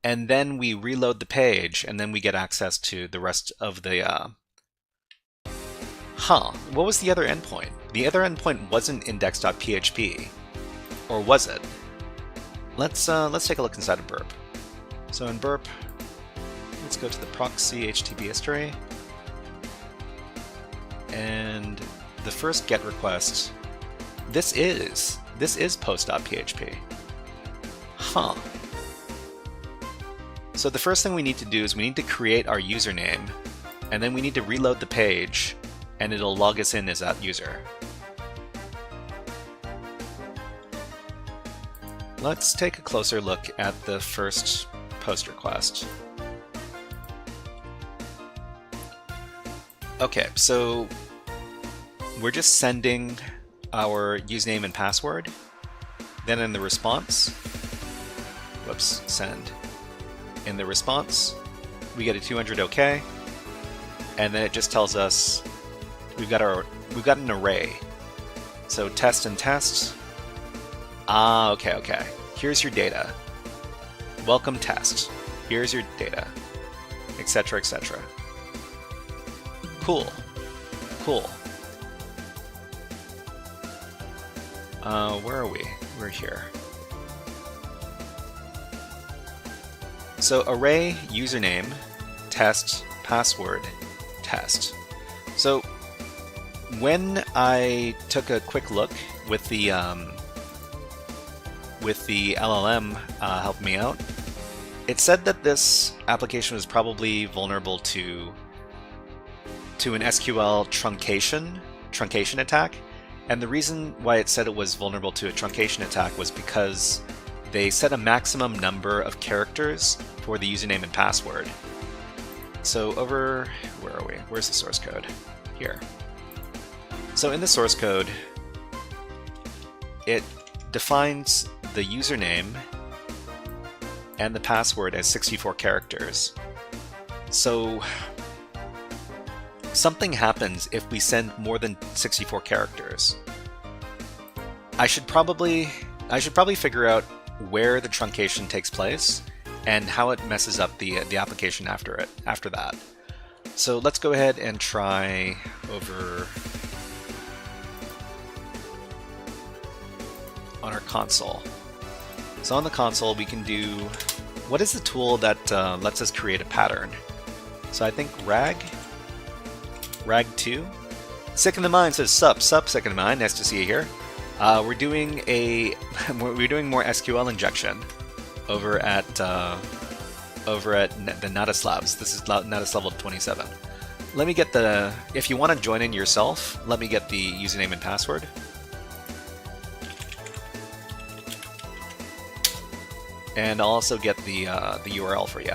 and then we reload the page, and then we get access to the rest of the What was the other endpoint? The other endpoint wasn't index.php, or was it? Let's take a look inside of Burp. So in Burp, let's go to the proxy HTTP history, and the first GET request. This is post.php. So the first thing we need to do is we need to create our username, and then we need to reload the page, and it'll log us in as that user. Let's take a closer look at the first post request. Okay, so we're just sending our username and password. Then in the response, send. In the response, we get a 200 OK, and then it just tells us we've got an array. So test and test. Okay. Here's your data. Welcome test. Here's your data, etc., etc. Cool. Where are we? We're here. So array username test password test. So when I took a quick look with the with the LLM helping me out, it said that this application was probably vulnerable to an SQL truncation attack. And the reason why it said it was vulnerable to a truncation attack was because they set a maximum number of characters for the username and password. So where are we? Where's the source code? Here. So in the source code, it defines the username and the password as 64 characters. So something happens if we send more than 64 characters. I should probably figure out where the truncation takes place and how it messes up the application after that. So let's go ahead and try over on our console. So on the console we can do, what is the tool that lets us create a pattern? So I think Rag2. Sick in the Mind says sup Sick in the Mind, nice to see you here. We're doing more SQL injection over at the Nataslavs. This is Natas level 27. Let me get if you want to join in yourself, let me get the username and password. And I'll also get the URL for you.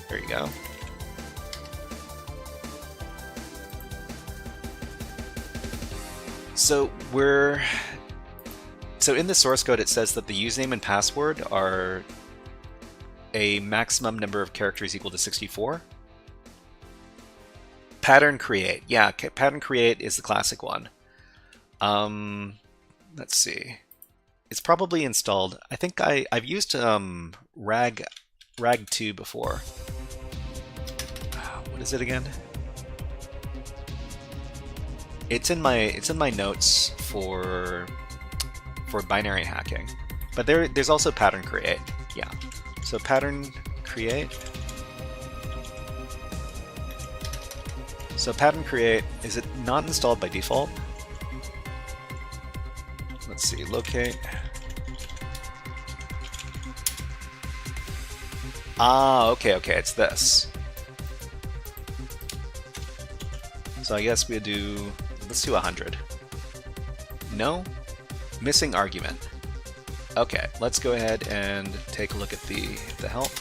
There you go. So in the source code it says that the username and password are a maximum number of characters equal to 64. Pattern create. Yeah, pattern create is the classic one. Let's see. It's probably installed. I think I've used Rag2 before. What is it again? It's in my notes for binary hacking, but there's also pattern create. Yeah, so pattern create. So pattern create, is it not installed by default? Let's see, locate. Ah, okay, it's this. So I guess let's do 100. No? Missing argument. Okay, let's go ahead and take a look at the help.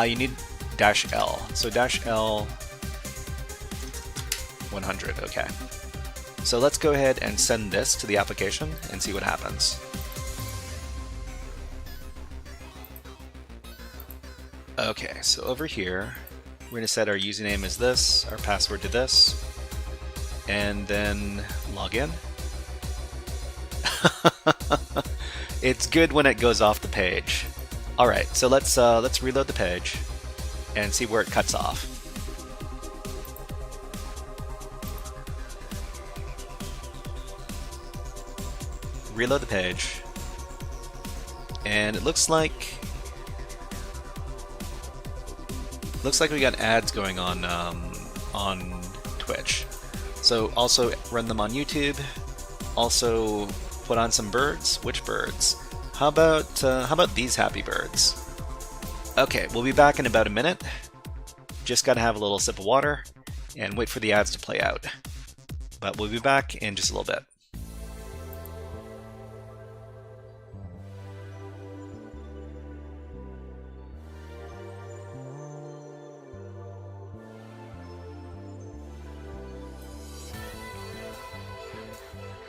You need -L. So -L 100, okay. So let's go ahead and send this to the application and see what happens. Okay, so over here, we're going to set our username as this, our password to this, and then log in. It's good when it goes off the page. Alright, so let's reload the page and see where it cuts off. Reload the page, and it looks like we got ads going on Twitch. So also run them on YouTube. Also put on some birds. Which birds? How about these happy birds? Okay, we'll be back in about a minute. Just gotta have a little sip of water and wait for the ads to play out. But we'll be back in just a little bit.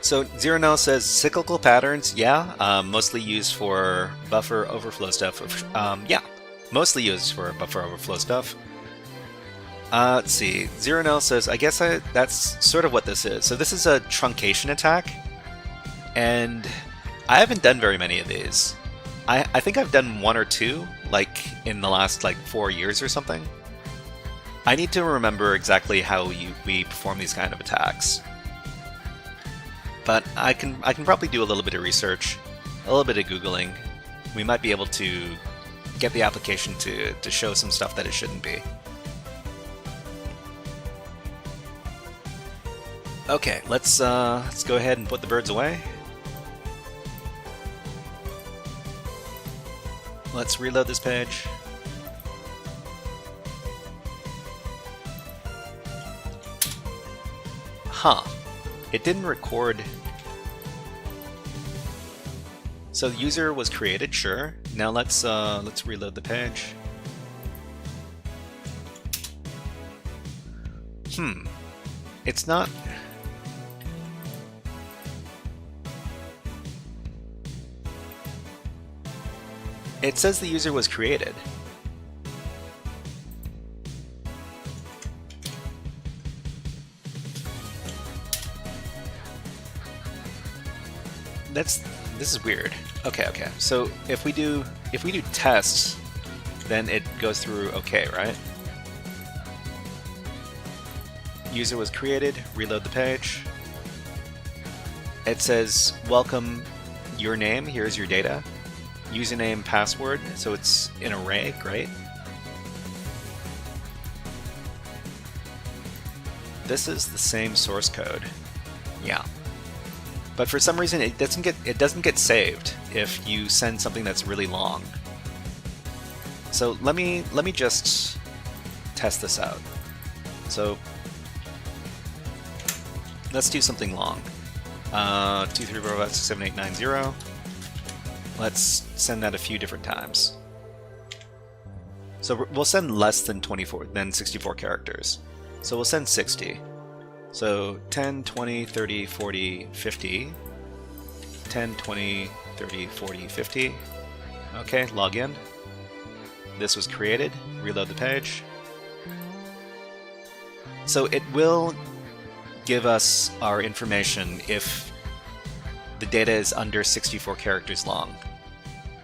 So ZeroNell says cyclical patterns, yeah, mostly used for buffer overflow stuff. Yeah, mostly used for buffer overflow stuff. Let's see. ZeroNell says, I guess that's sort of what this is. So this is a truncation attack, and I haven't done very many of these. I think I've done one or two, like in the last 4 years or something. I need to remember exactly how we perform these kind of attacks. But I can probably do a little bit of research, a little bit of Googling. We might be able to get the application to show some stuff that it shouldn't be. Okay, let's go ahead and put the birds away. Let's reload this page. Huh. It didn't record. So the user was created, sure. Now let's reload the page. It's not. It says the user was created. This is weird. Okay. So if we do tests, then it goes through okay, right? User was created, reload the page. It says, welcome, your name, here's your data. Username, password, so it's an array, great. This is the same source code. Yeah. But for some reason it doesn't get saved if you send something that's really long. So let me just test this out. So let's do something long. 2, 3, 4, 5, 6, 7, 8, 9, 0. Let's send that a few different times. So we'll send less than 64 characters. So we'll send 60. So 10, 20, 30, 40, 50. 10, 20, 30, 40, 50. Okay, log in. This was created. Reload the page. So it will give us our information if the data is under 64 characters long.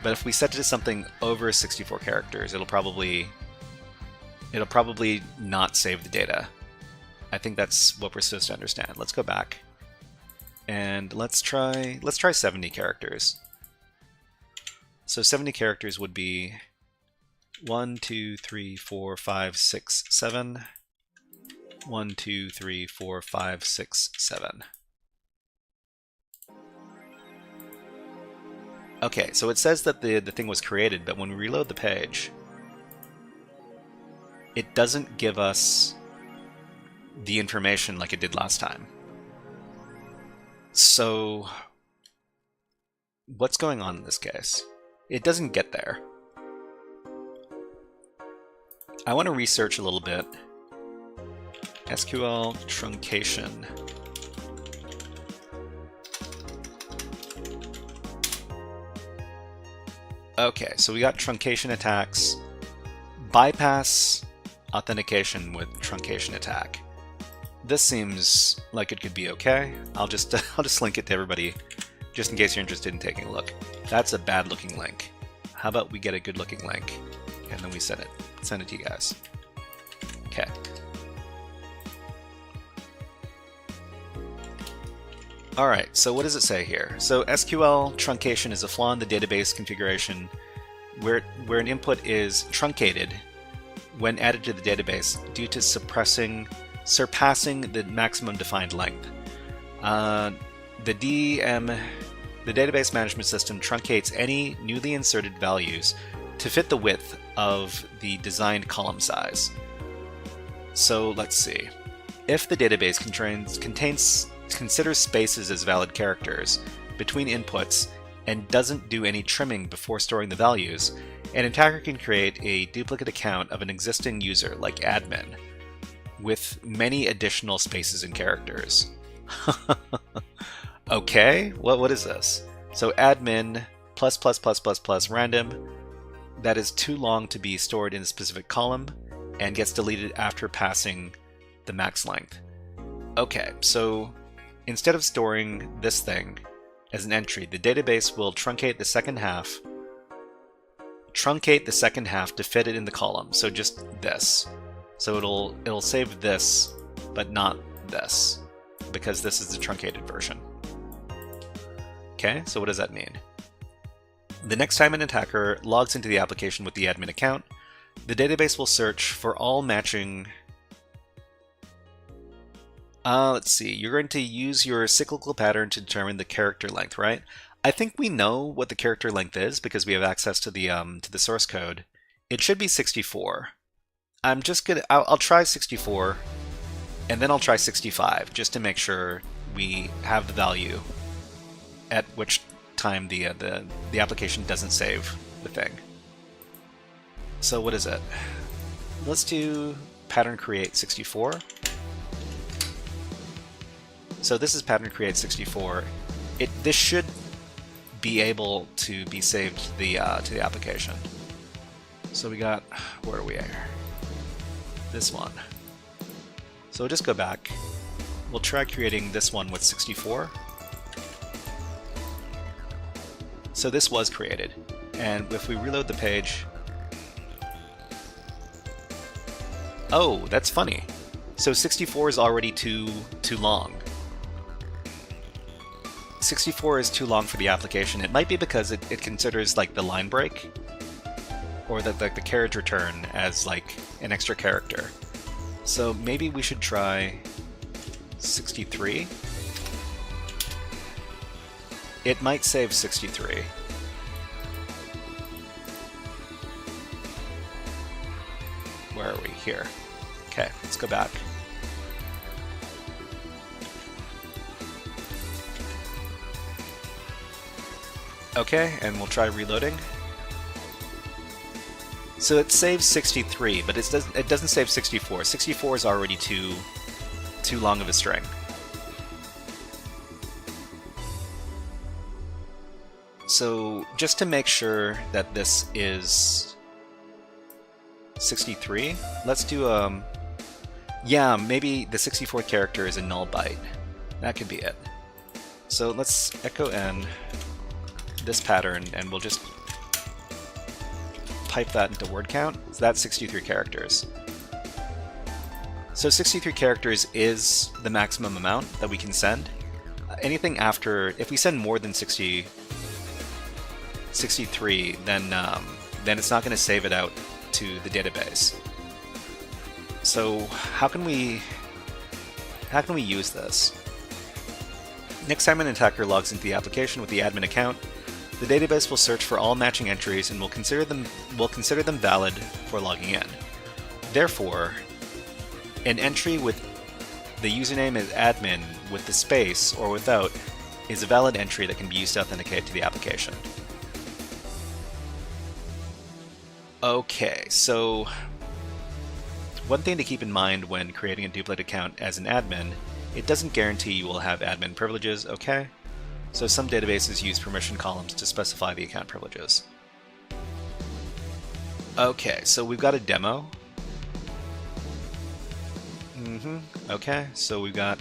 But if we set it to something over 64 characters, it'll probably not save the data. I think that's what we're supposed to understand. Let's go back and let's try 70 characters. So 70 characters would be 1, 2, 3, 4, 5, 6, 7. 1, 2, 3, 4, 5, 6, 7. Okay, so it says that the thing was created, but when we reload the page, it doesn't give us the information like it did last time. So what's going on in this case? It doesn't get there. I want to research a little bit. SQL truncation. Okay, so we got truncation attacks. Bypass authentication with truncation attack. This seems like it could be okay. I'll just link it to everybody, just in case you're interested in taking a look. That's a bad looking link. How about we get a good looking link, and then we send it to you guys. Okay. Alright, so what does it say here? So SQL truncation is a flaw in the database configuration where an input is truncated when added to the database due to surpassing the maximum defined length. The database management system truncates any newly inserted values to fit the width of the designed column size. So let's see. If the database considers spaces as valid characters between inputs and doesn't do any trimming before storing the values, an attacker can create a duplicate account of an existing user, like admin, with many additional spaces and characters. Okay, what is this? So admin +++++ random, that is too long to be stored in a specific column and gets deleted after passing the max length. Okay, so instead of storing this thing as an entry, the database will truncate the second half to fit it in the column. So just this. So it'll save this, but not this, because this is the truncated version. Okay, so what does that mean? The next time an attacker logs into the application with the admin account, the database will search for all matching Let's see. You're going to use your cyclical pattern to determine the character length, right? I think we know what the character length is because we have access to the source code. It should be 64. I'll try 64, and then I'll try 65 just to make sure we have the value at which time the application doesn't save the thing. So what is it? Let's do pattern create 64. So this is pattern create 64. This should be able to be saved to the application. So we got, where are we at? This one. So we'll just go back. We'll try creating this one with 64. So this was created, and if we reload the page, oh, that's funny. So 64 is already too long. 64 is too long for the application. It might be because it considers like the line break or the carriage return as like an extra character. So maybe we should try 63. It might save 63. Where are we? Here. Okay, let's go back. Okay, and we'll try reloading. So it saves 63, but it doesn't save 64. 64 is already too long of a string. So just to make sure that this is 63, let's do yeah, maybe the 64th character is a null byte. That could be it. So let's echo n this pattern, and we'll just pipe that into word count. So that's 63 characters. So 63 characters is the maximum amount that we can send. Anything after, if we send more than 63, then it's not going to save it out to the database. So how can we use this? Next time an attacker logs into the application with the admin account, the database will search for all matching entries and will consider them valid for logging in. Therefore, an entry with the username as admin with the space or without is a valid entry that can be used to authenticate to the application. Okay, so one thing to keep in mind when creating a duplicate account as an admin, it doesn't guarantee you will have admin privileges, okay? So some databases use permission columns to specify the account privileges. Okay, so we've got a demo. Okay, so we've got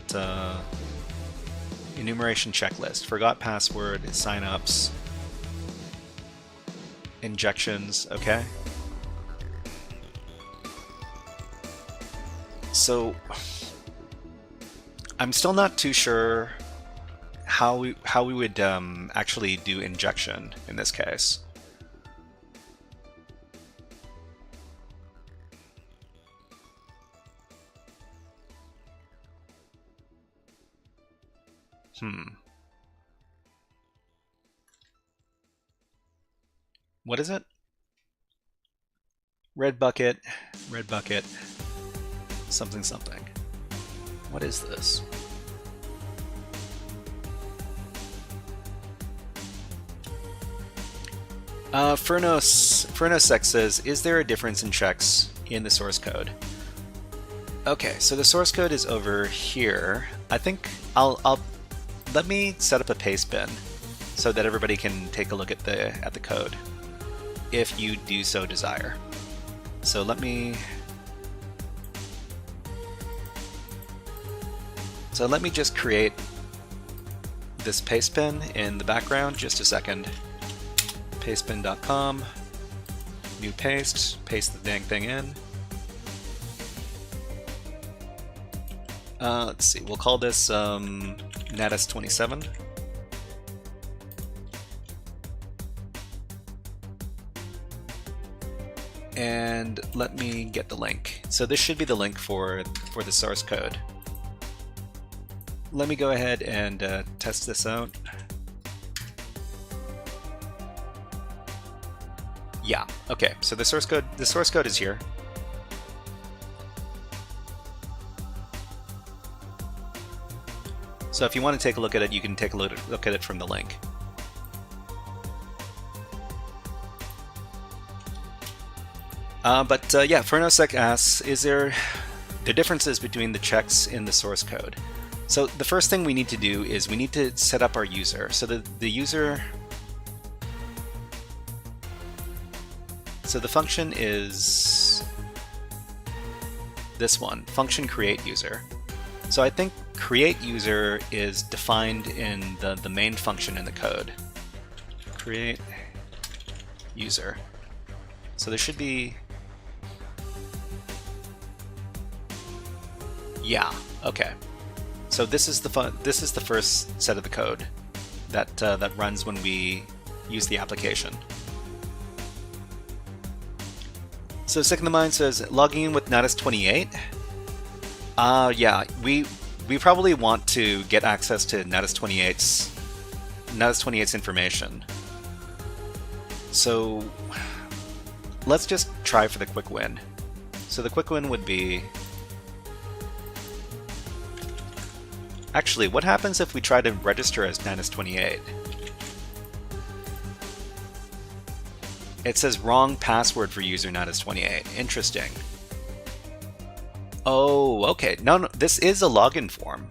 enumeration checklist, forgot password, signups, injections, okay? So I'm still not too sure how we would actually do injection in this case. What is it? Red bucket, something something. What is this? Furnosec says, is there a difference in checks in the source code? Okay, so the source code is over here. I think let me set up a paste bin so that everybody can take a look at the code, if you do so desire. So let me just create this paste bin in the background. Just a second. Pastebin.com, new paste the dang thing in. Let's see, we'll call this Natus27. And let me get the link. So this should be the link for the source code. let me go ahead and test this out. Yeah, okay, so the source code is here. So if you want to take a look at it, you can take a look at it from the link. Yeah, Fernosec asks, is there the differences between the checks in the source code? So the first thing we need to do is we need to set up our user. So the user, so the function is this one, function create user. So I think create user is defined in the main function in the code. Create user. So there should be, yeah, okay. So this is the first set of the code that runs when we use the application. So Sick in the Mind says logging in with Natus28. Yeah, we probably want to get access to Natus28's information. So let's just try for the quick win. So the quick win would be, actually, what happens if we try to register as Natus28? It says wrong password for user Natus28. Interesting. Oh, okay. No, this is a login form.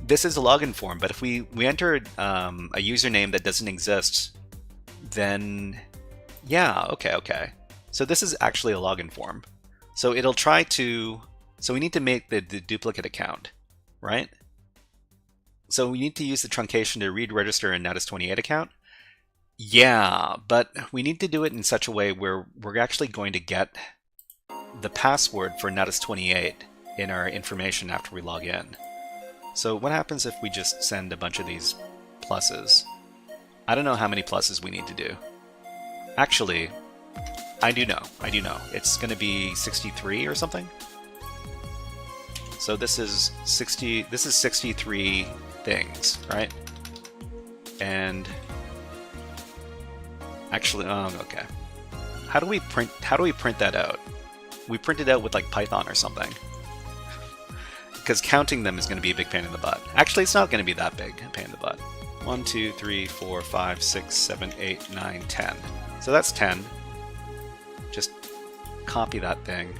This is a login form, but if we enter a username that doesn't exist, then yeah, okay. So this is actually a login form. So it'll try to, so we need to make the duplicate account, right? So we need to use the truncation to read register a Natus28 account. Yeah, but we need to do it in such a way where we're actually going to get the password for Natus28 in our information after we log in. So what happens if we just send a bunch of these pluses? I don't know how many pluses we need to do. Actually, I do know. It's going to be 63 or something. So this is 63 things, right? And actually, okay. How do we print that out? We print it out with like Python or something. Because counting them is going to be a big pain in the butt. Actually, it's not going to be that big a pain in the butt. 1, 2, 3, 4, 5, 6, 7, 8, 9, 10. So that's 10. Just copy that thing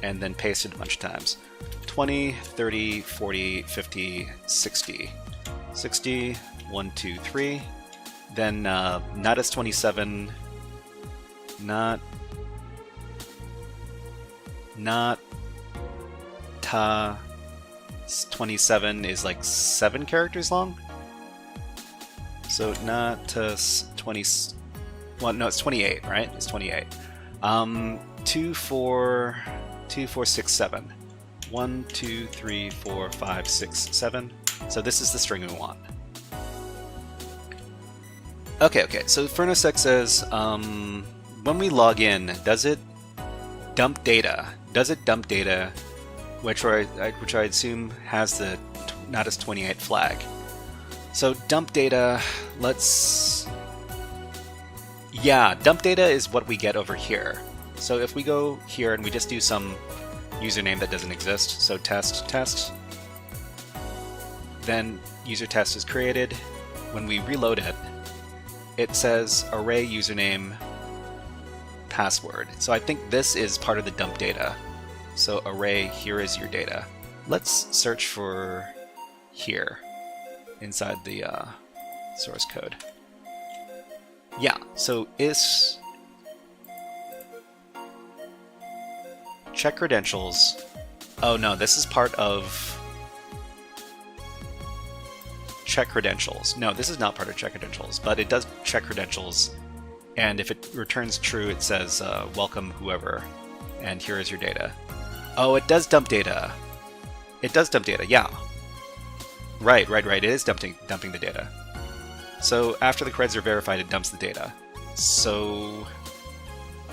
and then paste it a bunch of times. 20, 30, 40, 50, 60. 60, 1, 2, 3. Then Natus27, not ta 27 is like 7 characters long. So Natus 20, well, no, it's 28, right? It's 28. 2, 4, 6, 7. 1, 2, 3, 4, 5, 6, 7. So this is the string we want. Okay, so Fernosec says, when we log in, does it dump data? Which I assume has the Natus28 flag. So dump data, dump data is what we get over here. So if we go here and we just do some username that doesn't exist, so test, then user test is created. When we reload it, it says array username password. So I think this is part of the dump data. So array, here is your data. Let's search for here inside the source code. Yeah, so is check credentials. Oh no, this is part of check credentials. No, this is not part of check credentials, but it does check credentials. And if it returns true, it says welcome whoever, and here is your data. Oh, it does dump data. It does dump data, yeah. Right. It is dumping the data. So after the creds are verified, it dumps the data. So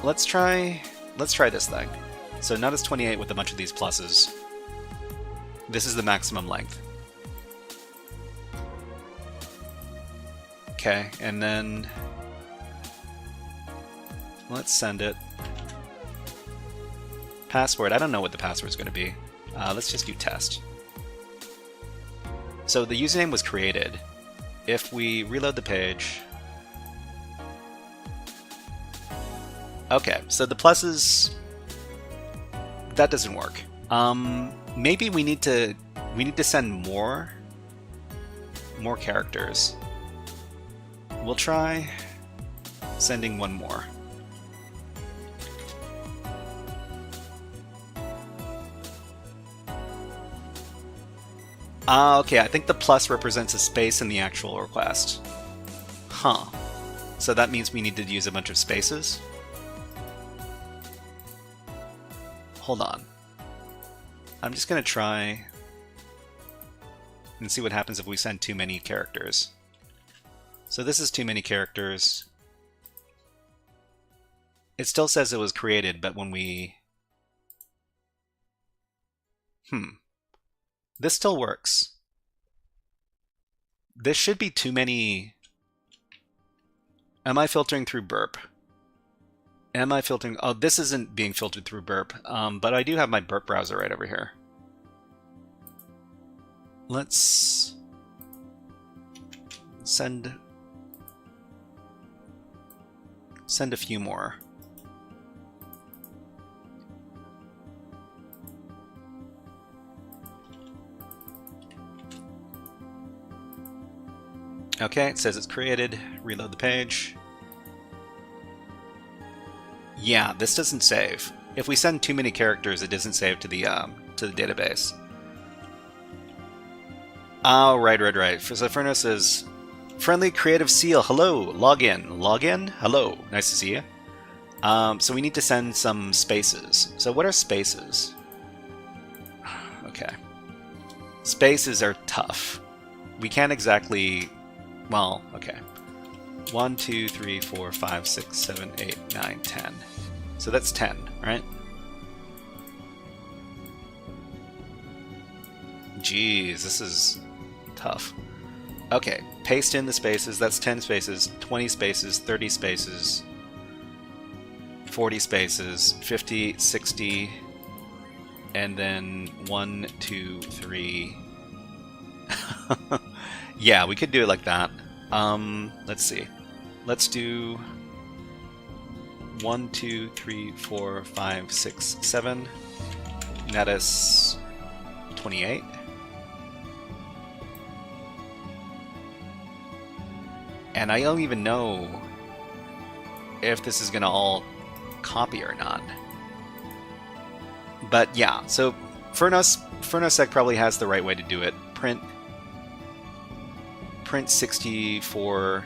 let's try this thing. So Natus28 with a bunch of these pluses. This is the maximum length. Okay, and then let's send it. Password, I don't know what the password's going to be. Let's just do test. So the username was created. If we reload the page... Okay, so the pluses... That doesn't work. Maybe we need to send more characters. We'll try sending one more. Okay, I think the plus represents a space in the actual request. Huh. So that means we need to use a bunch of spaces? Hold on. I'm just going to try and see what happens if we send too many characters. So this is too many characters. It still says it was created, but when we... This still works. This should be too many... Am I filtering through burp? Am I filtering... Oh, this isn't being filtered through burp, but I do have my burp browser right over here. Let's send a few more. Okay, it says it's created. Reload the page. Yeah, this doesn't save. If we send too many characters, it doesn't save to the database. Oh, right. So Furnace says, friendly creative seal, hello, login. Login? Hello, nice to see you. So we need to send some spaces. So what are spaces? Okay. Spaces are tough. We can't exactly... Well, okay. 1, 2, 3, 4, 5, 6, 7, 8, 9, 10. So that's 10, right? Jeez, this is tough. Okay, paste in the spaces. That's 10 spaces, 20 spaces, 30 spaces, 40 spaces, 50, 60, and then 1, 2, 3. Yeah, we could do it like that. Let's see. Let's do 1, 2, 3, 4, 5, 6, 7. That is 28. And I don't even know if this is going to all copy or not. But yeah, so Furnosec probably has the right way to do it. Print 64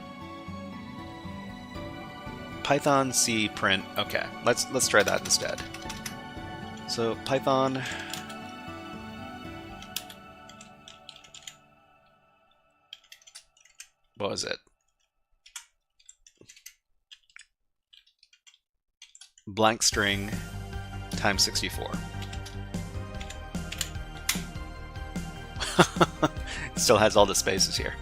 Python C print. Okay, let's try that instead. So Python what was it? Blank string times 64. It still has all the spaces here.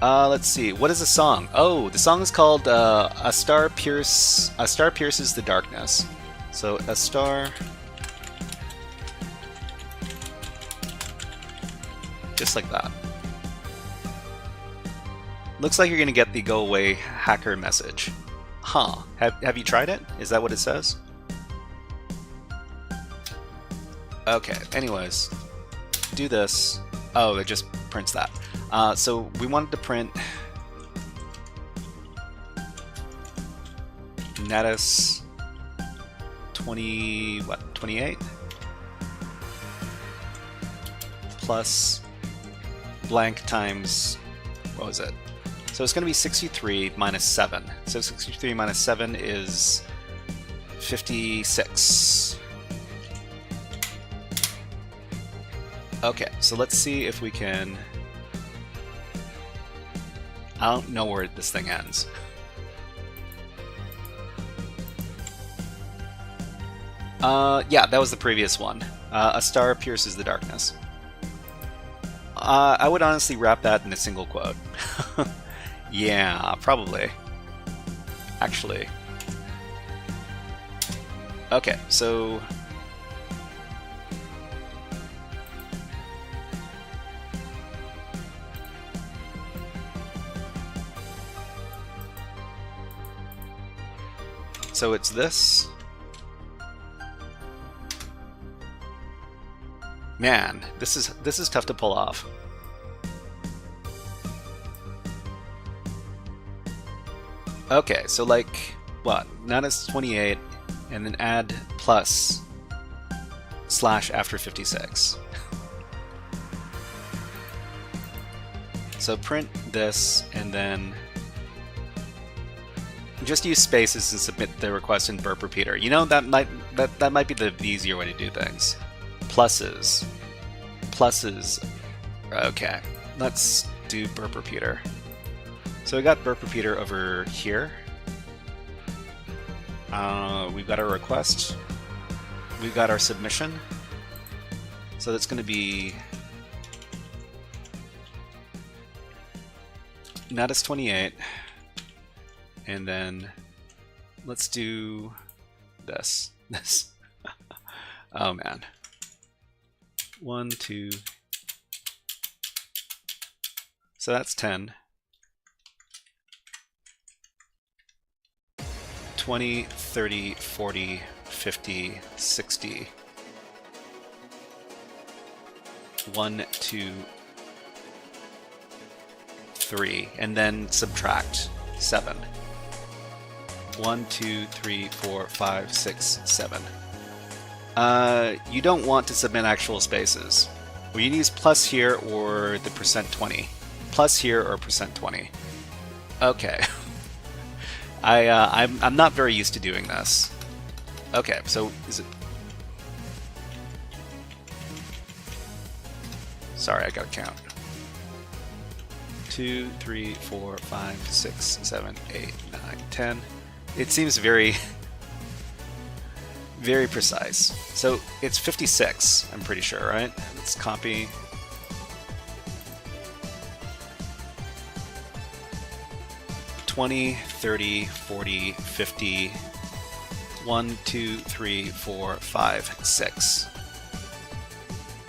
Let's see. What is the song? Oh, the song is called "A Star Pierces the Darkness." So a star, just like that. Looks like you're gonna get the "Go away hacker" message. Huh? Have you tried it? Is that what it says? Okay. Anyways, do this. Oh, it just prints that. So we wanted to print Natus 28 plus blank times, what was it? So it's going to be 63 minus 7. So 63 minus 7 is 56. Okay, so let's see if we can... I don't know where this thing ends. Yeah, that was the previous one. A star pierces the darkness. I would honestly wrap that in a single quote. Yeah, probably. Actually. Okay, so... So it's this. Man, this is tough to pull off. Okay, so like what? Not as 28, and then add plus slash after 56. So print this, and then just use spaces and submit the request in burp repeater. You know, that might be the easier way to do things. Pluses. Okay, let's do burp repeater. So we got burp repeater over here. We've got our request. We've got our submission. So that's going to be Natus 28. And then let's do this. Oh man. 1, 2. So that's 10. 20, 30, 40, 50, 60. 1, 2, 3. And then subtract 7. 1, 2, 3, 4, 5, 6, 7. You don't want to submit actual spaces. We can use plus here or the %20. Plus here or %20. Okay. I'm not very used to doing this. Okay, so is it... Sorry, I gotta count. 2, 3, 4, 5, 6, 7, 8, 9, 10. It seems very, very precise. So it's 56, I'm pretty sure, right? Let's copy. $20, $30, $40, $50, 1, 2, 3, 4, 5, 6.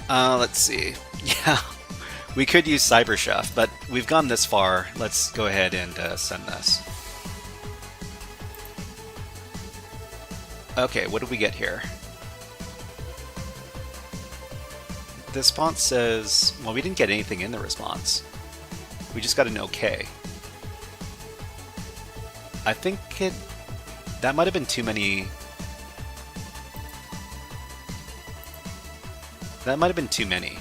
Let's see. Yeah, we could use CyberChef, but we've gone this far. Let's go ahead and send this. Okay, what did we get here? The response says... Well, we didn't get anything in the response. We just got an OK. I think that might have been too many... That might have been too many.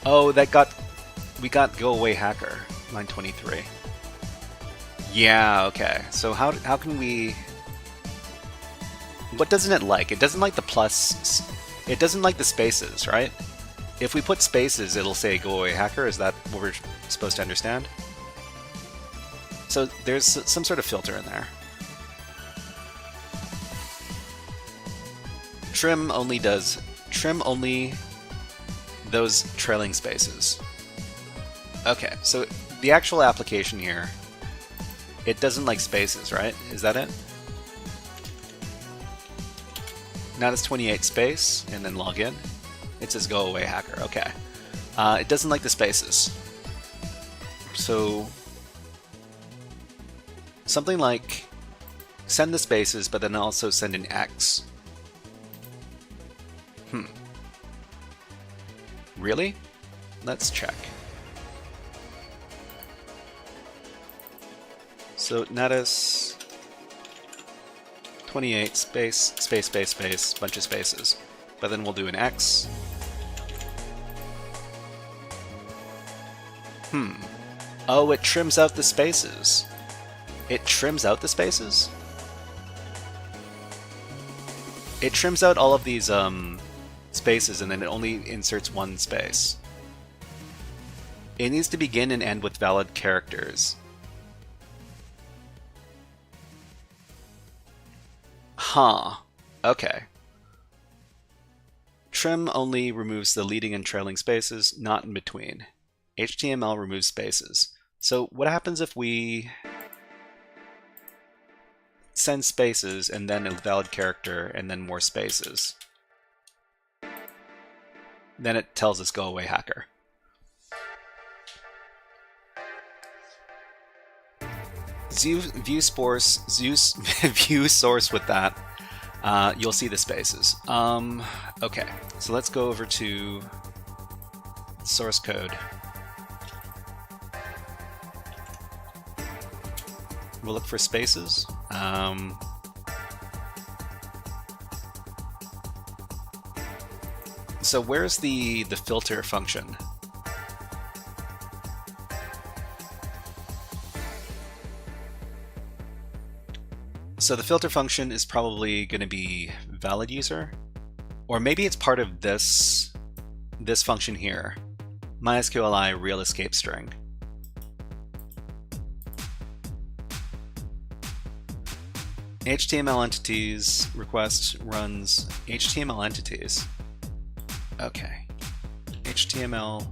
Oh, we got Go Away Hacker, line 23. Yeah, okay. So how can we... What doesn't it like? It doesn't like the plus... It doesn't like the spaces, right? If we put spaces, it'll say Go Away Hacker. Is that what we're supposed to understand? So there's some sort of filter in there. Trim only those trailing spaces. Okay, so the actual application here, it doesn't like spaces, right? Is that it? Natus 28 space, and then log in. It says Go Away Hacker, okay. It doesn't like the spaces. So something like send the spaces, but then also send an X. Really? Let's check. So Natus 28 space, space, space, space, bunch of spaces. But then we'll do an X. Oh, it trims out the spaces. It trims out the spaces? It trims out all of these spaces and then it only inserts one space. It needs to begin and end with valid characters. Huh. Okay. Trim only removes the leading and trailing spaces, not in between. HTML removes spaces. So what happens if we send spaces and then a valid character and then more spaces? Then it tells us go away, hacker. View source with that. You'll see the spaces. Okay, so let's go over to source code. We'll look for spaces. So where's the filter function? So the filter function is probably going to be valid user, or maybe it's part of this function here, MySQLi real escape string. HTML entities request runs HTML entities. Okay, HTML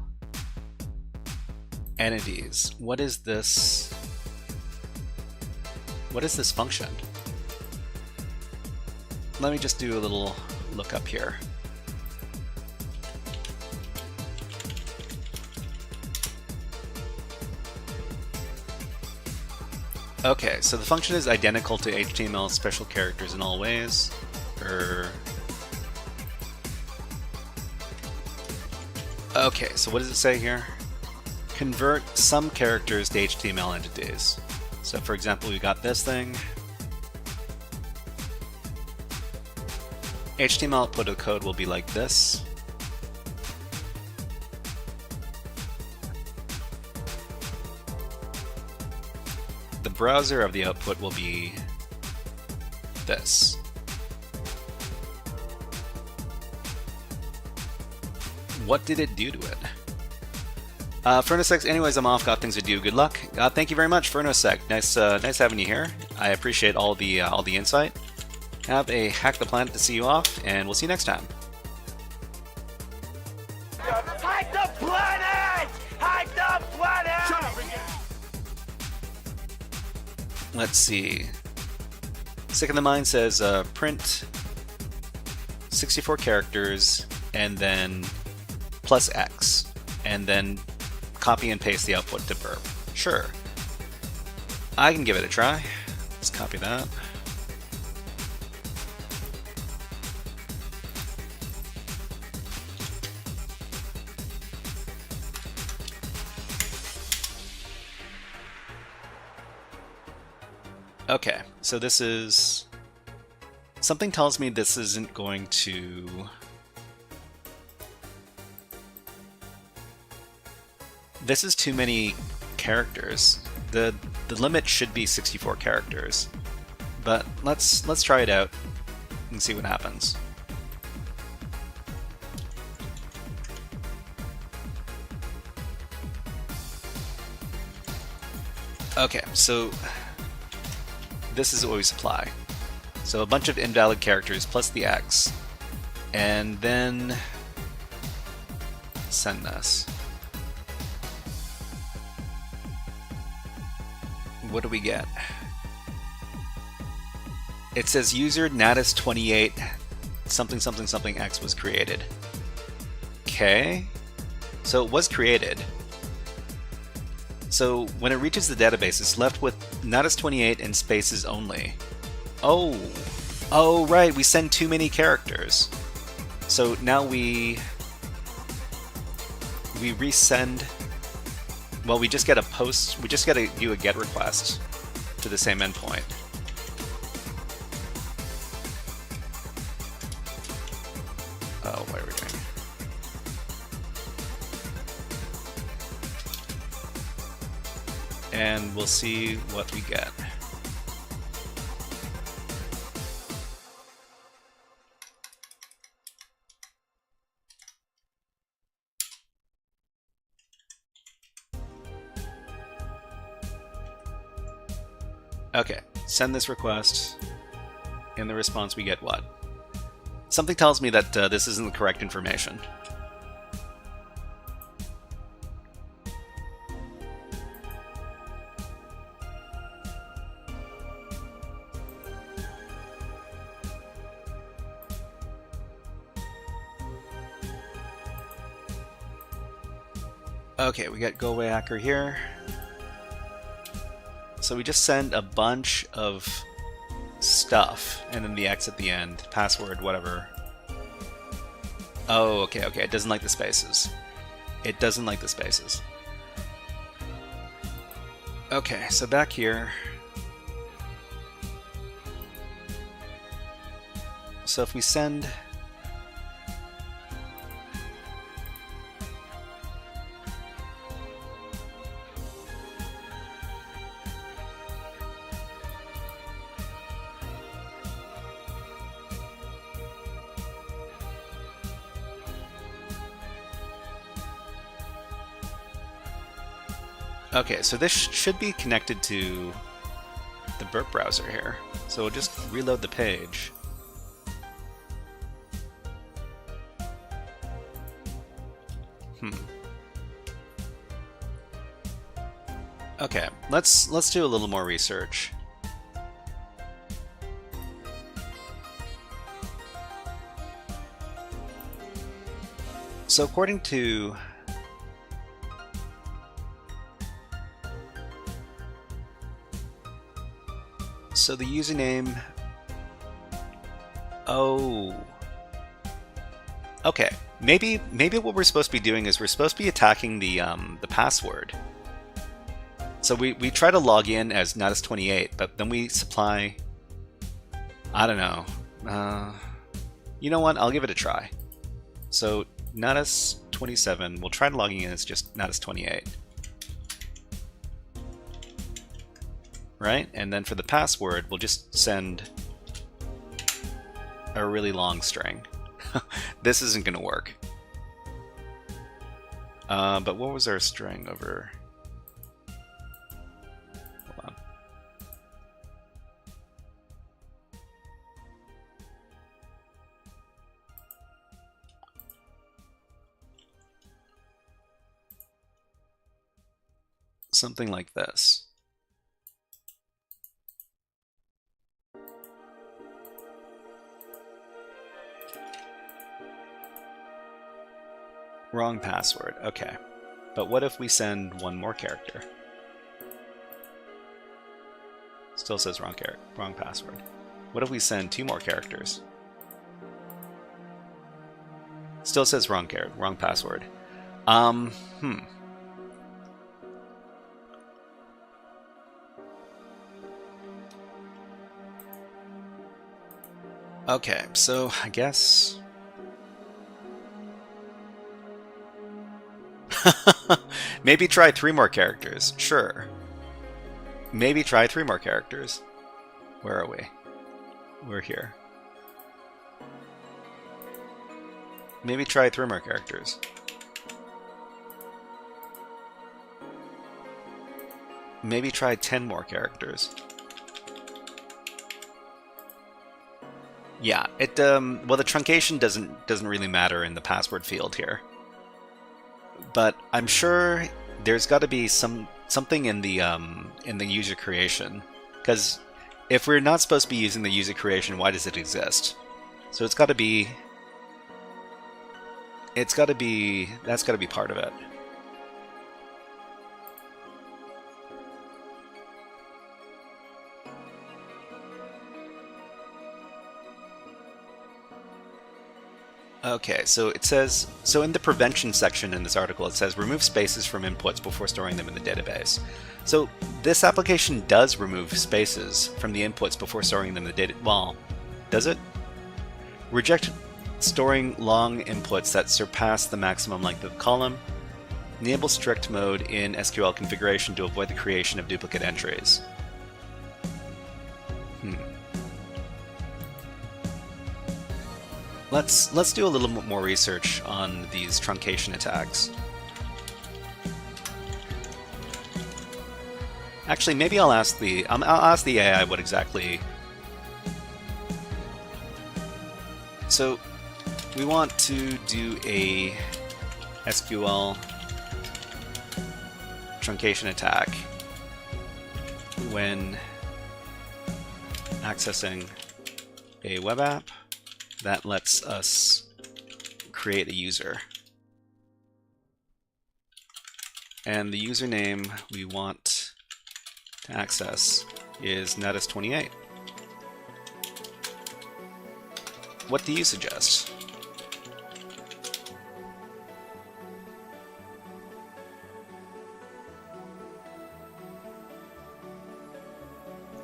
entities. What is this? What is this function? Let me just do a little look up here. Okay, so the function is identical to HTML special characters in all ways. Okay, so what does it say here? Convert some characters to HTML entities. So for example, we got this thing. HTML output of code will be like this. The browser of the output will be this. What did it do to it? Furnosec, anyways, I'm off. Got things to do. Good luck. Thank you very much, Furnosec. Nice having you here. I appreciate all the insight. Have a hack the planet to see you off, and we'll see you next time. Hack the planet! Hack the planet! Let's see. Sick in the Mind says print 64 characters and then plus X, and then copy and paste the output to burp. Sure. I can give it a try. Let's copy that. Okay, so this is... Something tells me this isn't going to... This is too many characters. The limit should be 64 characters. But let's try it out and see what happens. Okay, so this is what we supply. So a bunch of invalid characters plus the X, and then send this. What do we get? It says user natus 28 something something something X was created. Okay, so it was created. So when it reaches the database, it's left with natus 28 and spaces only. Oh right, we send too many characters. So now we resend. Well, we just get a post. We just got to do a GET request to the same endpoint. Oh, what are we doing? And we'll see what we get. Okay, send this request. In the response, we get what? Something tells me that this isn't the correct information. Okay, we got Go Away Hacker here. So we just send a bunch of stuff, and then the X at the end, password, whatever. Oh, okay, okay, it doesn't like the spaces. It doesn't like the spaces. Okay, so back here. So if we send... Okay, so this should be connected to the burp browser here. So we'll just reload the page. Okay, let's do a little more research. So according to the username, oh, okay, maybe what we're supposed to be doing is we're supposed to be attacking the password. So we try to log in as Natus28, but then we supply, I don't know, you know what, I'll give it a try. So Natus27, we'll try logging in as just Natus28. Right? And then for the password, we'll just send a really long string. This isn't going to work. But what was our string over? Hold on. Something like this. Wrong password, okay. But what if we send one more character? Still says wrong password. What if we send 2 more characters? Still says wrong password. Okay, so I guess... Maybe try 3 more characters. Sure. Maybe try 3 more characters. Where are we? We're here. Maybe try 3 more characters. Maybe try 10 more characters. Yeah, it well, the truncation doesn't really matter in the password field here. But I'm sure there's got to be something in the user creation, because if we're not supposed to be using the user creation, why does it exist? So that's got to be part of it. Okay, so it says, so in the prevention section in this article, it says remove spaces from inputs before storing them in the database. So this application does remove spaces from the inputs before storing them in the data. Well, does it? Reject storing long inputs that surpass the maximum length of the column. Enable strict mode in SQL configuration to avoid the creation of duplicate entries. Let's do a little bit more research on these truncation attacks. Actually, maybe I'll ask the AI what exactly. So we want to do a SQL truncation attack when accessing a web app that lets us create a user. And the username we want to access is Natus28. What do you suggest?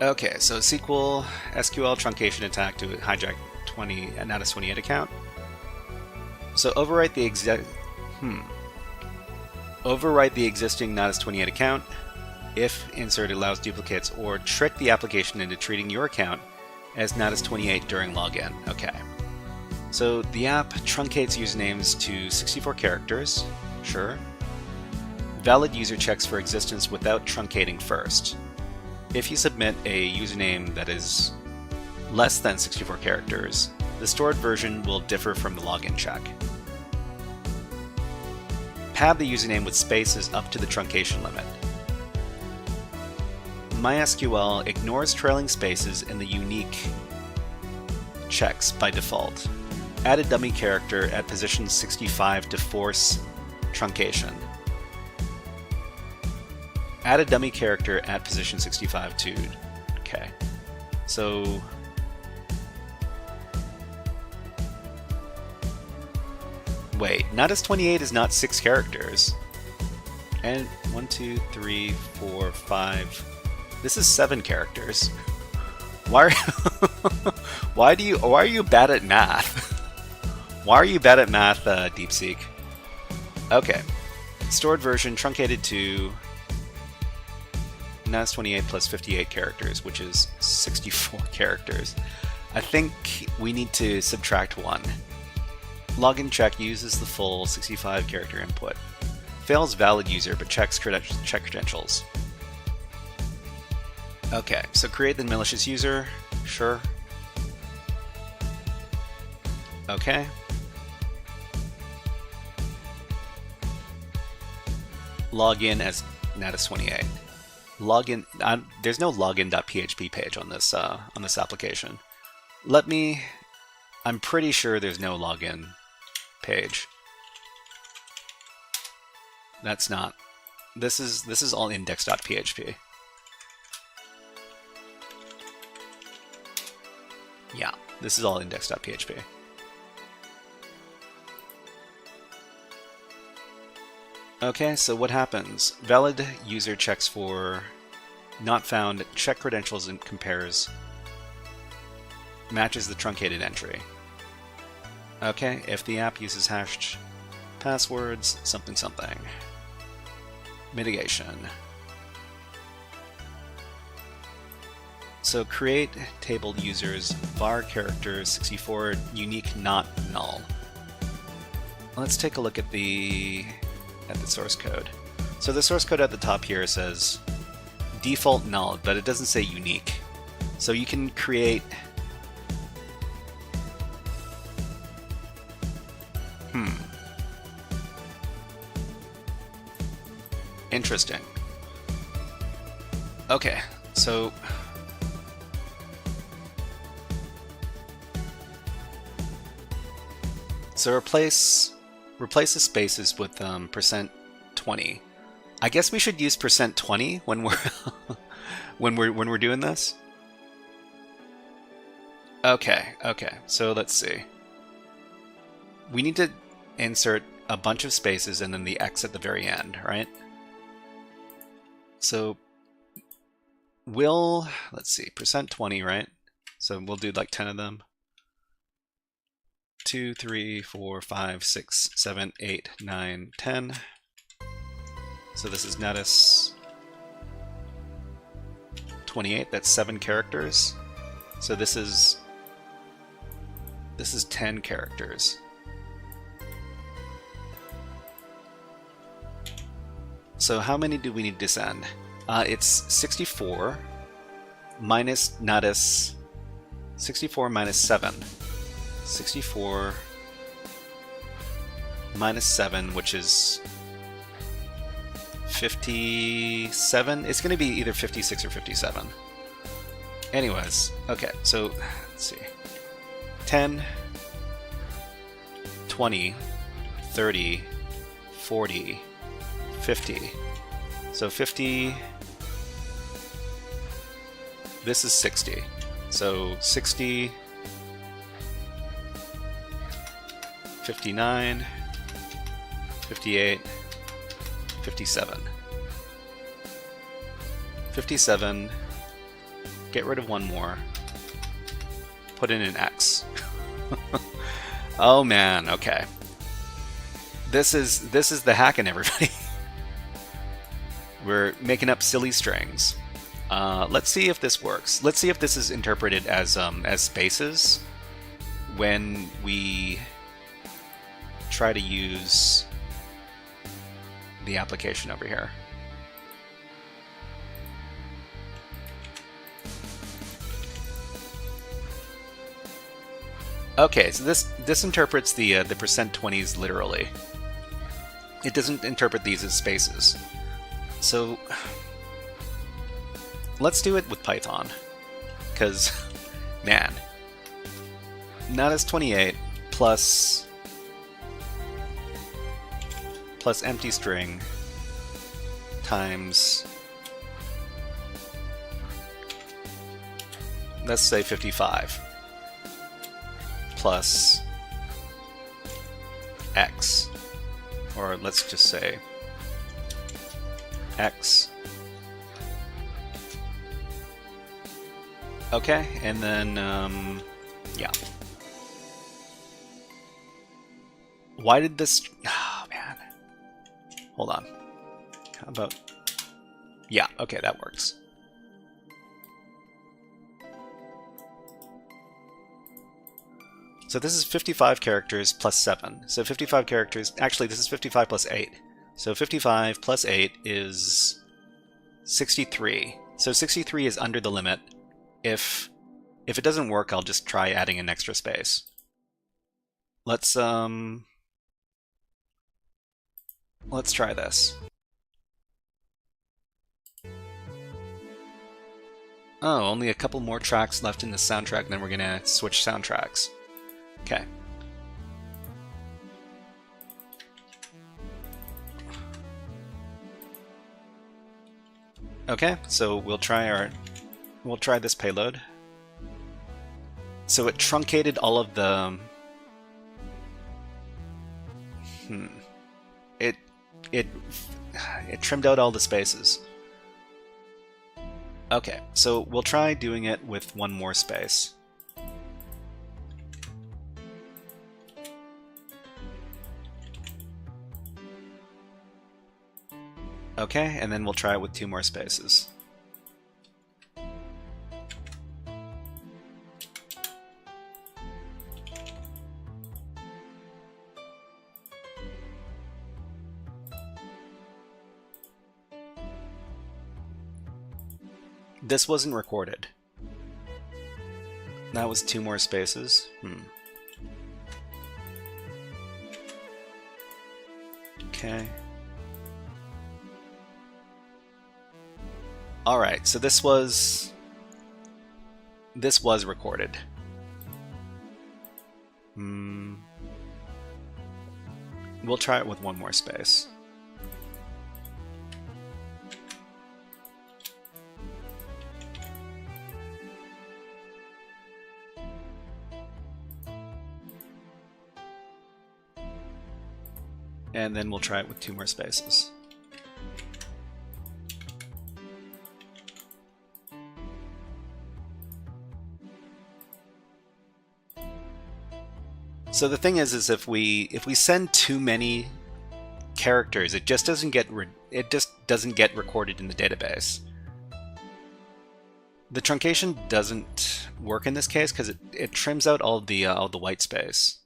Okay, so SQL truncation attack to hijack a Natus28 account. So overwrite the existing Natus28 account if insert allows duplicates, or trick the application into treating your account as Natus28 during login. Okay. So the app truncates usernames to 64 characters. Sure. Valid user checks for existence without truncating first. If you submit a username that is less than 64 characters, the stored version will differ from the login check. Pad the username with spaces up to the truncation limit. MySQL ignores trailing spaces in the unique checks by default. Add a dummy character at position 65 to force truncation. Add a dummy character at position 65 to... Okay. So... Wait, Natus28 is not 6 characters. And 1, 2, 3, 4, 5... This is 7 characters. Why are you bad at math? Why are you bad at math, DeepSeek? Okay. Stored version truncated to Natus28 plus 58 characters, which is 64 characters. I think we need to subtract 1. Login check uses the full 65 character input. Fails valid user but checks check credentials. Okay, so create the malicious user. Sure. Okay. Log in as Natus28. Login. There's no login.php page on this application. I'm pretty sure there's no login page. That's not. This is all index.php. Yeah, this is all index.php. Okay, so what happens? Valid user checks for not found, check credentials and compares, matches the truncated entry. Okay, if the app uses hashed passwords, something something. Mitigation. So create tabled users var character 64 unique not null. Let's take a look at the source code. So the source code at the top here says default null, but it doesn't say unique. So you can create Interesting. Okay, so replace the spaces with %20. I guess we should use %20 when we're when we're doing this. Okay. So let's see. We need to insert a bunch of spaces and then the X at the very end, right? So let's see, %20, right? So we'll do like 10 of them. 2, 3, 4, 5, 6, 7, 8, 9, 10. So this is Natus28, that's 7 characters. So this is 10 characters. So how many do we need to send? It's 64 minus Natus, 64 minus 7. 64 minus 7, which is 57. It's going to be either 56 or 57. Anyways, okay, so let's see. 10, 20, 30, 40, 50. So 50, this is 60. So 60, 59, 58, 57. 57, get rid of one more, put in an X. Oh man, okay. This is the hacking, everybody. We're making up silly strings. Let's see if this works. Let's see if this is interpreted as spaces when we try to use the application over here. Okay, so this interprets the %20s literally. It doesn't interpret these as spaces. So let's do it with Python, because man, not as 28 plus empty string times, let's say 55 plus X, or let's just say X. Okay, and then yeah. Why did this? Oh man, hold on. How about? Yeah, okay, that works. So this is 55 characters plus 7. So 55 characters, actually this is 55 plus 8. So 55 plus 8 is 63. So 63 is under the limit. If it doesn't work, I'll just try adding an extra space. Let's try this. Oh, only a couple more tracks left in the soundtrack, and then we're gonna switch soundtracks. Okay. Okay, so we'll try this payload. So it truncated all of the it trimmed out all the spaces. Okay, so we'll try doing it with one more space. Okay, and then we'll try it with 2 more spaces. This wasn't recorded. That was 2 more spaces. Okay. Alright, so this was recorded. We'll try it with 1 more space. And then we'll try it with 2 more spaces. So the thing is if we send too many characters, it just doesn't get recorded in the database. The truncation doesn't work in this case because it trims out all the white space.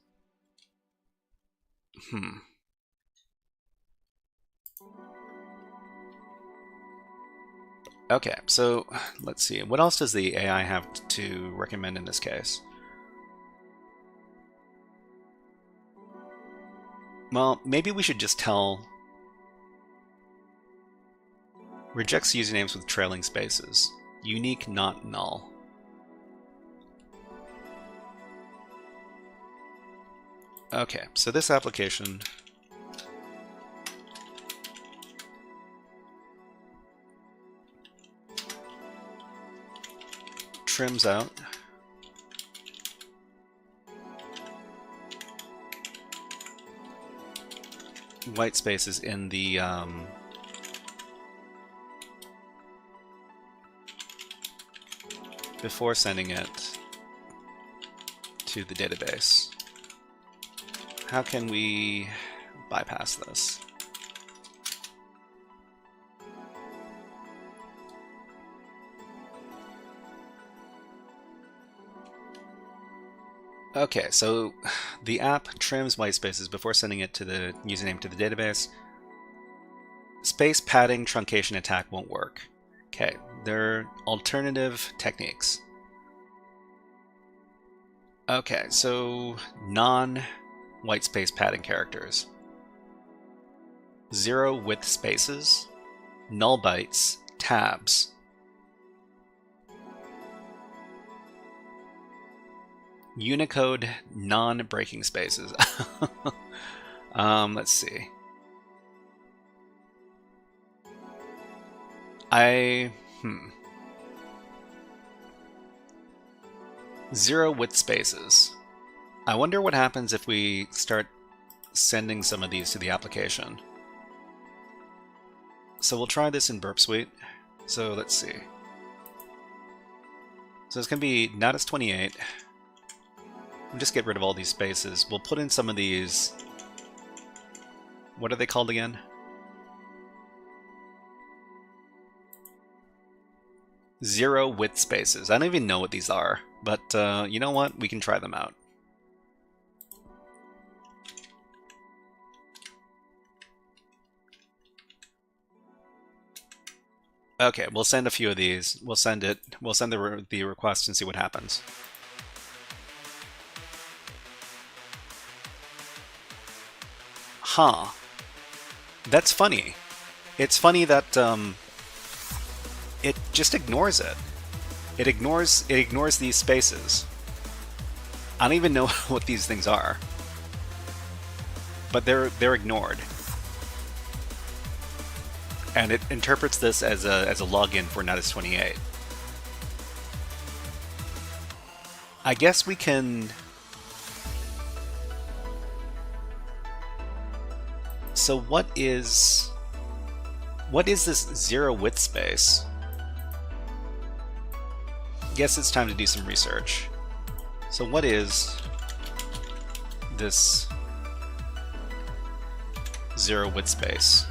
Okay, so let's see. What else does the AI have to recommend in this case? Well, maybe we should just tell... Rejects usernames with trailing spaces. Unique, not null. Okay, so this application trims out white spaces in the before sending it to the database. How can we bypass this? Okay, so the app trims white spaces before sending it to the username to the database. Space padding truncation attack won't work. Okay, there are alternative techniques. Okay, so non-white space padding characters. 0 width spaces, null bytes, tabs. Unicode non-breaking spaces. Let's see. 0 width spaces. I wonder what happens if we start sending some of these to the application. So we'll try this in Burp Suite. So let's see. So it's going to be Natus 28. We'll just get rid of all these spaces. We'll put in some of these... What are they called again? Zero width spaces. I don't even know what these are, but you know what? We can try them out. Okay, we'll send a few of these. We'll send the request and see what happens. Huh. That's funny. It's funny that it just ignores it. It ignores these spaces. I don't even know what these things are. But they're ignored. And it interprets this as a login for Natus 28. I guess we can... So what is this 0 width space? Guess it's time to do some research. So what is this 0 width space?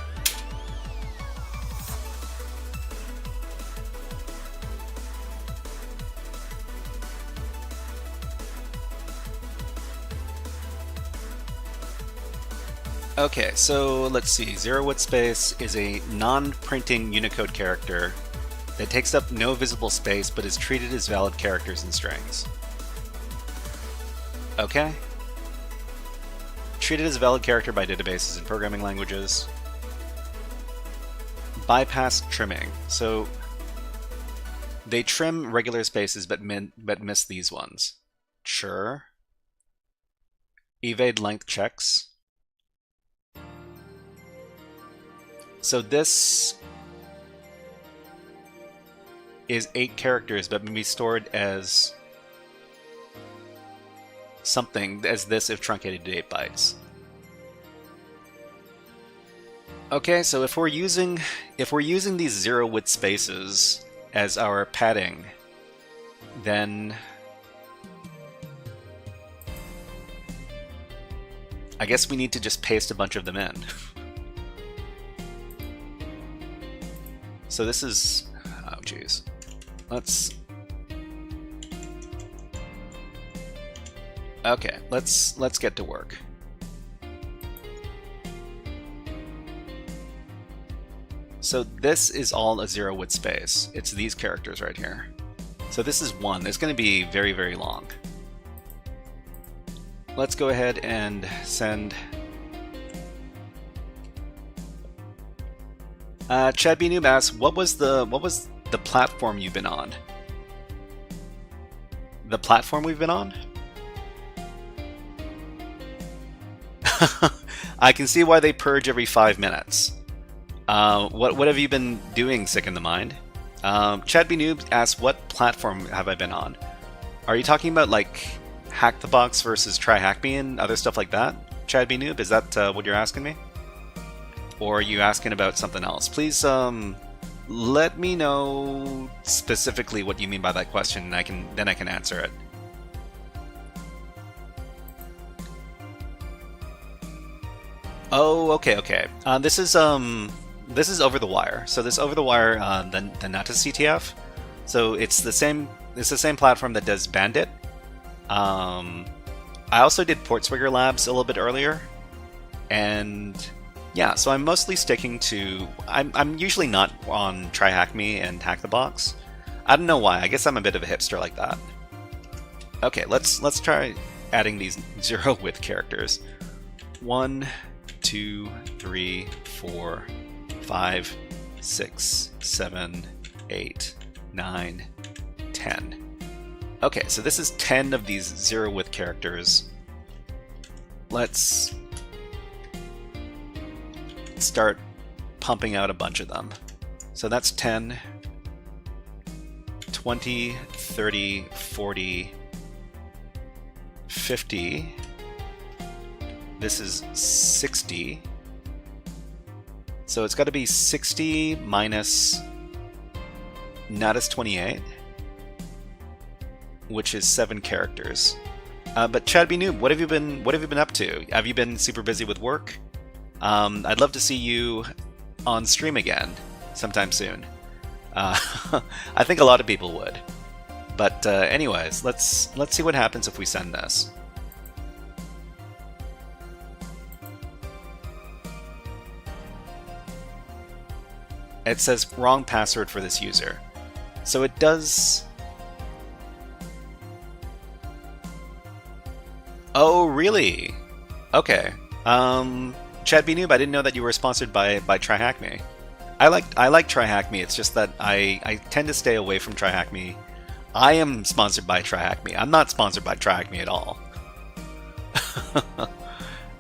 Okay, so let's see. 0 width space is a non-printing Unicode character that takes up no visible space but is treated as valid characters and strings. Okay. Treated as a valid character by databases and programming languages. Bypass trimming. So they trim regular spaces but miss these ones. Sure. Evade length checks. So this is 8 characters, but can be stored as something as this if truncated to 8 bytes. Okay, so if we're using these 0 width spaces as our padding, then I guess we need to just paste a bunch of them in. So this is, oh geez, let's get to work. So this is all a 0 width space. It's these characters right here. So this is 1. It's going to be very, very long. Let's go ahead and send Chad B. Noob asks, what was the platform you've been on? The platform we've been on? I can see why they purge every 5 minutes. What have you been doing, Sick in the Mind? Chad B. Noob asks, what platform have I been on? Are you talking about like Hack the Box versus Try Hack Me and other stuff like that? Chad B. Noob, is that what you're asking me? Or are you asking about something else? Please let me know specifically what you mean by that question, and then I can answer it. Oh, okay. This is Over the Wire. So this Over the Wire, the Nata CTF. So it's the same platform that does Bandit. I also did Portswigger Labs a little bit earlier, and yeah, so I'm mostly sticking to. I'm usually not on Try Hack Me and Hack the Box. I don't know why. I guess I'm a bit of a hipster like that. Okay, let's try adding these zero width characters. 1, 2, 3, 4, 5, 6, 7, 8, 9, 10. Okay, so this is 10 of these zero width characters. Let's start pumping out a bunch of them. So that's 10, 20, 30, 40, 50. This is 60. So it's got to be 60 minus Natus 28, which is 7 characters. But Chad B. Noob, what have you been up to? Have you been super busy with work? I'd love to see you on stream again sometime soon. I think a lot of people would. But anyways, let's see what happens if we send this. It says wrong password for this user. So it does. Oh, really? Okay. Chad B. Noob, I didn't know that you were sponsored by Try Hack Me. I like Try Hack Me. It's just that I tend to stay away from Try Hack Me. I am sponsored by Try Hack Me. I'm not sponsored by Try Hack Me at all.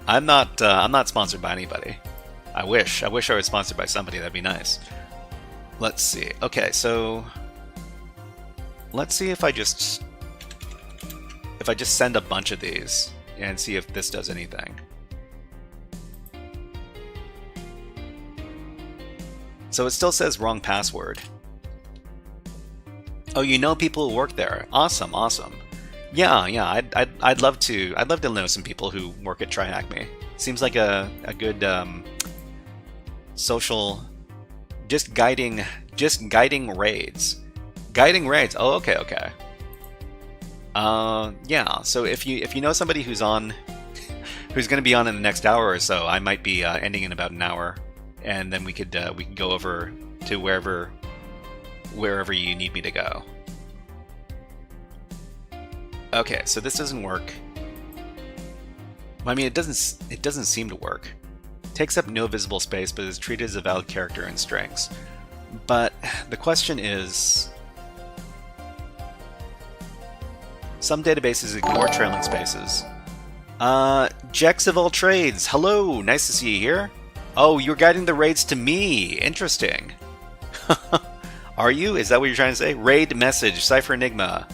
I'm not sponsored by anybody. I wish I was sponsored by somebody. That'd be nice. Let's see. Okay, so let's see if I just send a bunch of these and see if this does anything. So it still says wrong password. Oh, you know people who work there. Awesome. Yeah. I'd love to know some people who work at Try Hack Me. Seems like a good social, just guiding raids. Guiding raids. Oh, okay. Yeah. So if you know somebody who's going to be on in the next hour or so, I might be ending in about an hour, and then we could go over to wherever you need me to go. Okay, so this doesn't work. I mean, it doesn't seem to work. Takes up no visible space, but is treated as a valid character in strings. But the question is, some databases ignore trailing spaces. Jex of all trades, hello, nice to see you here. Oh, you're guiding the raids to me. Interesting. Are you? Is that what you're trying to say? Raid message, Cypher Enigma.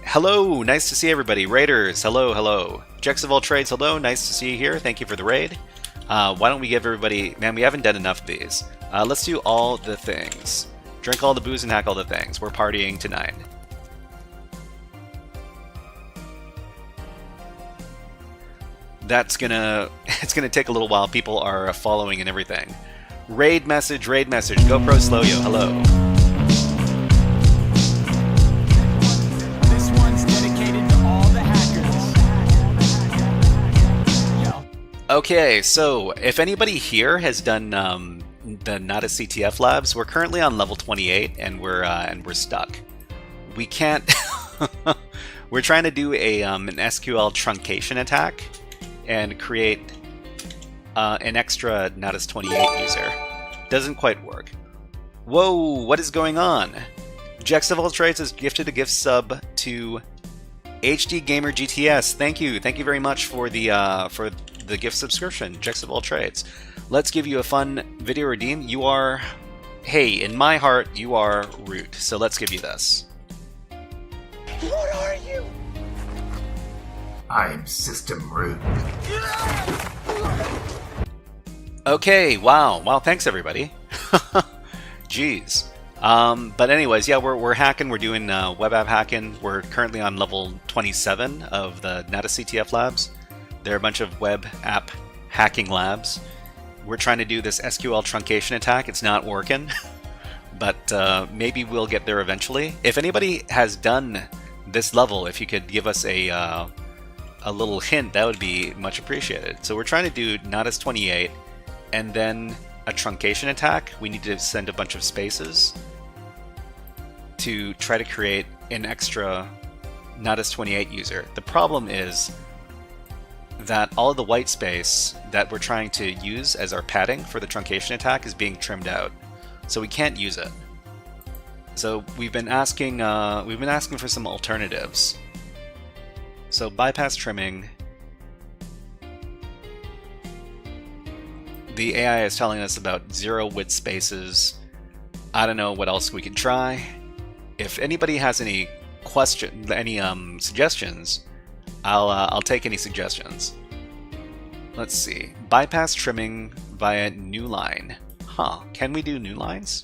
Hello, nice to see everybody. Raiders, hello. Jex of all trades, hello, nice to see you here. Thank you for the raid. Why don't we give everybody... Man, we haven't done enough of these. Let's do all the things. Drink all the booze and hack all the things. We're partying tonight. It's gonna take a little while. People are following and everything. Raid message, GoPro Slowyo, hello. This one's dedicated to all the hackers. Okay, so if anybody here has done the Nata CTF labs, we're currently on level 28 and we're stuck. We can't. We're trying to do an SQL truncation attack and create an extra Natus 28 user. Doesn't quite work. Whoa, what is going on? Jex of all trades has gifted a gift sub to HD Gamer GTS. Thank you very much for the gift subscription, Jex of all trades. Let's give you a fun video redeem. You are, hey, in my heart, you are Root. So let's give you this. What are you? I'm System Root. Okay, wow, thanks everybody. Jeez. But anyways, yeah, we're hacking. We're doing web app hacking. We're currently on level 27 of the NataCTF labs. They're a bunch of web app hacking labs. We're trying to do this SQL truncation attack. It's not working, but maybe we'll get there eventually. If anybody has done this level, if you could give us a little hint, that would be much appreciated. So we're trying to do Natas 28, and then a truncation attack. We need to send a bunch of spaces to try to create an extra Natas 28 user. The problem is that all of the white space that we're trying to use as our padding for the truncation attack is being trimmed out, so we can't use it. So we've been asking for some alternatives. So bypass trimming. The AI is telling us about 0 width spaces. I don't know what else we can try. If anybody has any suggestions, I'll take any suggestions. Let's see. Bypass trimming via new line. Huh? Can we do new lines?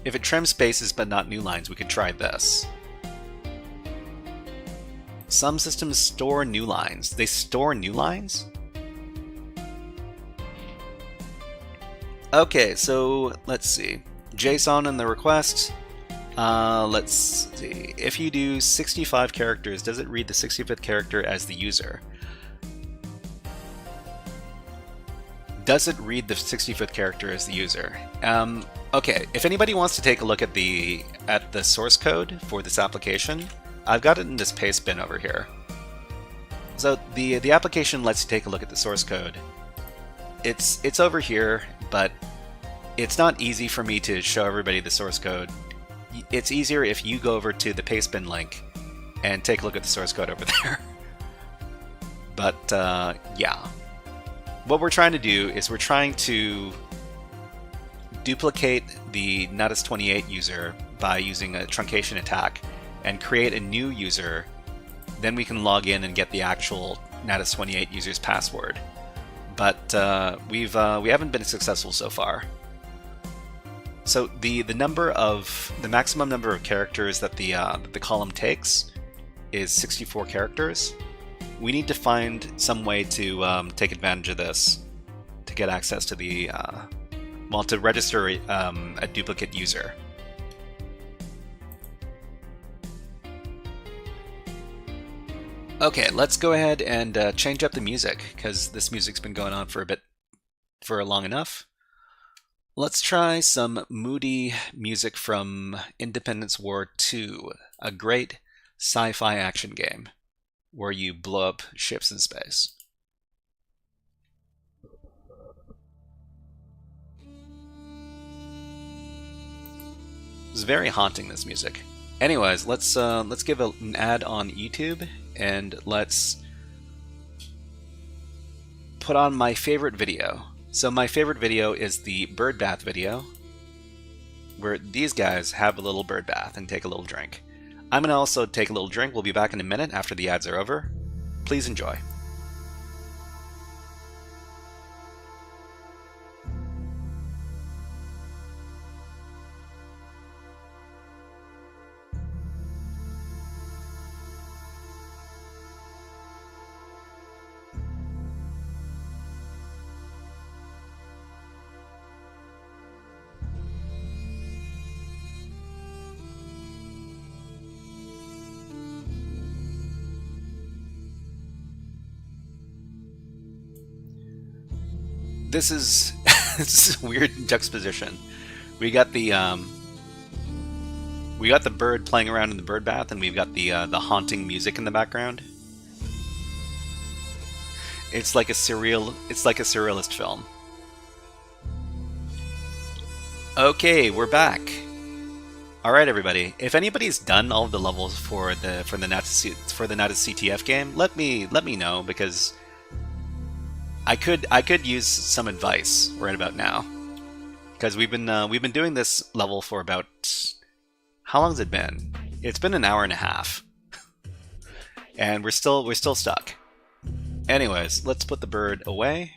If it trims spaces but not new lines, we could try this. Some systems store new lines. They store new lines? Okay, so let's see. JSON in the request. Let's see. If you do 65 characters, does it read the 65th character as the user? Does it read the 65th character as the user? Okay, if anybody wants to take a look at the source code for this application, I've got it in this paste bin over here. So the application lets you take a look at the source code. It's over here, but it's not easy for me to show everybody the source code. It's easier if you go over to the paste bin link and take a look at the source code over there. But yeah, what we're trying to do is we're trying to duplicate the Natas 28 user by using a truncation attack and create a new user. Then we can log in and get the actual Natas 28 user's password. But we haven't been successful so far. So the maximum number of characters that the column takes is 64 characters. We need to find some way to take advantage of this to get access to the to register a duplicate user. Okay, let's go ahead and change up the music, because this music's been going on for long enough. Let's try some moody music from Independence War 2, a great sci-fi action game where you blow up ships in space. It's very haunting, this music. Anyways, let's give an ad on YouTube, and let's put on my favorite video. So my favorite video is the bird bath video, where these guys have a little bird bath and take a little drink. I'm going to also take a little drink. We'll be back in a minute after the ads are over. Please enjoy. This is this is a weird juxtaposition. We got the bird playing around in the bird bath, and we've got the haunting music in the background. It's like a surrealist film. Okay, we're back. All right, everybody. If anybody's done all of the levels for the Natus CTF game, let me know, because I could use some advice right about now, because we've been doing this level for about, how long has it been? It's been an hour and a half, and we're still stuck. Anyways, let's put the bird away.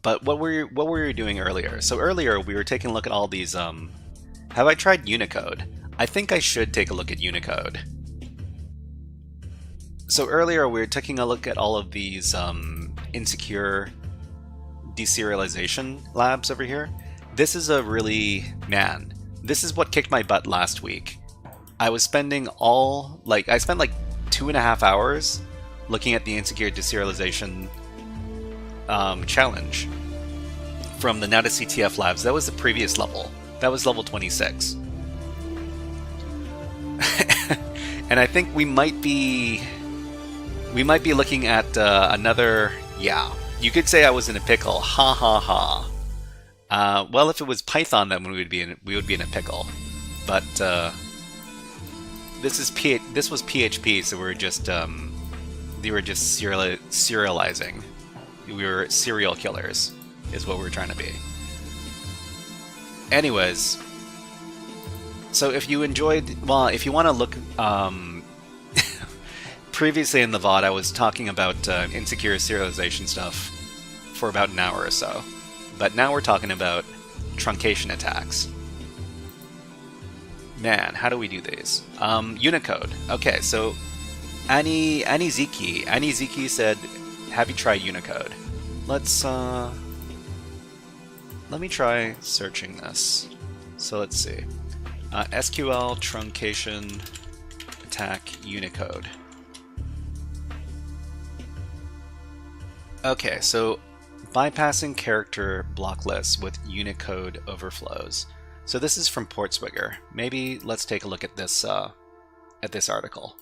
But what were you doing earlier? So earlier we were taking a look at all these. Have I tried Unicode? I think I should take a look at Unicode. So earlier we were taking a look at all of these insecure deserialization labs over here. This is a really, man, this is what kicked my butt last week. I was spending I spent like 2.5 hours looking at the insecure deserialization challenge from the Natus CTF labs. That was the previous level. That was level 26. And I think we might be looking at another, yeah, you could say I was in a pickle. Ha ha ha. Well, if it was Python, then we would be in a pickle. But this was PHP, so they were just serializing. We were serial killers, is what we were trying to be. Anyways, so if you enjoyed, well, if you want to look, previously in the VOD I was talking about insecure serialization stuff for about an hour or so, but now we're talking about truncation attacks. Man, how do we do these? Unicode. Okay, so Annie Ziki said, have you tried Unicode? Let me try searching this. So let's see. SQL truncation attack Unicode. Okay, so bypassing character block lists with Unicode overflows. So this is from Portswigger. Maybe let's take a look at this article.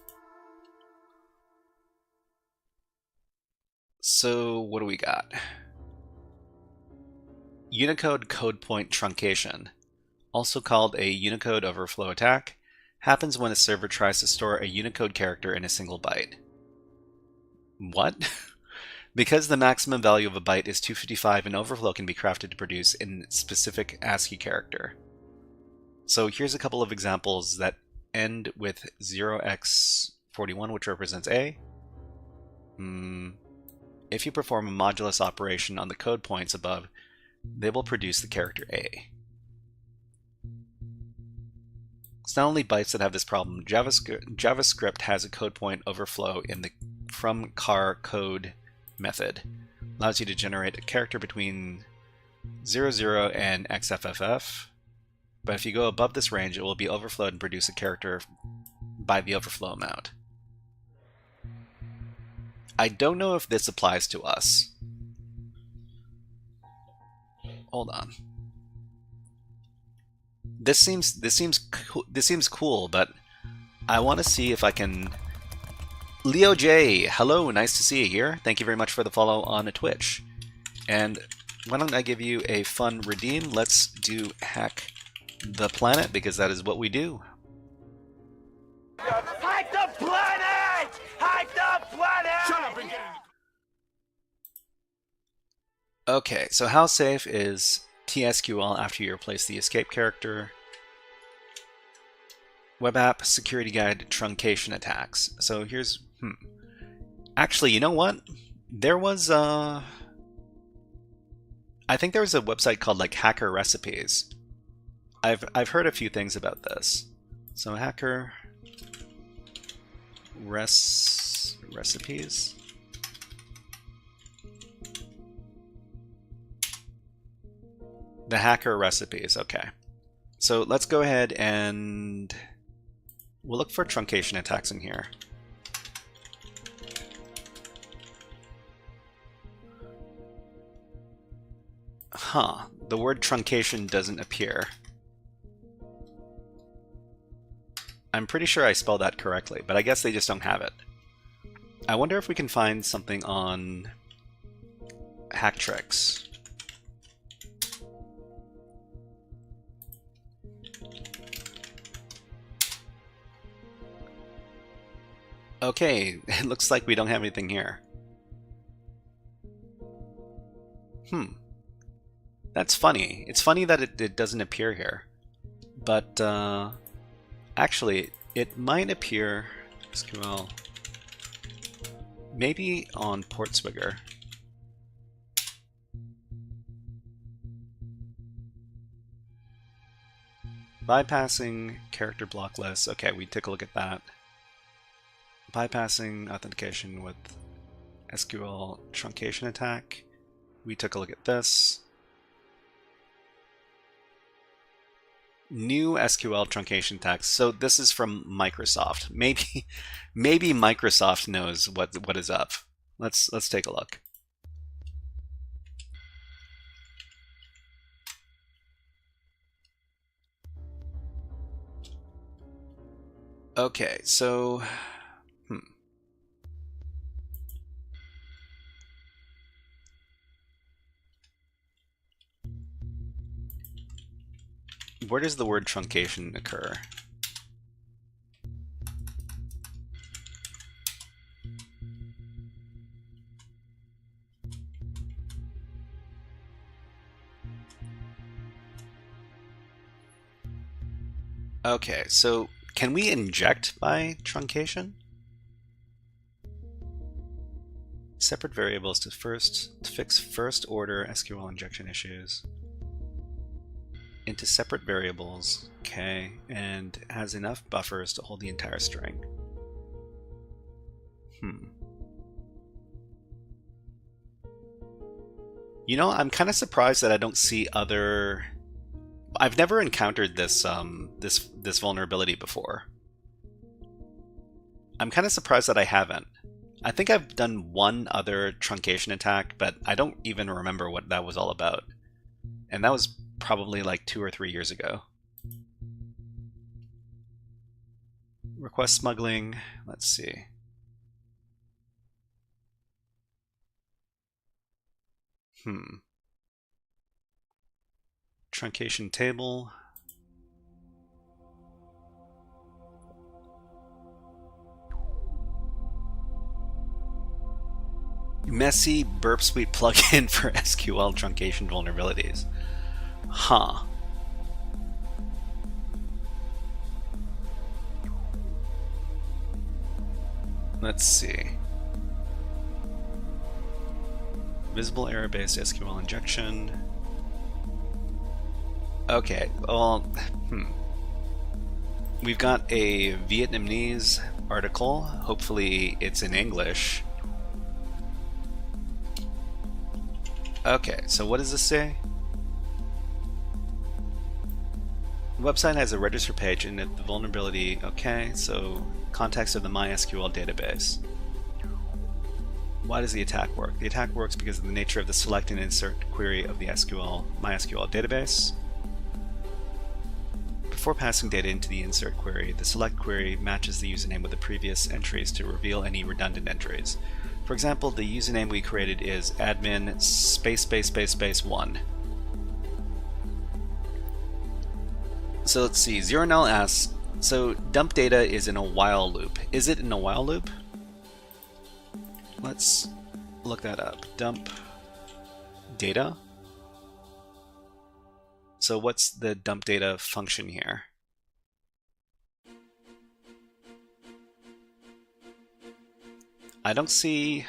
So what do we got? Unicode code point truncation, also called a Unicode overflow attack, happens when a server tries to store a Unicode character in a single byte. What? Because the maximum value of a byte is 255, an overflow can be crafted to produce a specific ASCII character. So here's a couple of examples that end with 0x41, which represents A. If you perform a modulus operation on the code points above, they will produce the character A. It's not only bytes that have this problem. JavaScript has a code point overflow in the from car code method. Allows you to generate a character between 00 and XFFF, but if you go above this range, it will be overflowed and produce a character by the overflow amount. I don't know if this applies to us. Hold on. This seems cool, but I want to see if I can. Leo J, hello, nice to see you here. Thank you very much for the follow on Twitch. And why don't I give you a fun redeem? Let's do Hack the Planet, because that is what we do. Hack the planet! Hack the planet! Shut up and get in. Okay, so how safe is TSQL after you replace the escape character? Web app security guide truncation attacks. So here's actually, you know what? There was I think there was a website called like Hacker Recipes. I've heard a few things about this. So Hacker Recipes. The Hacker Recipes, okay. So let's go ahead and we'll look for truncation attacks in here. Huh, the word truncation doesn't appear. I'm pretty sure I spelled that correctly, but I guess they just don't have it. I wonder if we can find something on hack tricks. Okay, it looks like we don't have anything here. That's funny. It's funny that it doesn't appear here. But actually, it might appear SQL maybe on Portswigger. Bypassing character block lists. Okay, we take a look at that. Bypassing authentication with SQL truncation attack. We took a look at this. New SQL truncation attack. So this is from Microsoft. Maybe Microsoft knows what is up. Let's take a look. Okay, so where does the word truncation occur? Okay, so can we inject by truncation? Separate variables to fix first order SQL injection issues into separate variables, okay, and has enough buffers to hold the entire string. You know, I'm kind of surprised that I don't see other. I've never encountered this this vulnerability before. I'm kind of surprised that I haven't. I think I've done one other truncation attack, but I don't even remember what that was all about. And that was probably like 2 or 3 years ago. Request smuggling, let's see. Truncation table. Messy burp suite plugin for SQL truncation vulnerabilities. Huh. Let's see. Visible error-based SQL injection. Okay, well, we've got a Vietnamese article. Hopefully it's in English. Okay, so what does this say? The website has a register page and the vulnerability, okay, so context of the MySQL database. Why does the attack work? The attack works because of the nature of the select and insert query of the MySQL database. Before passing data into the insert query, the select query matches the username with the previous entries to reveal any redundant entries. For example, the username we created is admin ____ 1. So let's see, ZeroNull asks, so dump data is in a while loop. Is it in a while loop? Let's look that up. Dump data. So what's the dump data function here? I don't see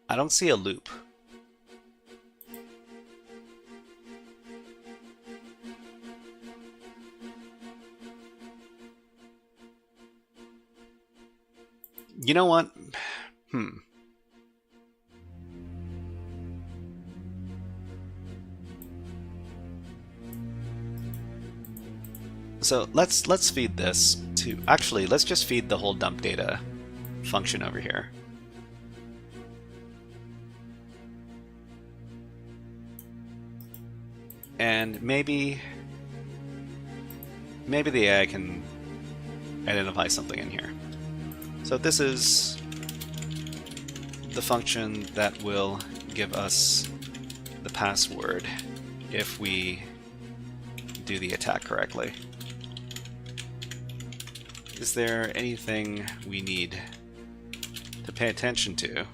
a loop. You know what? So let's feed this to, actually let's just feed the whole dump data function over here. And maybe the AI can identify something in here. So this is the function that will give us the password if we do the attack correctly. Is there anything we need to pay attention to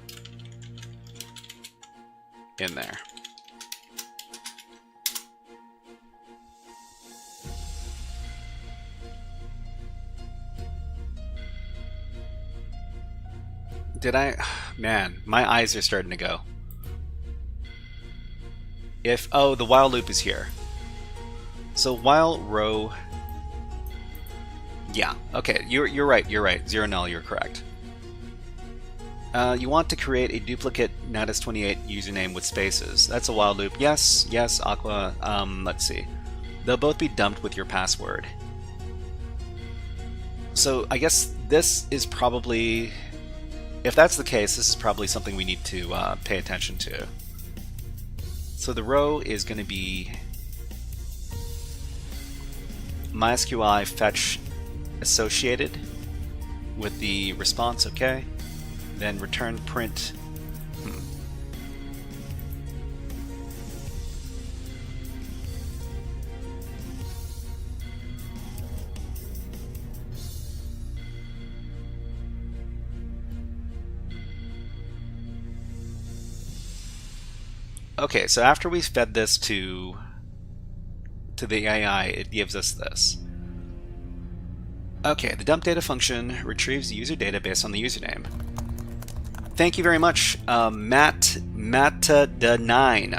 in there? Did I? Man, my eyes are starting to go. Oh, the while loop is here. So while row... Yeah, okay, you're right, Zero Null, you're correct. You want to create a duplicate Natus28 username with spaces. That's a while loop. Yes, Aqua. Let's see. They'll both be dumped with your password. So I guess this is probably... If that's the case, this is probably something we need to pay attention to. So the row is going to be MySQL fetch associated with the response, okay? Then return print. Okay, so after we fed this to the AI, it gives us this. Okay, the dump data function retrieves user data based on the username. Thank you very much, Matt9.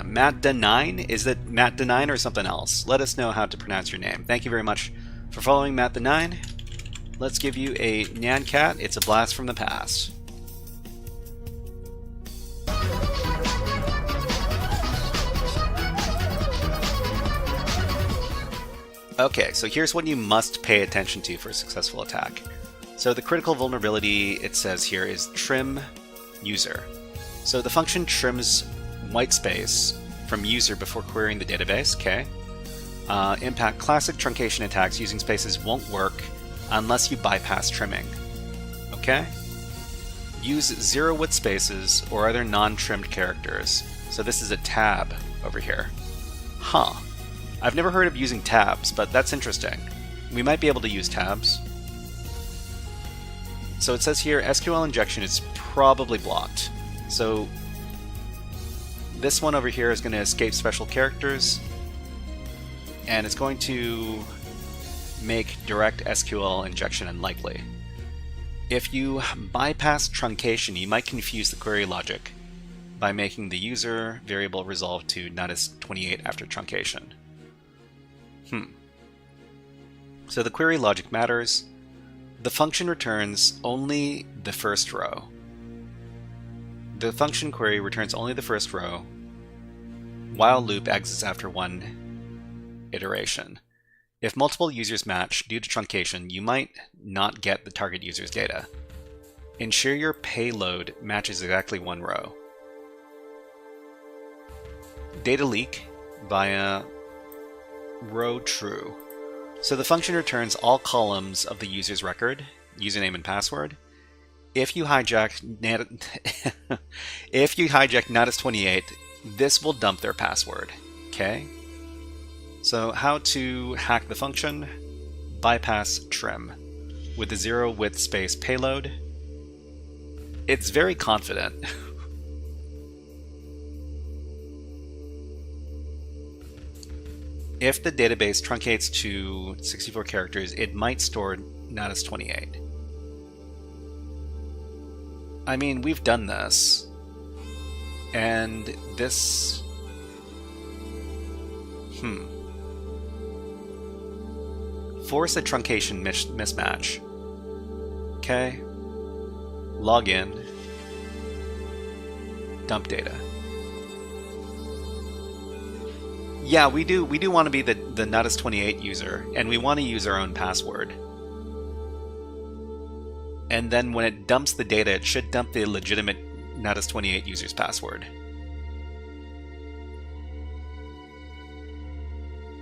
Matt9? Is it Matt9 or something else? Let us know how to pronounce your name. Thank you very much for following Matt9. Let's give you a Nyan Cat. It's a blast from the past. Okay, so here's what you must pay attention to for a successful attack. So the critical vulnerability, it says here, is trim user. So the function trims white space from user before querying the database, okay? Impact classic truncation attacks using spaces won't work unless you bypass trimming, okay? Use zero width spaces or other non-trimmed characters. So this is a tab over here. Huh. I've never heard of using tabs, but that's interesting. We might be able to use tabs. So it says here SQL injection is probably blocked. So this one over here is going to escape special characters, and it's going to make direct SQL injection unlikely. If you bypass truncation, you might confuse the query logic by making the user variable resolve to Natus28 after truncation. So the query logic matters. The function returns only the first row. The function query returns only the first row. While loop exits after one iteration. If multiple users match due to truncation, you might not get the target user's data. Ensure your payload matches exactly one row. Data leak via row true. So the function returns all columns of the user's record, username and password. If you hijack Natus28, this will dump their password. Okay? So how to hack the function? Bypass trim with the zero width space payload. It's very confident. If the database truncates to 64 characters, it might store Natus28. I mean, we've done this. And this... Force a truncation mismatch. Okay. Log in. Dump data. Yeah, we do want to be the Natus28 user, and we want to use our own password. And then when it dumps the data, it should dump the legitimate Natus28 user's password.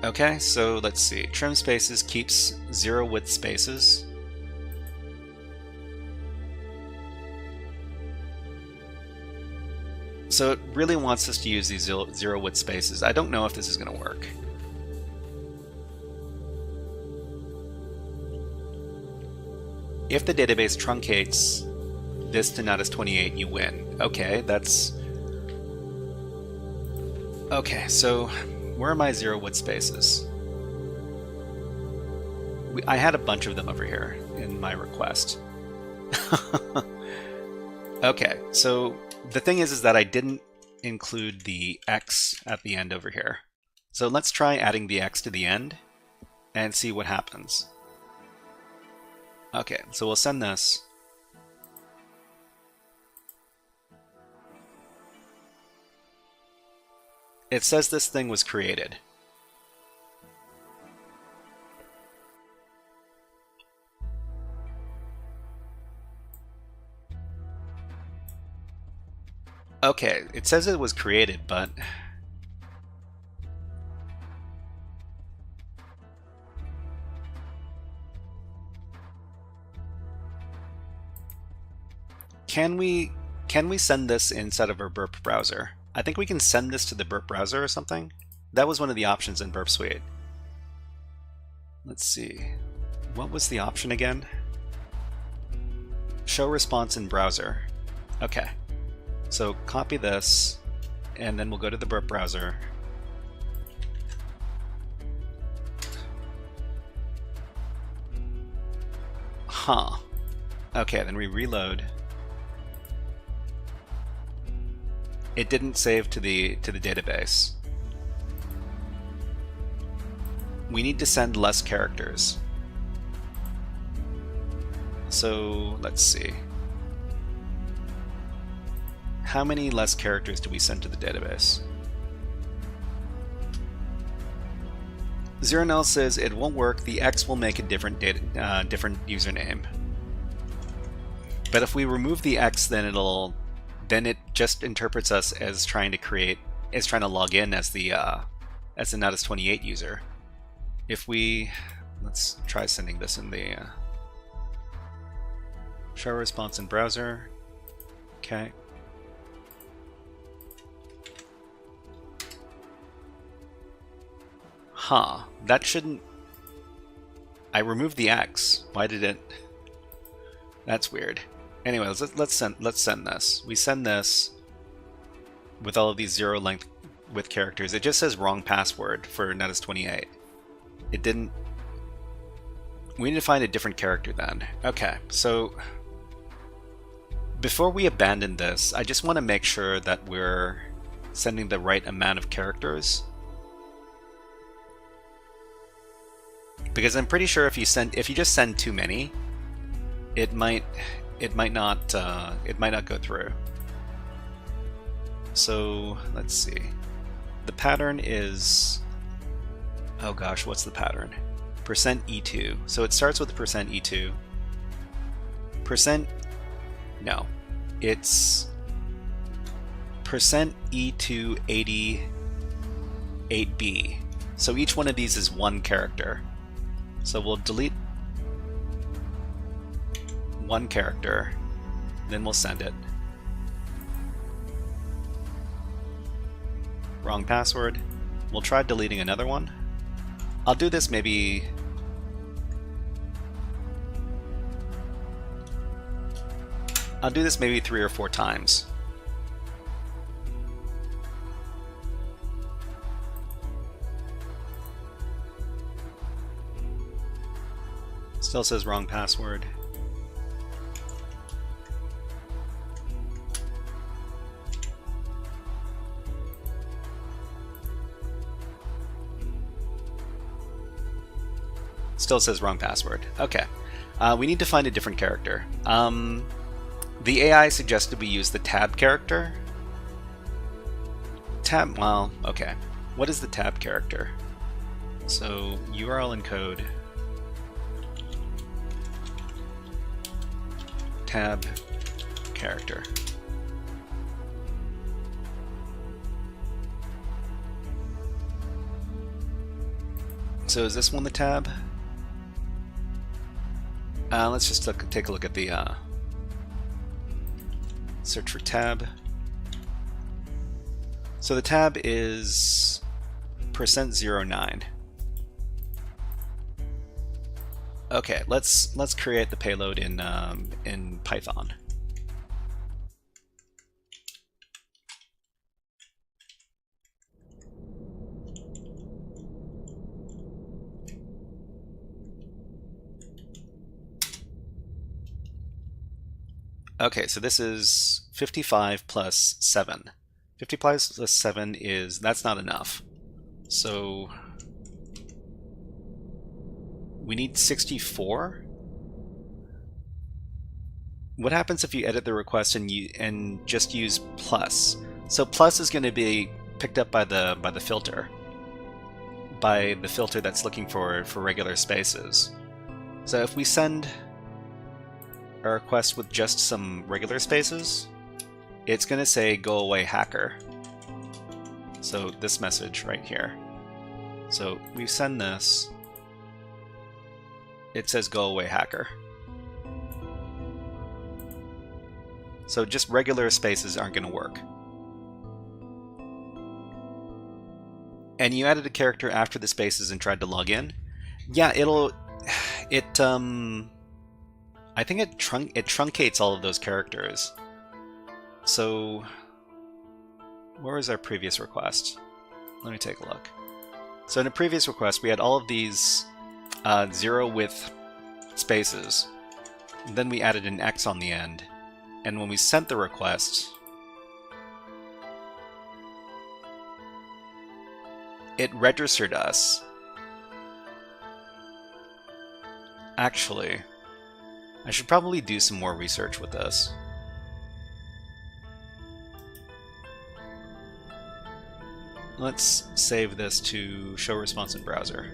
Okay, so let's see. Trim spaces keeps zero width spaces. So it really wants us to use these zero width spaces. I don't know if this is going to work. If the database truncates this to not as 28, you win. Okay, that's... Okay, so where are my zero width spaces? I had a bunch of them over here in my request. Okay, so the thing is that I didn't include the X at the end over here. So let's try adding the X to the end and see what happens. Okay, so we'll send this. It says this thing was created. Okay, it says it was created, but... Can we send this inside of our Burp browser? I think we can send this to the Burp browser or something. That was one of the options in Burp Suite. Let's see. What was the option again? Show response in browser. Okay. So copy this, and then we'll go to the Burp browser. Huh. Okay, then we reload. It didn't save to the database. We need to send less characters. So let's see. How many less characters do we send to the database? Zeronel says it won't work. The X will make a different different username. But if we remove the X, then it just interprets us as trying to log in as the not as 28 user. If we let's try sending this in the show response in browser. Okay. Huh, that shouldn't... I removed the X. Why did it... That's weird. Anyways, let's send this. We send this with all of these zero length with characters. It just says wrong password for not as 28. It didn't... We need to find a different character then. Okay, so before we abandon this, I just want to make sure that we're sending the right amount of characters. Because I'm pretty sure if you just send too many, it might not go through. So let's see. The pattern is, oh gosh, what's the pattern? %E2. So it starts with %E2. No, it's %E2 88B. So each one of these is one character. So we'll delete one character, then we'll send it. Wrong password. We'll try deleting another one. I'll do this maybe... I'll do this maybe 3 or 4 times. Still says wrong password. Still says wrong password. Okay. We need to find a different character. The AI suggested we use the tab character. Tab, well, okay. What is the tab character? So, URL encode. Tab character. So is this one the tab? Let's just take a look at the search for tab. So the tab is %09. Okay, let's create the payload in Python. Okay, so this is 55 plus 7. 55 plus 7 that's not enough. So we need 64. What happens if you edit the request and just use plus? So plus is going to be picked up by the filter. By the filter that's looking for regular spaces. So if we send a request with just some regular spaces, it's going to say go away hacker. So this message right here. So we send this, it says go away hacker. So just regular spaces aren't going to work. And you added a character after the spaces and tried to log in. Yeah, I think it truncates all of those characters. So, where was our previous request? Let me take a look. So in a previous request, we had all of these 0 with spaces. Then we added an X on the end. And when we sent the request, it registered us. Actually, I should probably do some more research with this. Let's save this to show response in browser.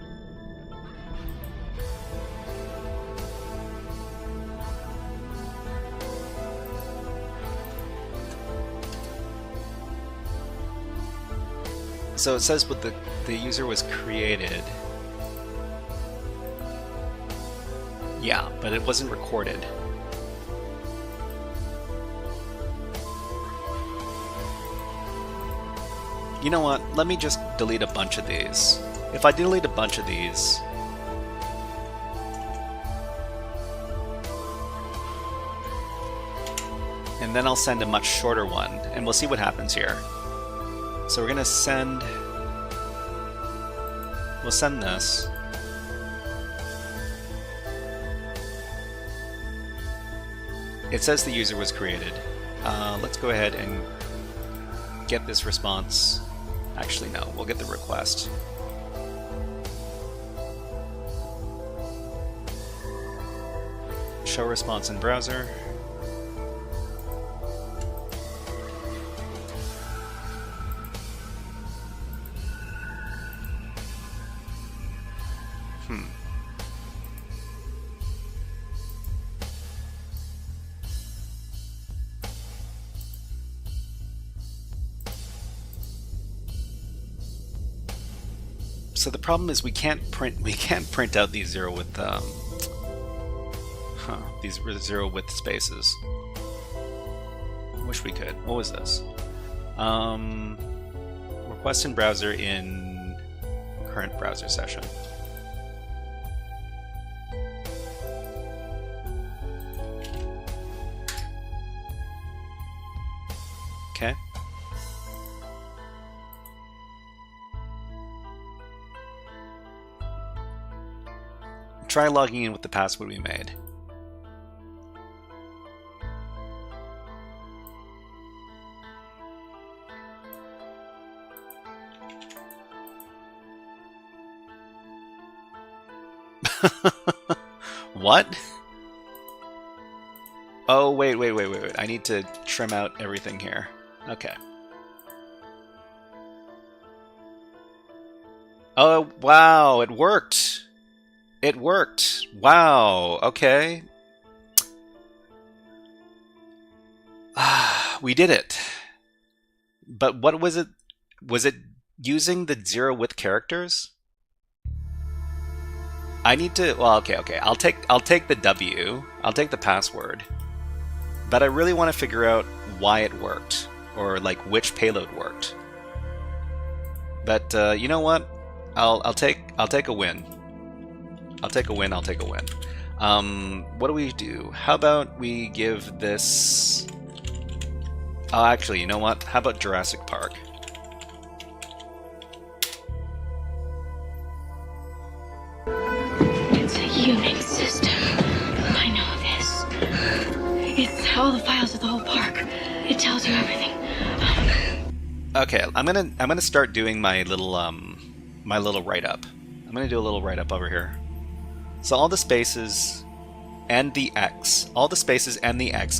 So it says what the user was created. Yeah, but it wasn't recorded. You know what? Let me just delete a bunch of these. If I delete a bunch of these, and then I'll send a much shorter one, and we'll see what happens here. So we're gonna send, we'll send this. It says the user was created. Let's go ahead and get this response. Actually, no, we'll get the request. Show response in browser. So the problem is we can't print out these 0 with these 0 with spaces. Wish we could. What was this? Request in browser in current browser session. Okay. Try logging in with the password we made. What? Oh, wait. I need to trim out everything here. Okay. Oh, wow, it worked. It worked. Wow. Okay. We did it. But what was it? Was it using the 0 with characters? I need to. Well, okay. I'll take the W. I'll take the password. But I really want to figure out why it worked, or like which payload worked. But you know what? I'll take a win. I'll take a win. I'll take a win. What do we do? How about we give this? Oh, actually, you know what? How about Jurassic Park? It's a Unix system. I know this. It's all the files of the whole park. It tells you everything. Okay, I'm gonna start doing my little write-up. I'm gonna do a little write-up over here. So all the spaces and the X,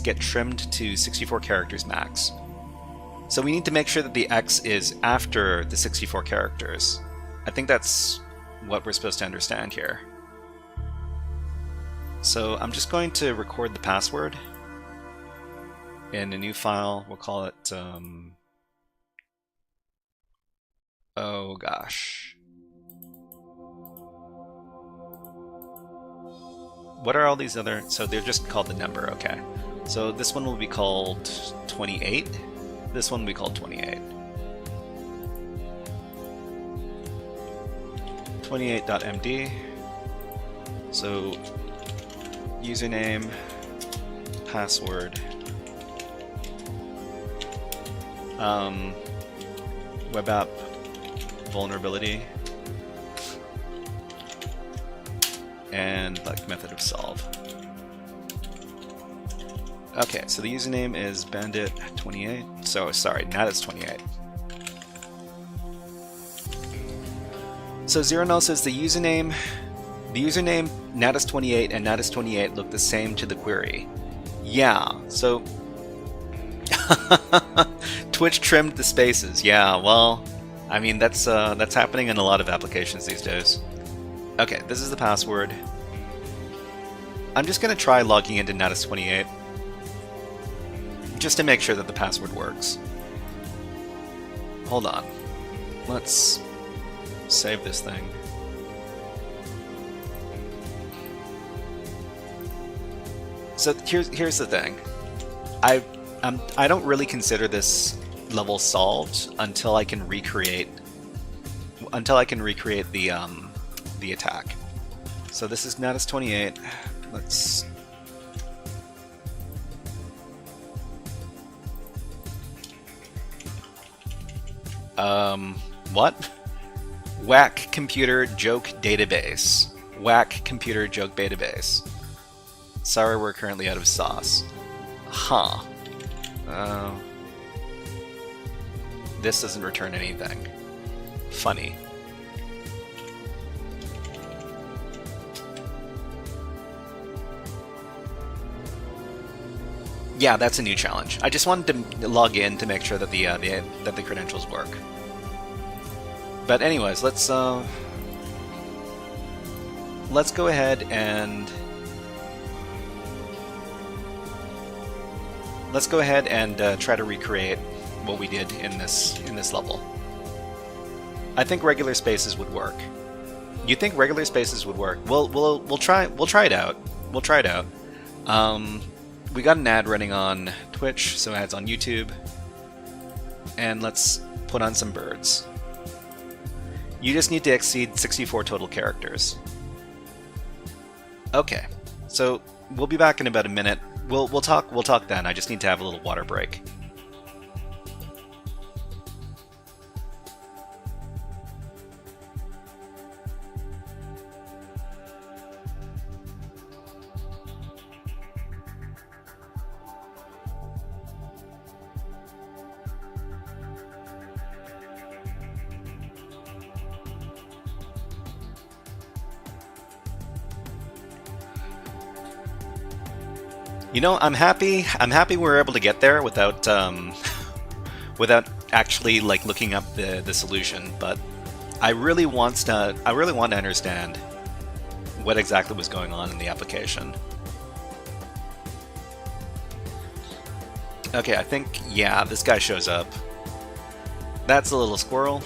get trimmed to 64 characters max. So we need to make sure that the X is after the 64 characters. I think that's what we're supposed to understand here. So I'm just going to record the password in a new file. We'll call it, oh gosh. What are all these other... So they're just called the number, okay. So this one will be called 28. This one will be called 28. 28.md. So username, password, web app vulnerability, and like method of solve. Okay, so the username is bandit28. So sorry, natus28. So ZeroNull says the username natus28 and natus28 look the same to the query. Yeah, so Twitch trimmed the spaces. Yeah, well, I mean that's happening in a lot of applications these days. Okay, this is the password. I'm just gonna try logging into natus28 just to make sure that the password works. Hold on. Let's save this thing. So here's the thing. I don't really consider this level solved until I can recreate the attack. So this is natus28. Let's what? Whack computer joke database. Whack computer joke database. Sorry, we're currently out of sauce. Huh. This doesn't return anything. Funny. Yeah, that's a new challenge. I just wanted to log in to make sure that the credentials work. But anyways, let's go ahead and try to recreate what we did in this level. I think regular spaces would work. You think regular spaces would work? We'll try it out. We'll try it out. We got an ad running on Twitch, so ads on YouTube. And let's put on some birds. You just need to exceed 64 total characters. Okay, so we'll be back in about a minute. We'll talk then. I just need to have a little water break. You know, I'm happy we were able to get there without without actually like looking up the solution, but I really want to understand what exactly was going on in the application. Okay, I think, yeah, this guy shows up. That's a little squirrel.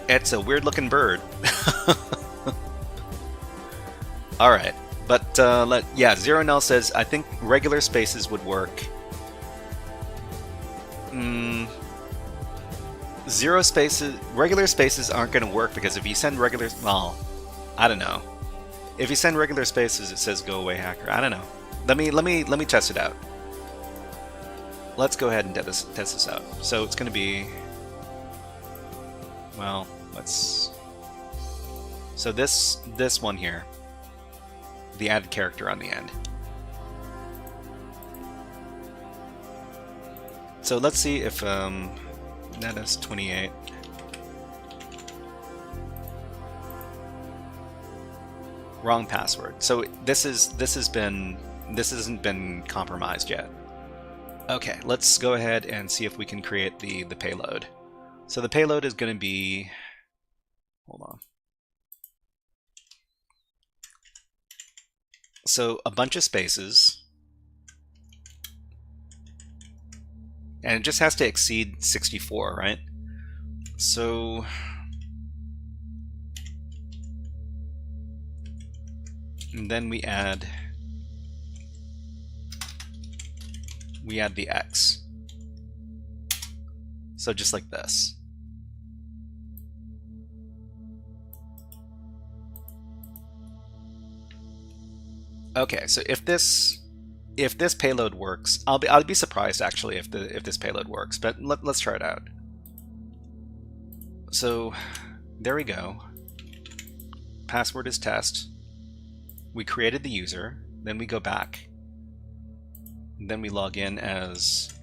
It's a weird looking bird. Alright, but yeah, ZeroNull says, I think regular spaces would work. Zero spaces, regular spaces aren't going to work because if you send regular, well, I don't know. If you send regular spaces, it says "Go away, hacker." I don't know. Let me test it out. Let's go ahead and test this out. So it's going to be, well, let's. So this one here, the added character on the end. So let's see if that is 28. Wrong password. So this hasn't been compromised yet. Okay, let's go ahead and see if we can create the payload. So the payload is going to be, hold on. So a bunch of spaces, and it just has to exceed 64, right? So and then we add the X. So just like this. Okay, so if this payload works, I'll be surprised actually if this payload works, but let's try it out. So there we go. Password is test. We created the user, then we go back. Then we log in as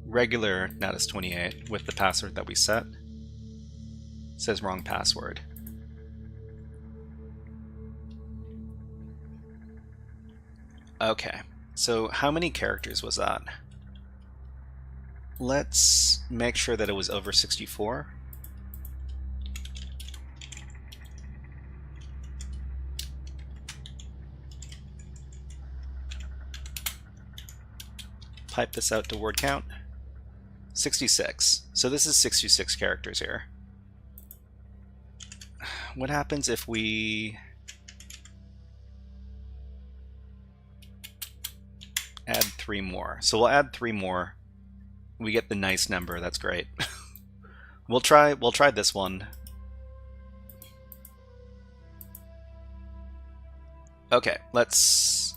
regular Natus28 with the password that we set. It says wrong password. Okay, so how many characters was that? Let's make sure that it was over 64. Type this out to word count. 66. So this is 66 characters here. What happens if we add 3 more? So we'll add 3 more. We get the nice number. That's great. We'll try this one. Okay, let's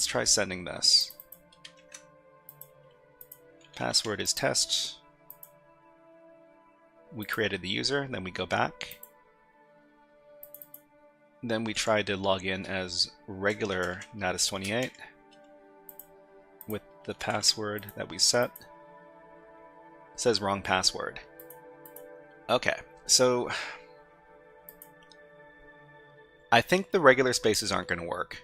try sending this. Password is test. We created the user, then we go back. Then we try to log in as regular Natus28 with the password that we set. It says wrong password. Okay, so I think the regular spaces aren't going to work.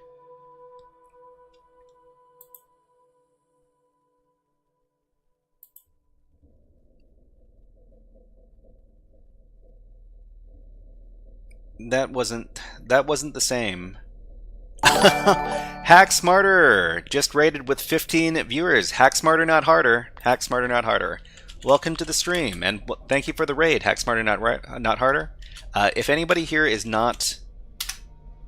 That wasn't the same. Hack Smarter just rated with 15 viewers. Hack Smarter, not harder. Hack Smarter, not harder. Welcome to the stream, and thank you for the raid. Hack Smarter, not harder. If anybody here is not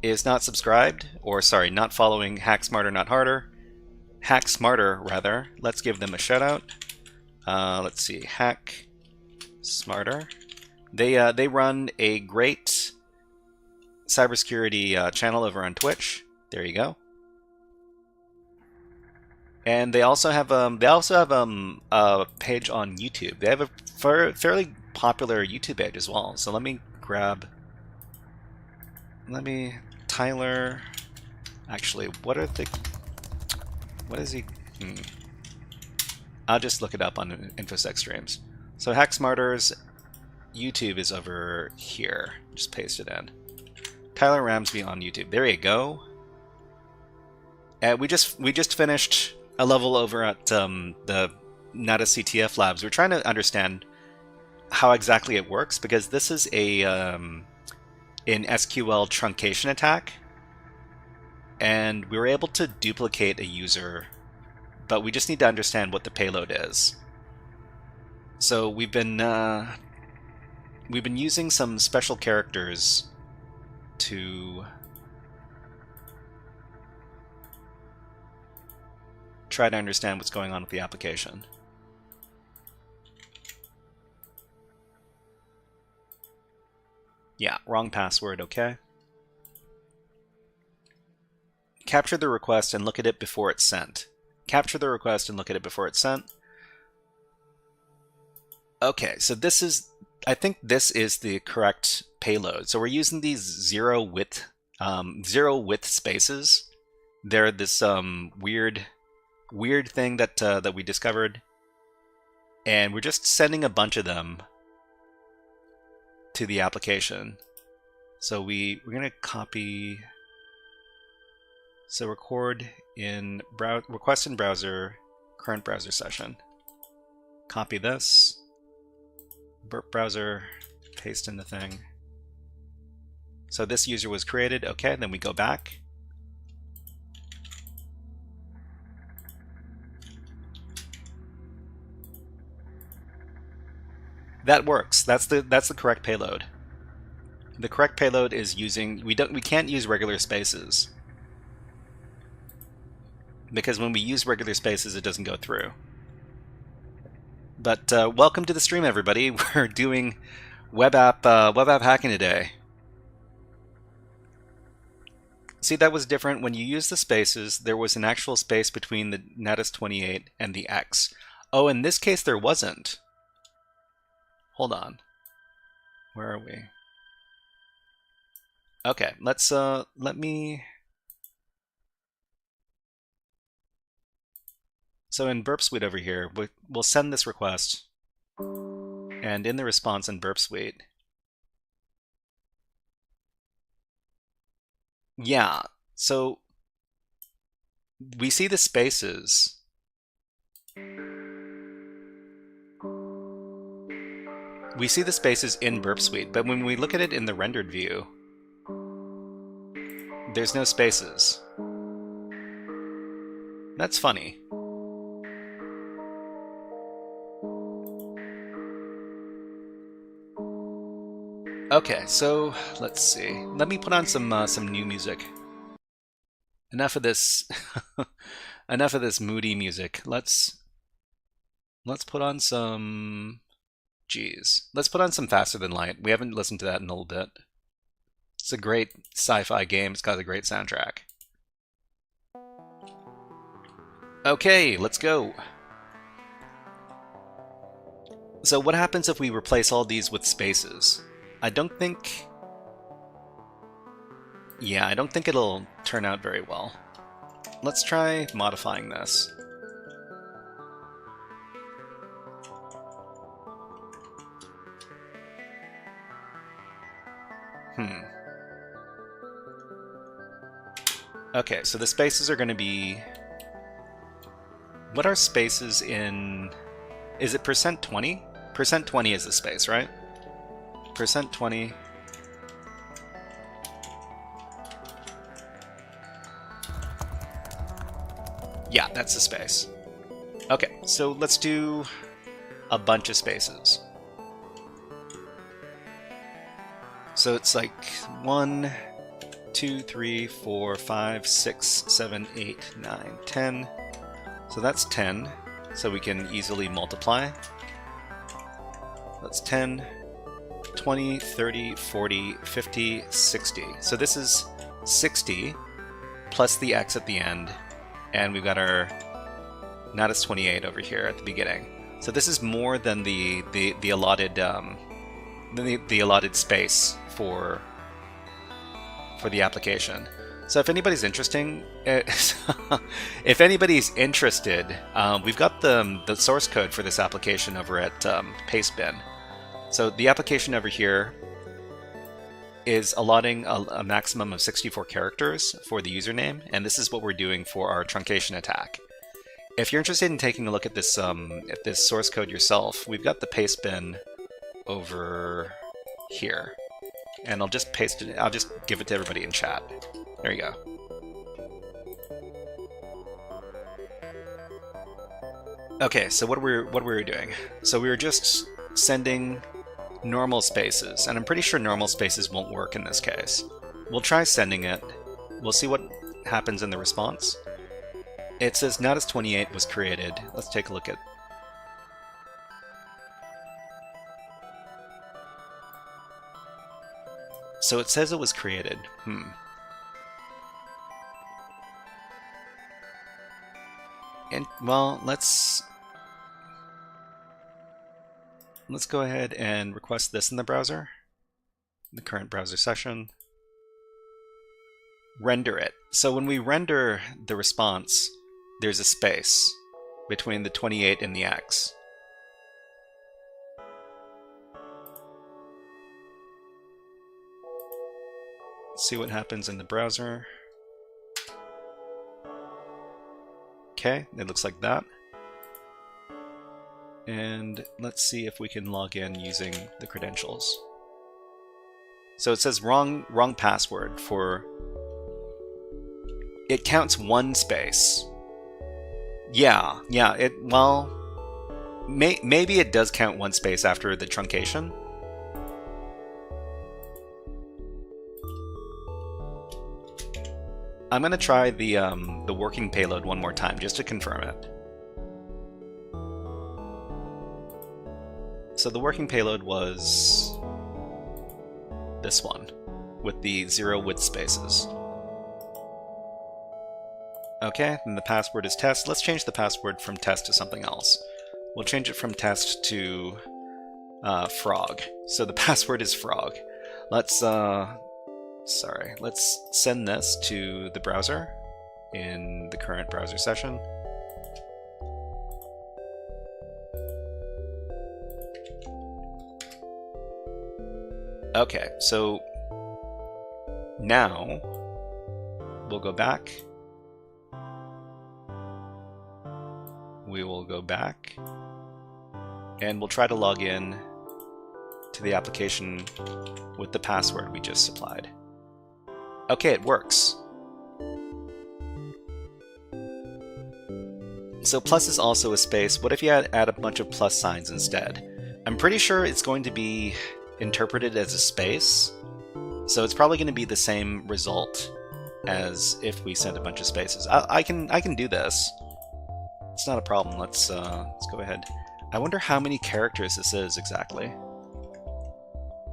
subscribed, or sorry, not following Hack Smarter, not harder, Hack Smarter rather, let's give them a shout out. Let's see, Hack Smarter. They run a great cybersecurity channel over on Twitch. There you go. And they also have a page on YouTube. They have a fairly popular YouTube page as well. So let me Tyler. Actually, what is he? I'll just look it up on InfoSec streams. So Hack Smarter's YouTube is over here. Just paste it in. Tyler Ramsby on YouTube. There you go. We just finished a level over at the Natus CTF labs. We're trying to understand how exactly it works, because this is an SQL truncation attack, and we were able to duplicate a user, but we just need to understand what the payload is. So we've been using some special characters to try to understand what's going on with the application. Yeah, wrong password, okay. Capture the request and look at it before it's sent. Capture the request and look at it before it's sent. Okay, so this is, I think this is the correct payload. So we're using these zero width spaces. They're this weird thing that that we discovered, and we're just sending a bunch of them to the application. So we're gonna copy. So record in request in browser, current browser session. Copy this. Burp browser, paste in the thing. So this user was created. Okay, then we go back. That works. That's the correct payload. The correct payload is using, we can't use regular spaces, because when we use regular spaces it doesn't go through. But welcome to the stream, everybody. We're doing web app hacking today. See, that was different. When you use the spaces, there was an actual space between the Natus28 and the X. Oh, in this case there wasn't. Hold on. Where are we? Okay, let's let me. So in Burp Suite over here, we'll send this request, and in the response in Burp Suite, yeah, so we see the spaces. We see the spaces in Burp Suite, but when we look at it in the rendered view, there's no spaces. That's funny. Okay, so let's see. Let me put on some new music. Enough of this, enough of this moody music. Let's put on some. Geez, let's put on some Faster Than Light. We haven't listened to that in a little bit. It's a great sci-fi game. It's got a great soundtrack. Okay, let's go. So what happens if we replace all these with spaces? I don't think... Yeah, I don't think it'll turn out very well. Let's try modifying this. Okay, so the spaces are going to be... What are spaces in... Is it %20? %20 is the space, right? %20. Yeah, that's the space. Okay, so let's do a bunch of spaces. So it's like 1, 2, 3, 4, 5, 6, 7, 8, 9, 10. So that's 10. So we can easily multiply. That's 10, 20, 30, 40, 50, 60. So this is 60 plus the X at the end. And we've got our Natus28 over here at the beginning. So this is more than the allotted the allotted space for the application. So if anybody's interested, we've got the source code for this application over at Pastebin. So the application over here is allotting a maximum of 64 characters for the username, and this is what we're doing for our truncation attack. If you're interested in taking a look at this source code yourself, we've got the Pastebin over here, and I'll just paste it. I'll just give it to everybody in chat. There you go. Okay, so what were we doing? So we were just sending normal spaces, and I'm pretty sure normal spaces won't work in this case. We'll try sending it. We'll see what happens in the response. It says Natus 28 was created. Let's take a look at. So it says it was created. And well, let's go ahead and request this in the browser, the current browser session. Render it. So when we render the response, there's a space between the 28 and the X. Let's see what happens in the browser. Okay, it looks like that. And let's see if we can log in using the credentials. So it says wrong password for... It counts one space. Yeah, well, maybe it does count one space after the truncation. I'm gonna try the working payload one more time just to confirm it. So the working payload was this one with the 0 width spaces. Okay, and the password is test. Let's change the password from test to something else. We'll change it from test to frog. So the password is frog. Let's let's send this to the browser in the current browser session. Okay, so now we'll go back. We will go back and we'll try to log in to the application with the password we just supplied. Okay, it works. So plus is also a space. What if you add a bunch of plus signs instead? I'm pretty sure it's going to be interpreted as a space, so it's probably going to be the same result as if we sent a bunch of spaces. I can do this. It's not a problem. Let's go ahead. I wonder how many characters this is exactly.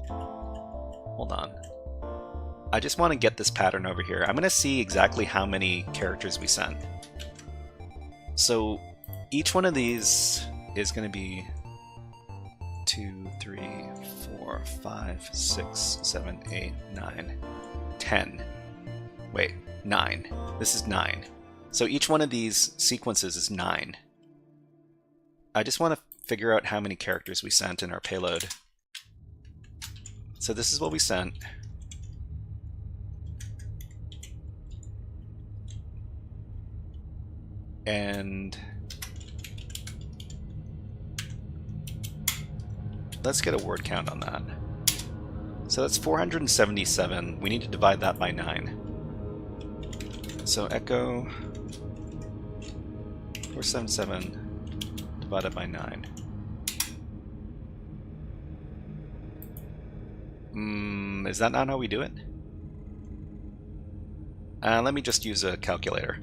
Hold on. I just want to get this pattern over here. I'm going to see exactly how many characters we sent. So each one of these is going to be 2, 3, 4, 5, 6, 7, 8, 9, 10. Wait, 9. This is 9. So each one of these sequences is 9. I just want to figure out how many characters we sent in our payload. So this is what we sent. And let's get a word count on that. So that's 477. We need to divide that by 9. So echo 477 divided by 9. Is that not how we do it? Let me just use a calculator.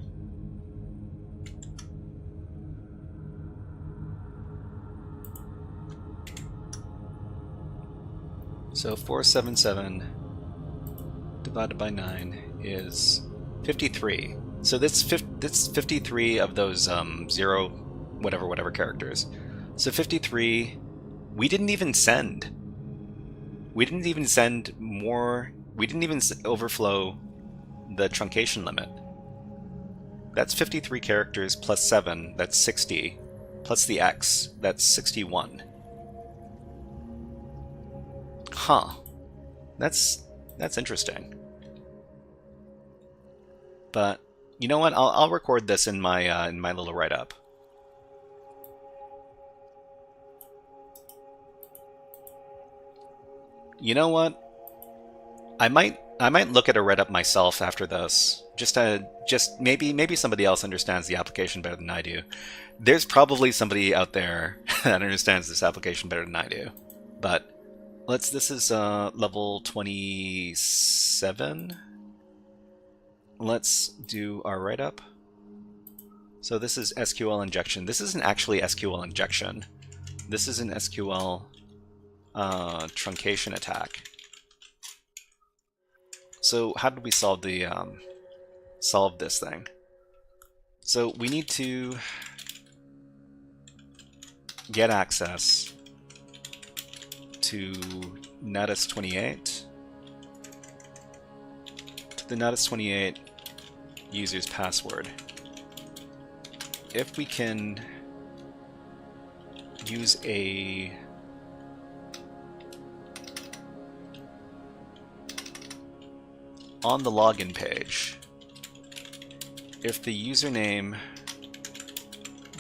So 477 divided by 9 is 53. So that's 53 of those 0 whatever characters. So 53. We didn't even send. We didn't even send more. We didn't even overflow the truncation limit. That's 53 characters plus 7. That's 60. Plus the X. That's 61. Huh. That's interesting. But you know what? I'll record this in my little write-up. You know what? I might look at a write-up myself after this. Just maybe somebody else understands the application better than I do. There's probably somebody out there that understands this application better than I do. But this is level 27. Let's do our write-up. So this is SQL injection. This isn't actually SQL injection. This is an SQL truncation attack. So how did we solve the solve this thing? So we need to get access to Natus28, to the Natus28 user's password. If we can use a on the login page, if the username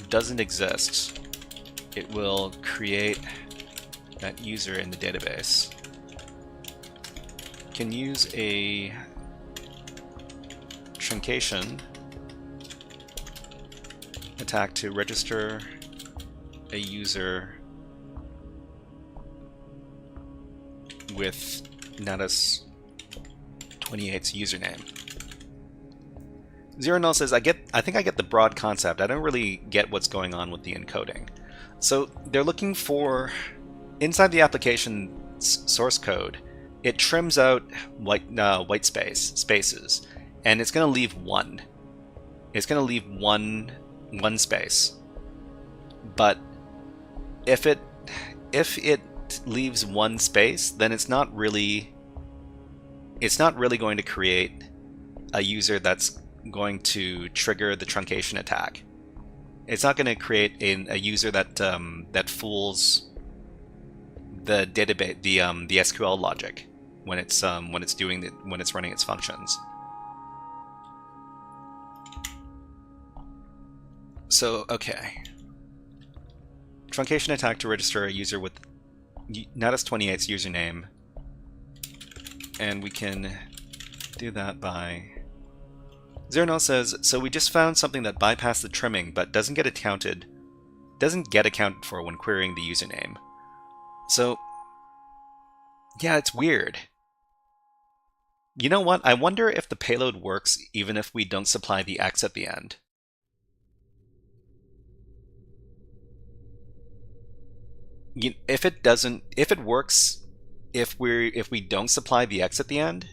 doesn't exist, it will create that user in the database. Can use a truncation attack to register a user with Natus28's username. Zero Null says, I think I get the broad concept. I don't really get what's going on with the encoding. So they're looking for, inside the application's source code, it trims out white spaces, and it's going to leave one. It's going to leave one space. But if it leaves one space, then it's not really going to create a user that's going to trigger the truncation attack. It's not going to create a user that that fools the database, the SQL logic when it's running its functions. So okay, truncation attack to register a user with Natus28's username, and we can do that by. Zero Null says, so we just found something that bypassed the trimming but doesn't get accounted for when querying the username. So yeah, it's weird. You know what? I wonder if the payload works even if we don't supply the X at the end. If it works if we don't supply the X at the end,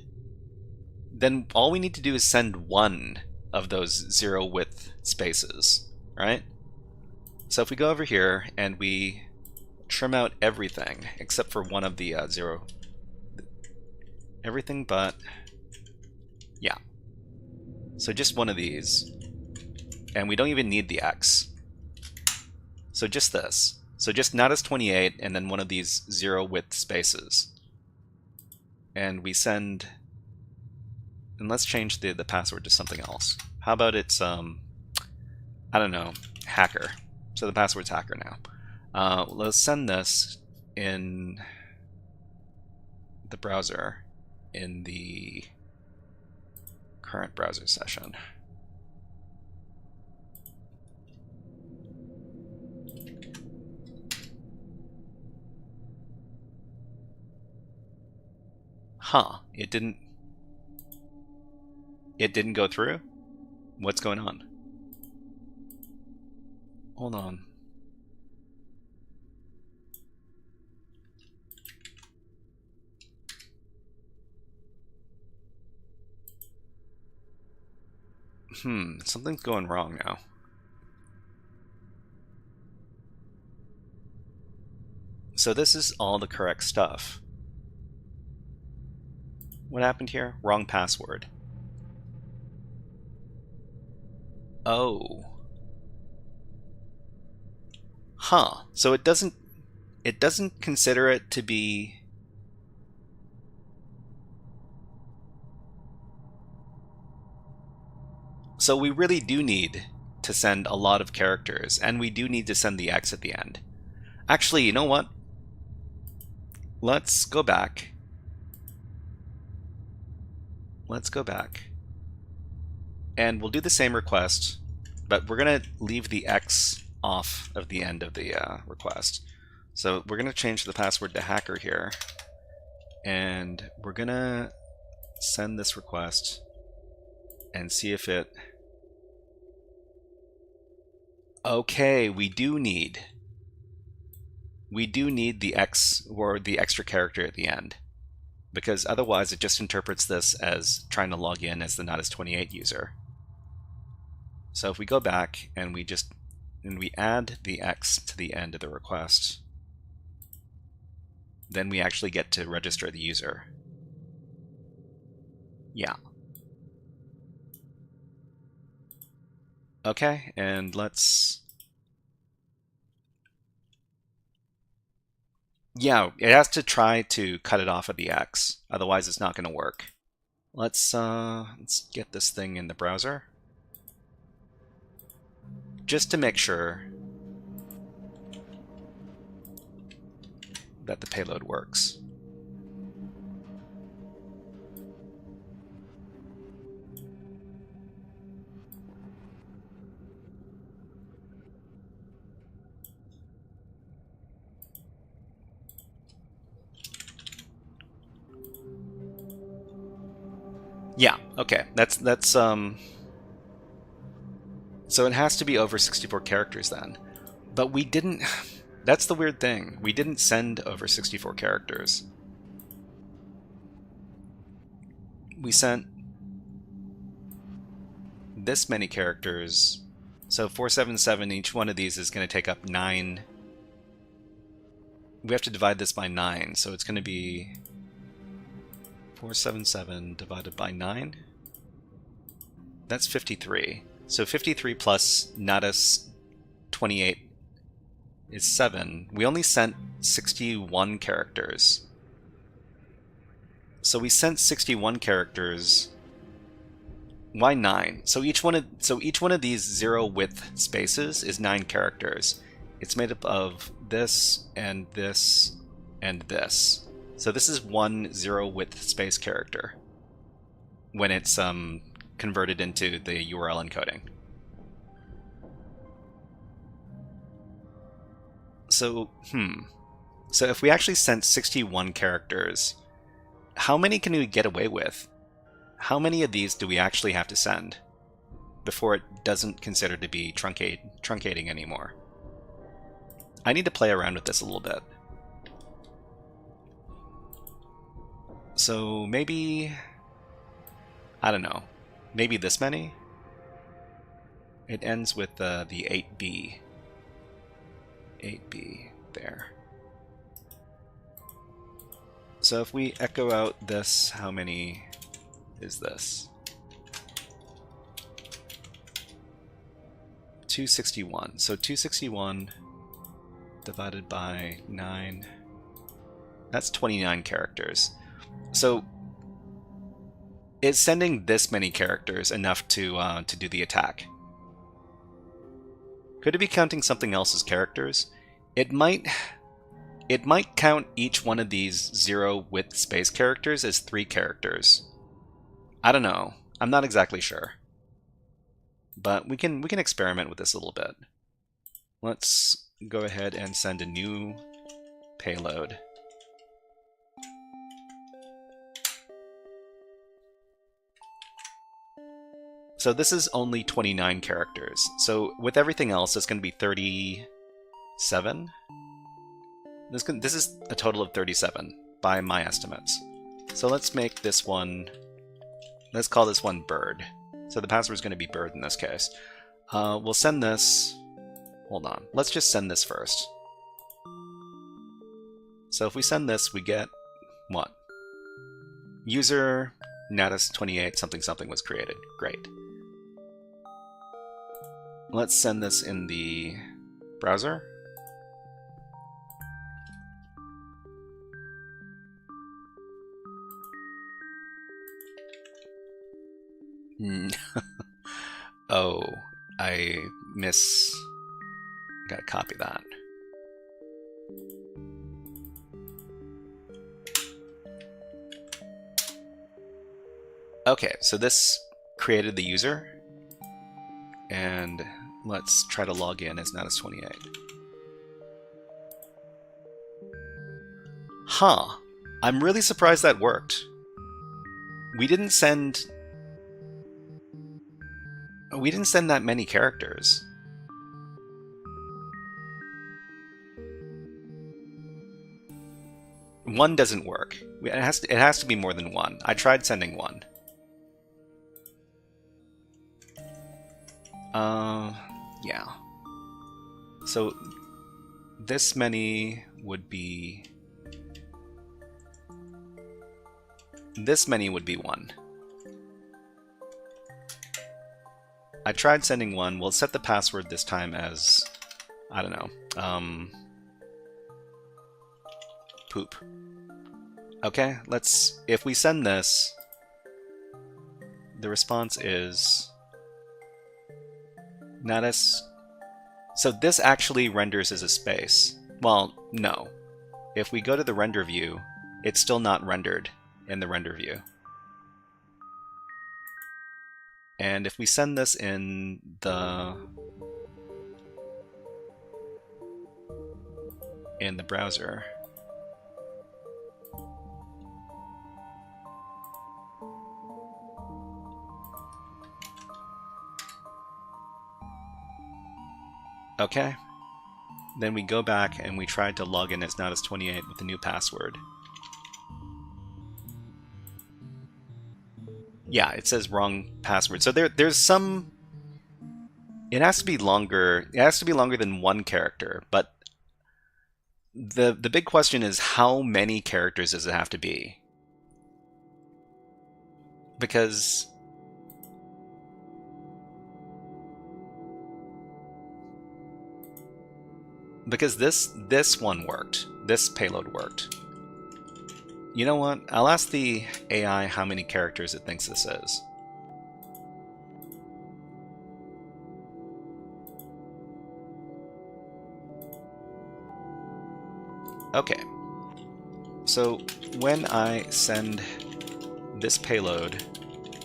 then all we need to do is send one of those zero width spaces, right? So if we go over here and we trim out everything except for one of the zero, everything but, yeah. So just one of these, and we don't even need the X. So just this. So just Natus28 and then one of these zero width spaces. And we send. And let's change the password to something else. How about it's, I don't know, hacker. So the password's hacker now. Let's send this in the browser, in the current browser session. Huh, it didn't go through? What's going on? Hold on. Something's going wrong now. So this is all the correct stuff. What happened here? Wrong password. Oh. Huh. So it doesn't consider it to be. So we really do need to send a lot of characters, and we do need to send the X at the end. Actually, you know what? Let's go back. Let's go back. And we'll do the same request, but we're going to leave the X off of the end of the request. So we're going to change the password to hacker here. And we're going to send this request and see if it Okay, we do need the X or the extra character at the end, because otherwise it just interprets this as trying to log in as the Natus28 user. So if we go back and we add the X to the end of the request, then we actually get to register the user. Yeah. Okay, and let's... Yeah, it has to try to cut it off at the X, otherwise it's not going to work. Let's get this thing in the browser, just to make sure that the payload works. Yeah, okay. That's so it has to be over 64 characters then. But we didn't... That's the weird thing. We didn't send over 64 characters. We sent this many characters. So 477, each one of these is going to take up 9. We have to divide this by 9, so it's going to be 477 divided by 9. That's 53. So 53 plus Natus 28 is 7. We only sent 61 characters. So we sent 61 characters. Why 9? So each one of these 0 width spaces is 9 characters. It's made up of this and this and this. So this is one 0 width space character when it's converted into the URL encoding. So, So if we actually sent 61 characters, how many can we get away with? How many of these do we actually have to send before it doesn't consider to be truncating anymore? I need to play around with this a little bit. So maybe, I don't know, maybe this many? It ends with the 8B. 8B there. So if we echo out this, how many is this? 261. So 261 divided by 9, that's 29 characters. So is sending this many characters enough to do the attack? Could it be counting something else as characters? It might count each one of these 0 width space characters as 3 characters. I don't know. I'm not exactly sure. But we can experiment with this a little bit. Let's go ahead and send a new payload. So this is only 29 characters. So with everything else, it's going to be 37. This is a total of 37 by my estimates. So let's make this one, let's call this one bird. So the password is going to be bird in this case. We'll send this, hold on, let's just send this first. So if we send this, we get what? User Natus28 something something was created. Great. Let's send this in the browser. Oh, gotta copy that. Okay, so this created the user, and let's try to log in as Natus28. Huh, I'm really surprised that worked. We didn't send that many characters. one doesn't work. It has to be more than one. I tried sending one. Yeah. So this many would be... This many would be one. I tried sending one. We'll set the password this time as... I don't know. Poop. Okay, let's... If we send this, the response is... Natus... So this actually renders as a space. Well, no. If we go to the render view, it's still not rendered in the render view. And if we send this in the browser, okay, then we go back and we tried to log in as Natus28 with a new password. Yeah, it says wrong password. So there's some... It has to be longer. It has to be longer than one character, but the big question is how many characters does it have to be? Because this one worked. This payload worked. You know what? I'll ask the AI how many characters it thinks this is. Okay. So when I send this payload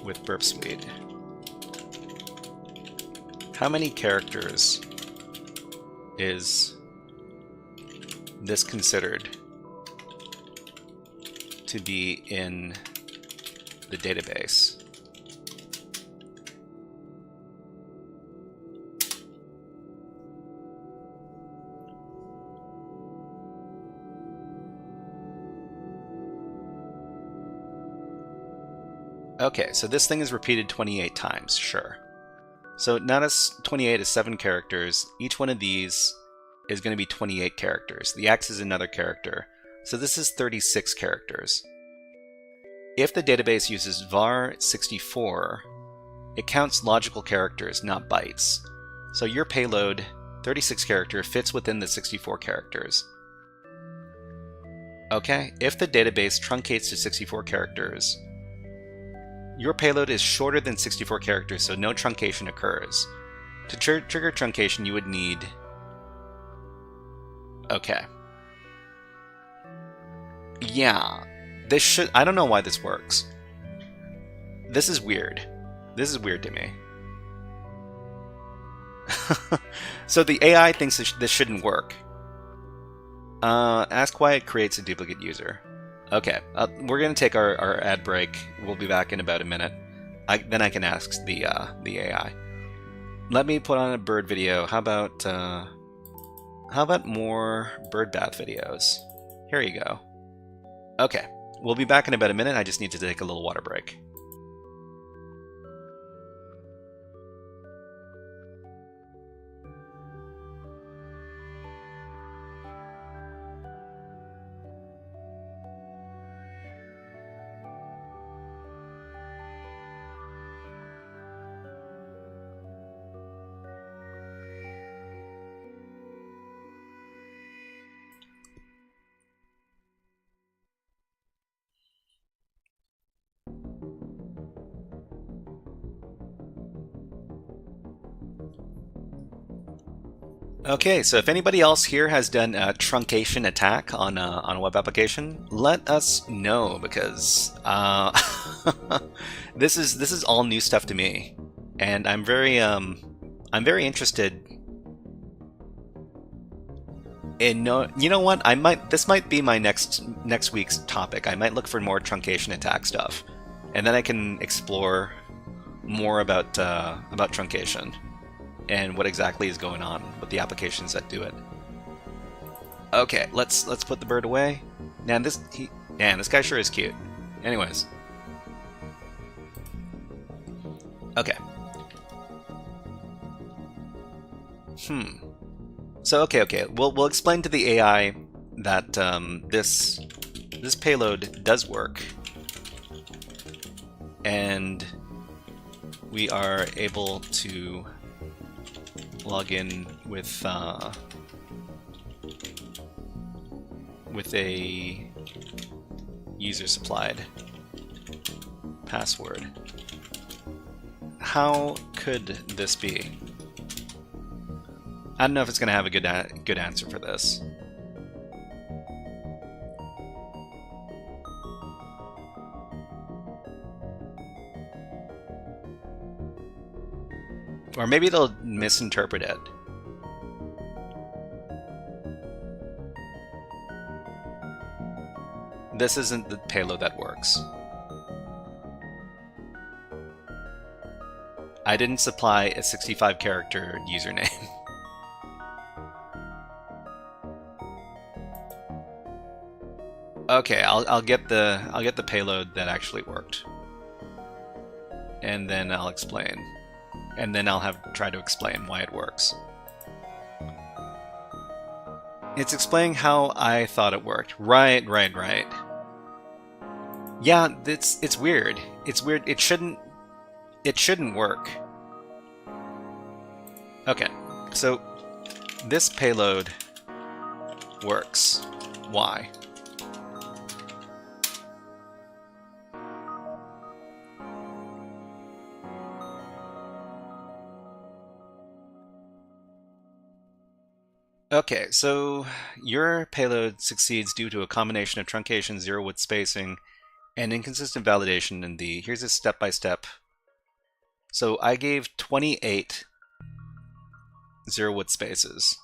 with Burp Suite, how many characters is this considered to be in the database? Okay, so this thing is repeated 28 times, sure. So Natus28 is 7 characters. Each one of these is going to be 28 characters. The X is another character. So this is 36 characters. If the database uses var64, it counts logical characters, not bytes. So your payload, 36 character, fits within the 64 characters. Okay, if the database truncates to 64 characters, your payload is shorter than 64 characters, so no truncation occurs. To trigger truncation, you would need... Okay. Yeah, this should... I don't know why this works. This is weird. This is weird to me. So the AI thinks this shouldn't work. Ask why it creates a duplicate user. Okay, we're going to take our ad break. We'll be back in about a minute. Then I can ask the AI. Let me put on a bird video. How about more bird bath videos? Here you go. Okay, we'll be back in about a minute. I just need to take a little water break. Okay, so if anybody else here has done a truncation attack on a web application, let us know, because this is all new stuff to me, and I'm very interested in you know what, this might be my next week's topic. I might look for more truncation attack stuff, and then I can explore more about truncation and what exactly is going on with the applications that do it. Okay, let's put the bird away. Man, this guy sure is cute. Anyways. Okay. So okay. We'll explain to the AI that this payload does work, and we are able to log in with a user-supplied password. How could this be? I don't know if it's going to have a good answer for this. Or maybe they'll misinterpret it. This isn't the payload that works. I didn't supply a 65-character username. Okay, I'll get the payload that actually worked, and then I'll explain, and then I'll try to explain why it works. It's explaining how I thought it worked. Right. Yeah, it's weird. It's weird. It shouldn't work. Okay, so this payload works. Why? Okay, so your payload succeeds due to a combination of truncation, zero-width spacing, and inconsistent validation in the... Here's a step-by-step. So I gave 28 zero-width spaces.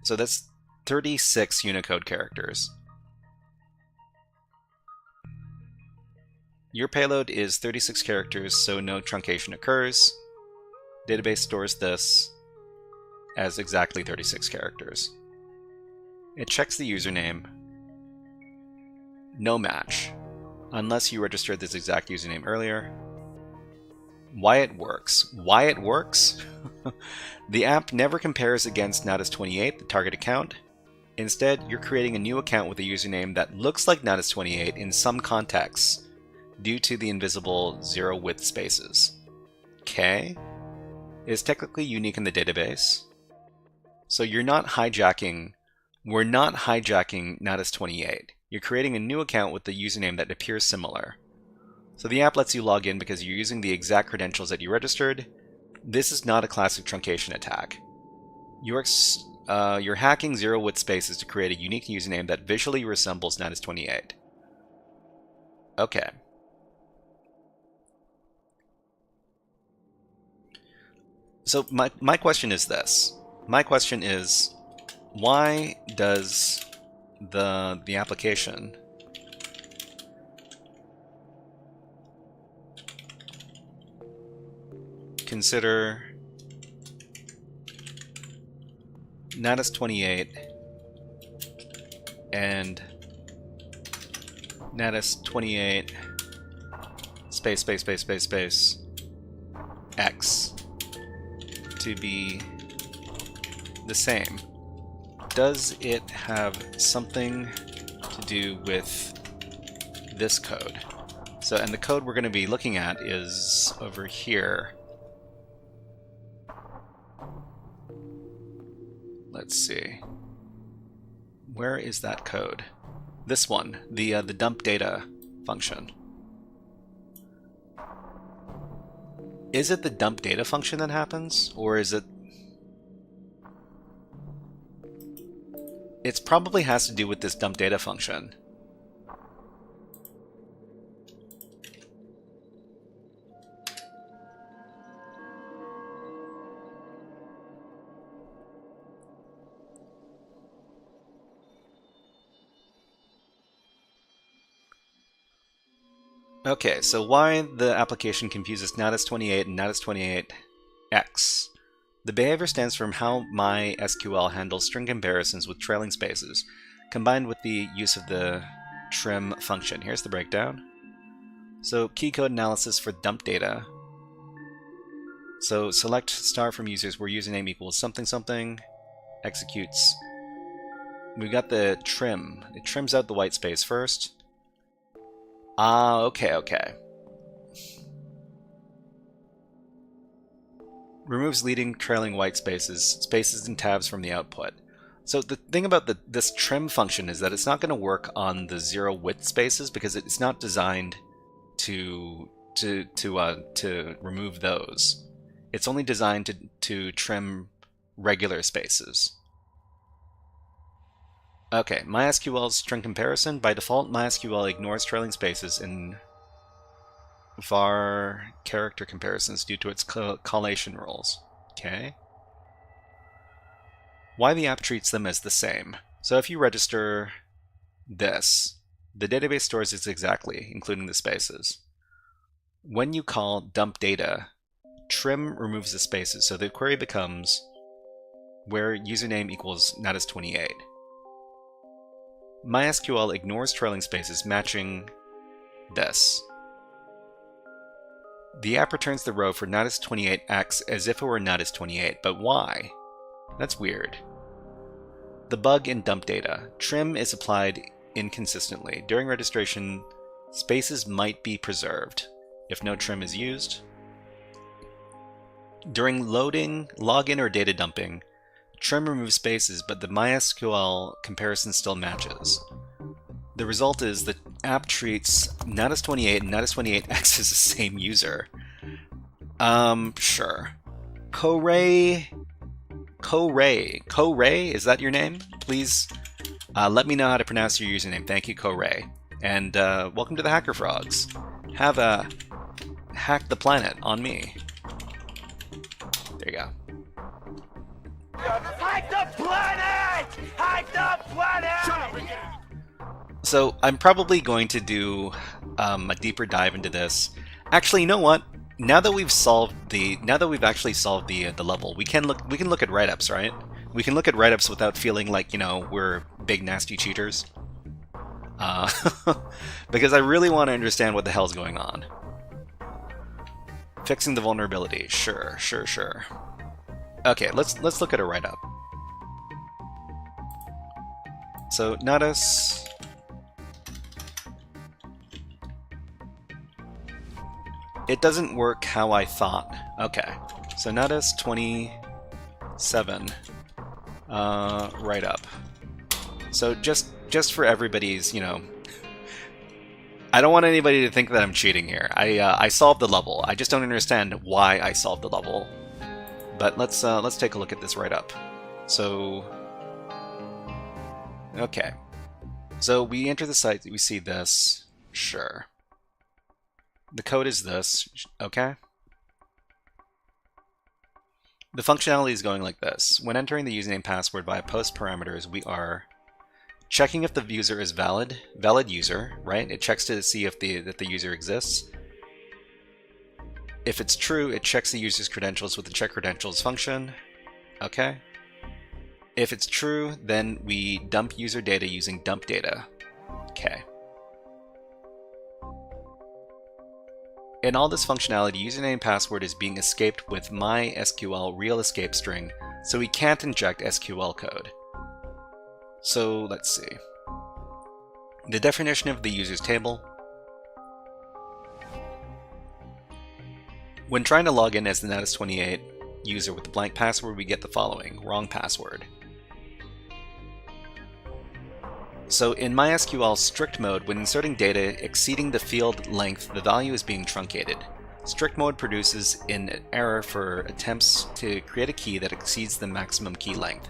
So that's 36 Unicode characters. Your payload is 36 characters, so no truncation occurs. Database stores this as exactly 36 characters. It checks the username. No match, unless you registered this exact username earlier. Why it works? Why it works? The app never compares against Natus28, the target account. Instead, you're creating a new account with a username that looks like Natus28 in some contexts, due to the invisible zero-width spaces. Okay. It is technically unique in the database. So we're not hijacking Natus28. You're creating a new account with the username that appears similar. So the app lets you log in because you're using the exact credentials that you registered. This is not a classic truncation attack. You're hacking zero-width spaces to create a unique username that visually resembles Natus28. Okay. So my question is this. My question is, why does the application consider Natus28 and Natus28 space X to be the same? Does it have something to do with this code? So, and the code we're going to be looking at is over here. Let's see. Where is that code? This one, the dump data function. Is it the dump data function that happens, or is it... It probably has to do with this dump data function. Okay, so why the application confuses Natus28 and Natus28X. The behavior stands for how MySQL handles string comparisons with trailing spaces. combined with the use of the trim function. Here's the breakdown. So key code analysis for dump data. So select star from users where username equals something something, executes. We've got the trim. It trims out the white space first. Ah, okay. Removes leading trailing white spaces, spaces and tabs from the output. So the thing about this trim function is that it's not going to work on the zero width spaces because it's not designed to remove those. It's only designed to trim regular spaces. Okay, MySQL string comparison. By default, MySQL ignores trailing spaces in var character comparisons due to its collation rules. Okay. Why the app treats them as the same. So if you register this, the database stores it exactly, including the spaces. When you call dump data, trim removes the spaces, so the query becomes where username equals natus28. MySQL ignores trailing spaces, matching this. The app returns the row for natus28x as if it were natus28, but why? That's weird. The bug in dump data. Trim is applied inconsistently. During registration, spaces might be preserved if no trim is used. During loading, login, or data dumping, trim removes spaces, but the MySQL comparison still matches. The result is the app treats natus28 and natus28x as the same user. Sure. Koray, is that your name? Please let me know how to pronounce your username. Thank you, Koray. And welcome to the HackerFrogs. Have a hack the planet on me. There you go. Hack the planet! Hack the planet! Shut up and get in. So I'm probably going to do a deeper dive into this. Actually, you know what? Now that we've actually solved the level, we can look at write-ups, right? We can look at write-ups without feeling like, you know, we're big nasty cheaters. Because I really want to understand what the hell's going on. Fixing the vulnerability, sure. Okay, let's look at a write-up. So Natus. It doesn't work how I thought. Okay, so Natus 27 write-up. So just for everybody's, you know, I don't want anybody to think that I'm cheating here. I solved the level. I just don't understand why I solved the level. But let's take a look at this write-up. So, okay. So we enter the site. We see this. Sure. The code is this. Okay. The functionality is going like this. When entering the username password via post parameters, we are checking if the user is valid user, right? It checks to see if that the user exists. If it's true, it checks the user's credentials with the check credentials function. Okay. If it's true, then we dump user data using dump data. Okay. In all this functionality, username password is being escaped with MySQL real escape string, so we can't inject SQL code. So let's see. The definition of the user's table. When trying to log in as the Natus28 user with a blank password, we get the following: wrong password. So in MySQL strict mode, when inserting data exceeding the field length, the value is being truncated. Strict mode produces an error for attempts to create a key that exceeds the maximum key length.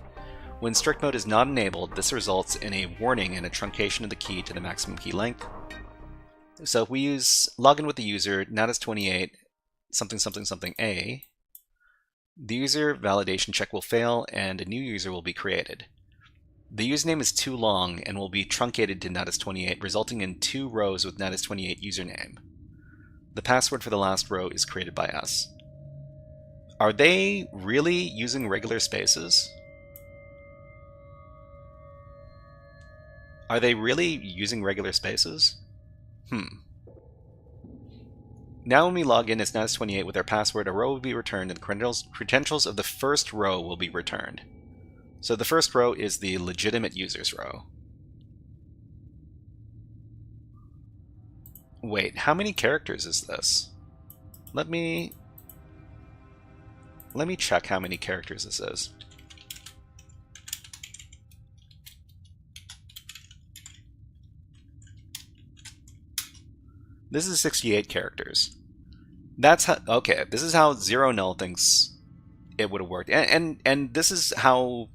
When strict mode is not enabled, this results in a warning and a truncation of the key to the maximum key length. So if we use login with the user Natus28 something A, the user validation check will fail and a new user will be created. The username is too long and will be truncated to Natus28, resulting in 2 rows with Natus28 username. The password for the last row is created by us. Are they really using regular spaces? Are they really using regular spaces? Now when we log in as Natus28 with our password, a row will be returned and the credentials of the first row will be returned. So the first row is the legitimate users row. Wait, how many characters is this? Let me check how many characters this is. This is 68 characters. That's how, okay, this is how Zero Null thinks it would have worked. And this is how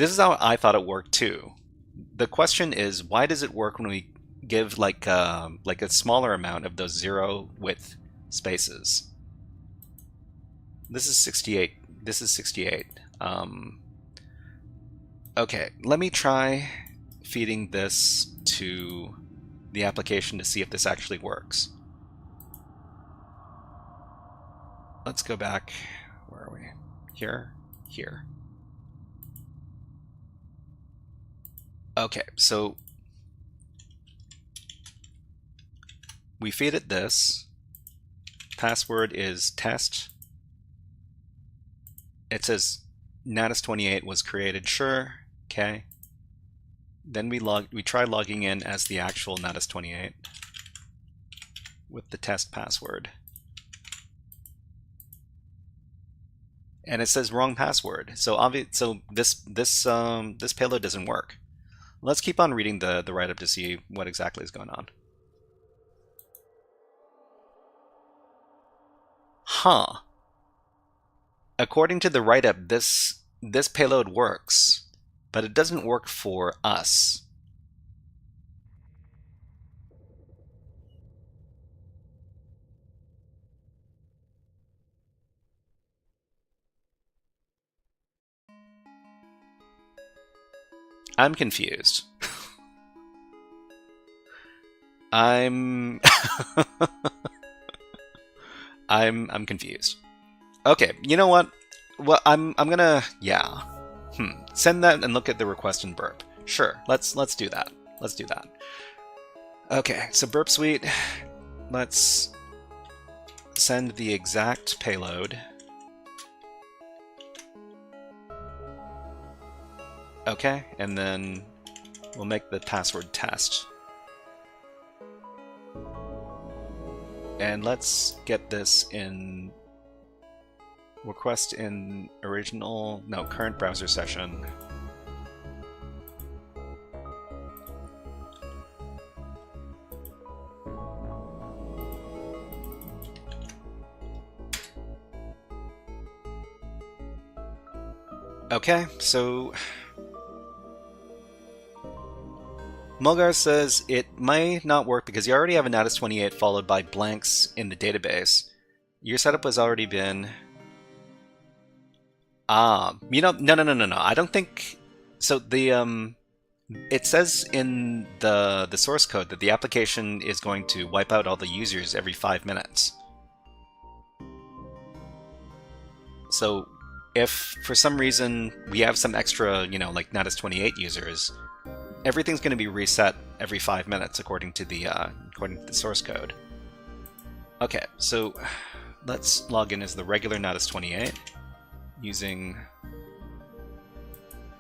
I thought it worked too. The question is, why does it work when we give like a smaller amount of those zero width spaces? This is 68. This is 68. Okay, let me try feeding this to the application to see if this actually works. Let's go back. Where are we? Here? Here. Okay, so we feed it this. Password is test. It says Natus28 was created. Sure. Okay. Then we try logging in as the actual Natus28 with the test password. And it says wrong password. So this payload doesn't work. Let's keep on reading the write-up to see what exactly is going on. Huh. According to the write-up, this payload works, but it doesn't work for us. I'm confused. I'm confused. Okay, you know what? Well, I'm gonna send that and look at the request in burp. Sure, let's do that. Let's do that. Okay, so burp suite. Let's send the exact payload. Okay, and then we'll make the password test. And let's get this in request in current browser session. Okay, so Mulgar says it might not work because you already have a Natus28 followed by blanks in the database. Your setup has already been... no. I don't think... So the, it says in the source code that the application is going to wipe out all the users every 5 minutes. So if for some reason we have some extra, like Natus28 users, everything's going to be reset every 5 minutes according to the source code. Okay, so let's log in as the regular Natus28 using...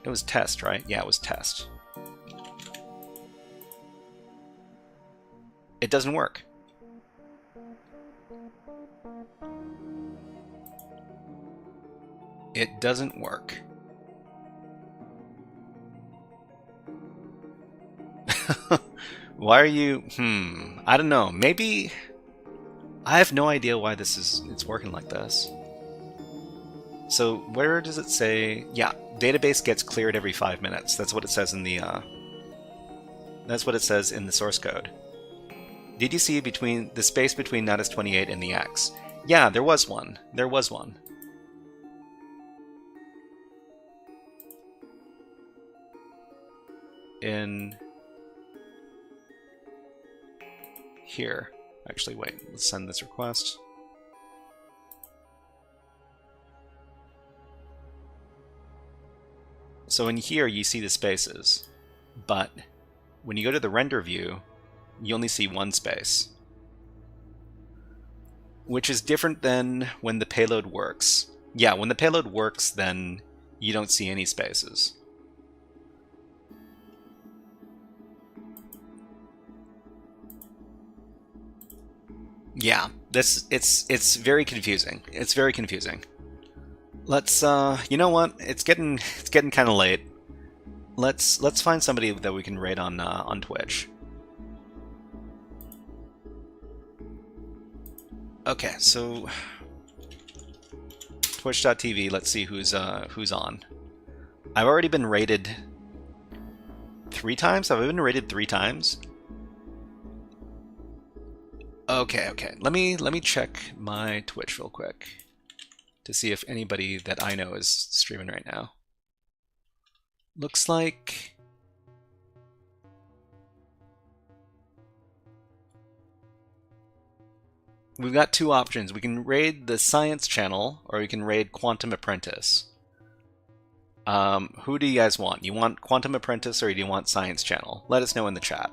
It was test, right? Yeah, it was test. It doesn't work. It doesn't work. Why are you... I don't know. Maybe... I have no idea why it's working like this. So where does it say... Yeah, database gets cleared every 5 minutes. That's what it says in the... That's what it says in the source code. Did you see between the space between Natus28 and the X? Yeah, there was one. There was one. In... Here. Actually, wait. Let's send this request. So in here, you see the spaces. but when you go to the render view, you only see one space, which is different than when the payload works. Yeah, when the payload works, then you don't see any spaces. Yeah, it's very confusing. It's very confusing. Let's you know what? It's getting kind of late. Let's find somebody that we can raid on Twitch. Okay, so Twitch.tv. Let's see who's on. I've already been raided 3 times. Have I been raided 3 times? Okay. Let me check my Twitch real quick to see if anybody that I know is streaming right now. Looks like we've got 2 options. We can raid the Science channel, or we can raid Quantum Apprentice. Who do you guys want? You want Quantum Apprentice, or do you want Science channel? Let us know in the chat.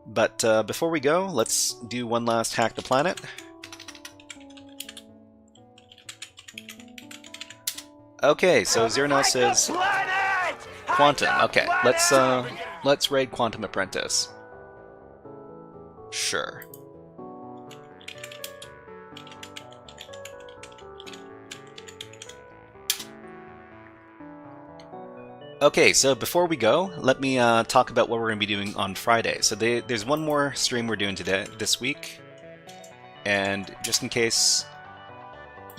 But before we go, let's do one last Hack the Planet. Okay, so Zernos says Quantum. Okay, let's raid Quantum Apprentice. Sure. Okay, so before we go, let me talk about what we're going to be doing on Friday. So there's one more stream we're doing this week, and just in case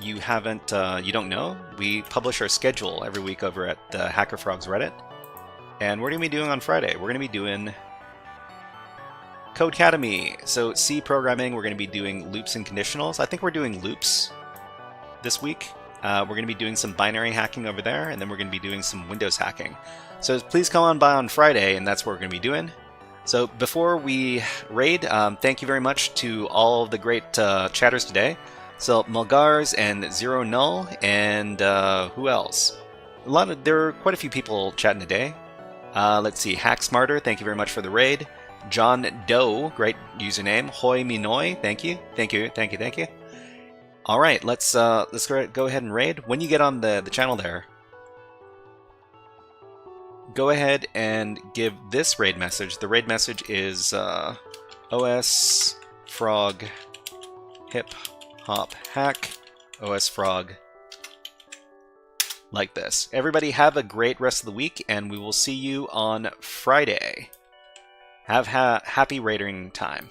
you haven't, you don't know, we publish our schedule every week over at the HackerFrogs Reddit, and what are we going to be doing on Friday? We're going to be doing Codecademy. So C programming, we're going to be doing loops and conditionals. I think we're doing loops this week. We're going to be doing some binary hacking over there, and then we're going to be doing some Windows hacking. So please come on by on Friday, and that's what we're going to be doing. So before we raid, thank you very much to all of the great chatters today. So Mulgars and Zero Null, and who else? There are quite a few people chatting today. Let's see, Hack Smarter, thank you very much for the raid. John Doe, great username. Hoi Minoi, thank you. All right, let's go ahead and raid. When you get on the channel there, go ahead and give this raid message. The raid message is OS Frog Hip Hop Hack OS Frog, like this. Everybody have a great rest of the week, and we will see you on Friday. Have happy raiding time.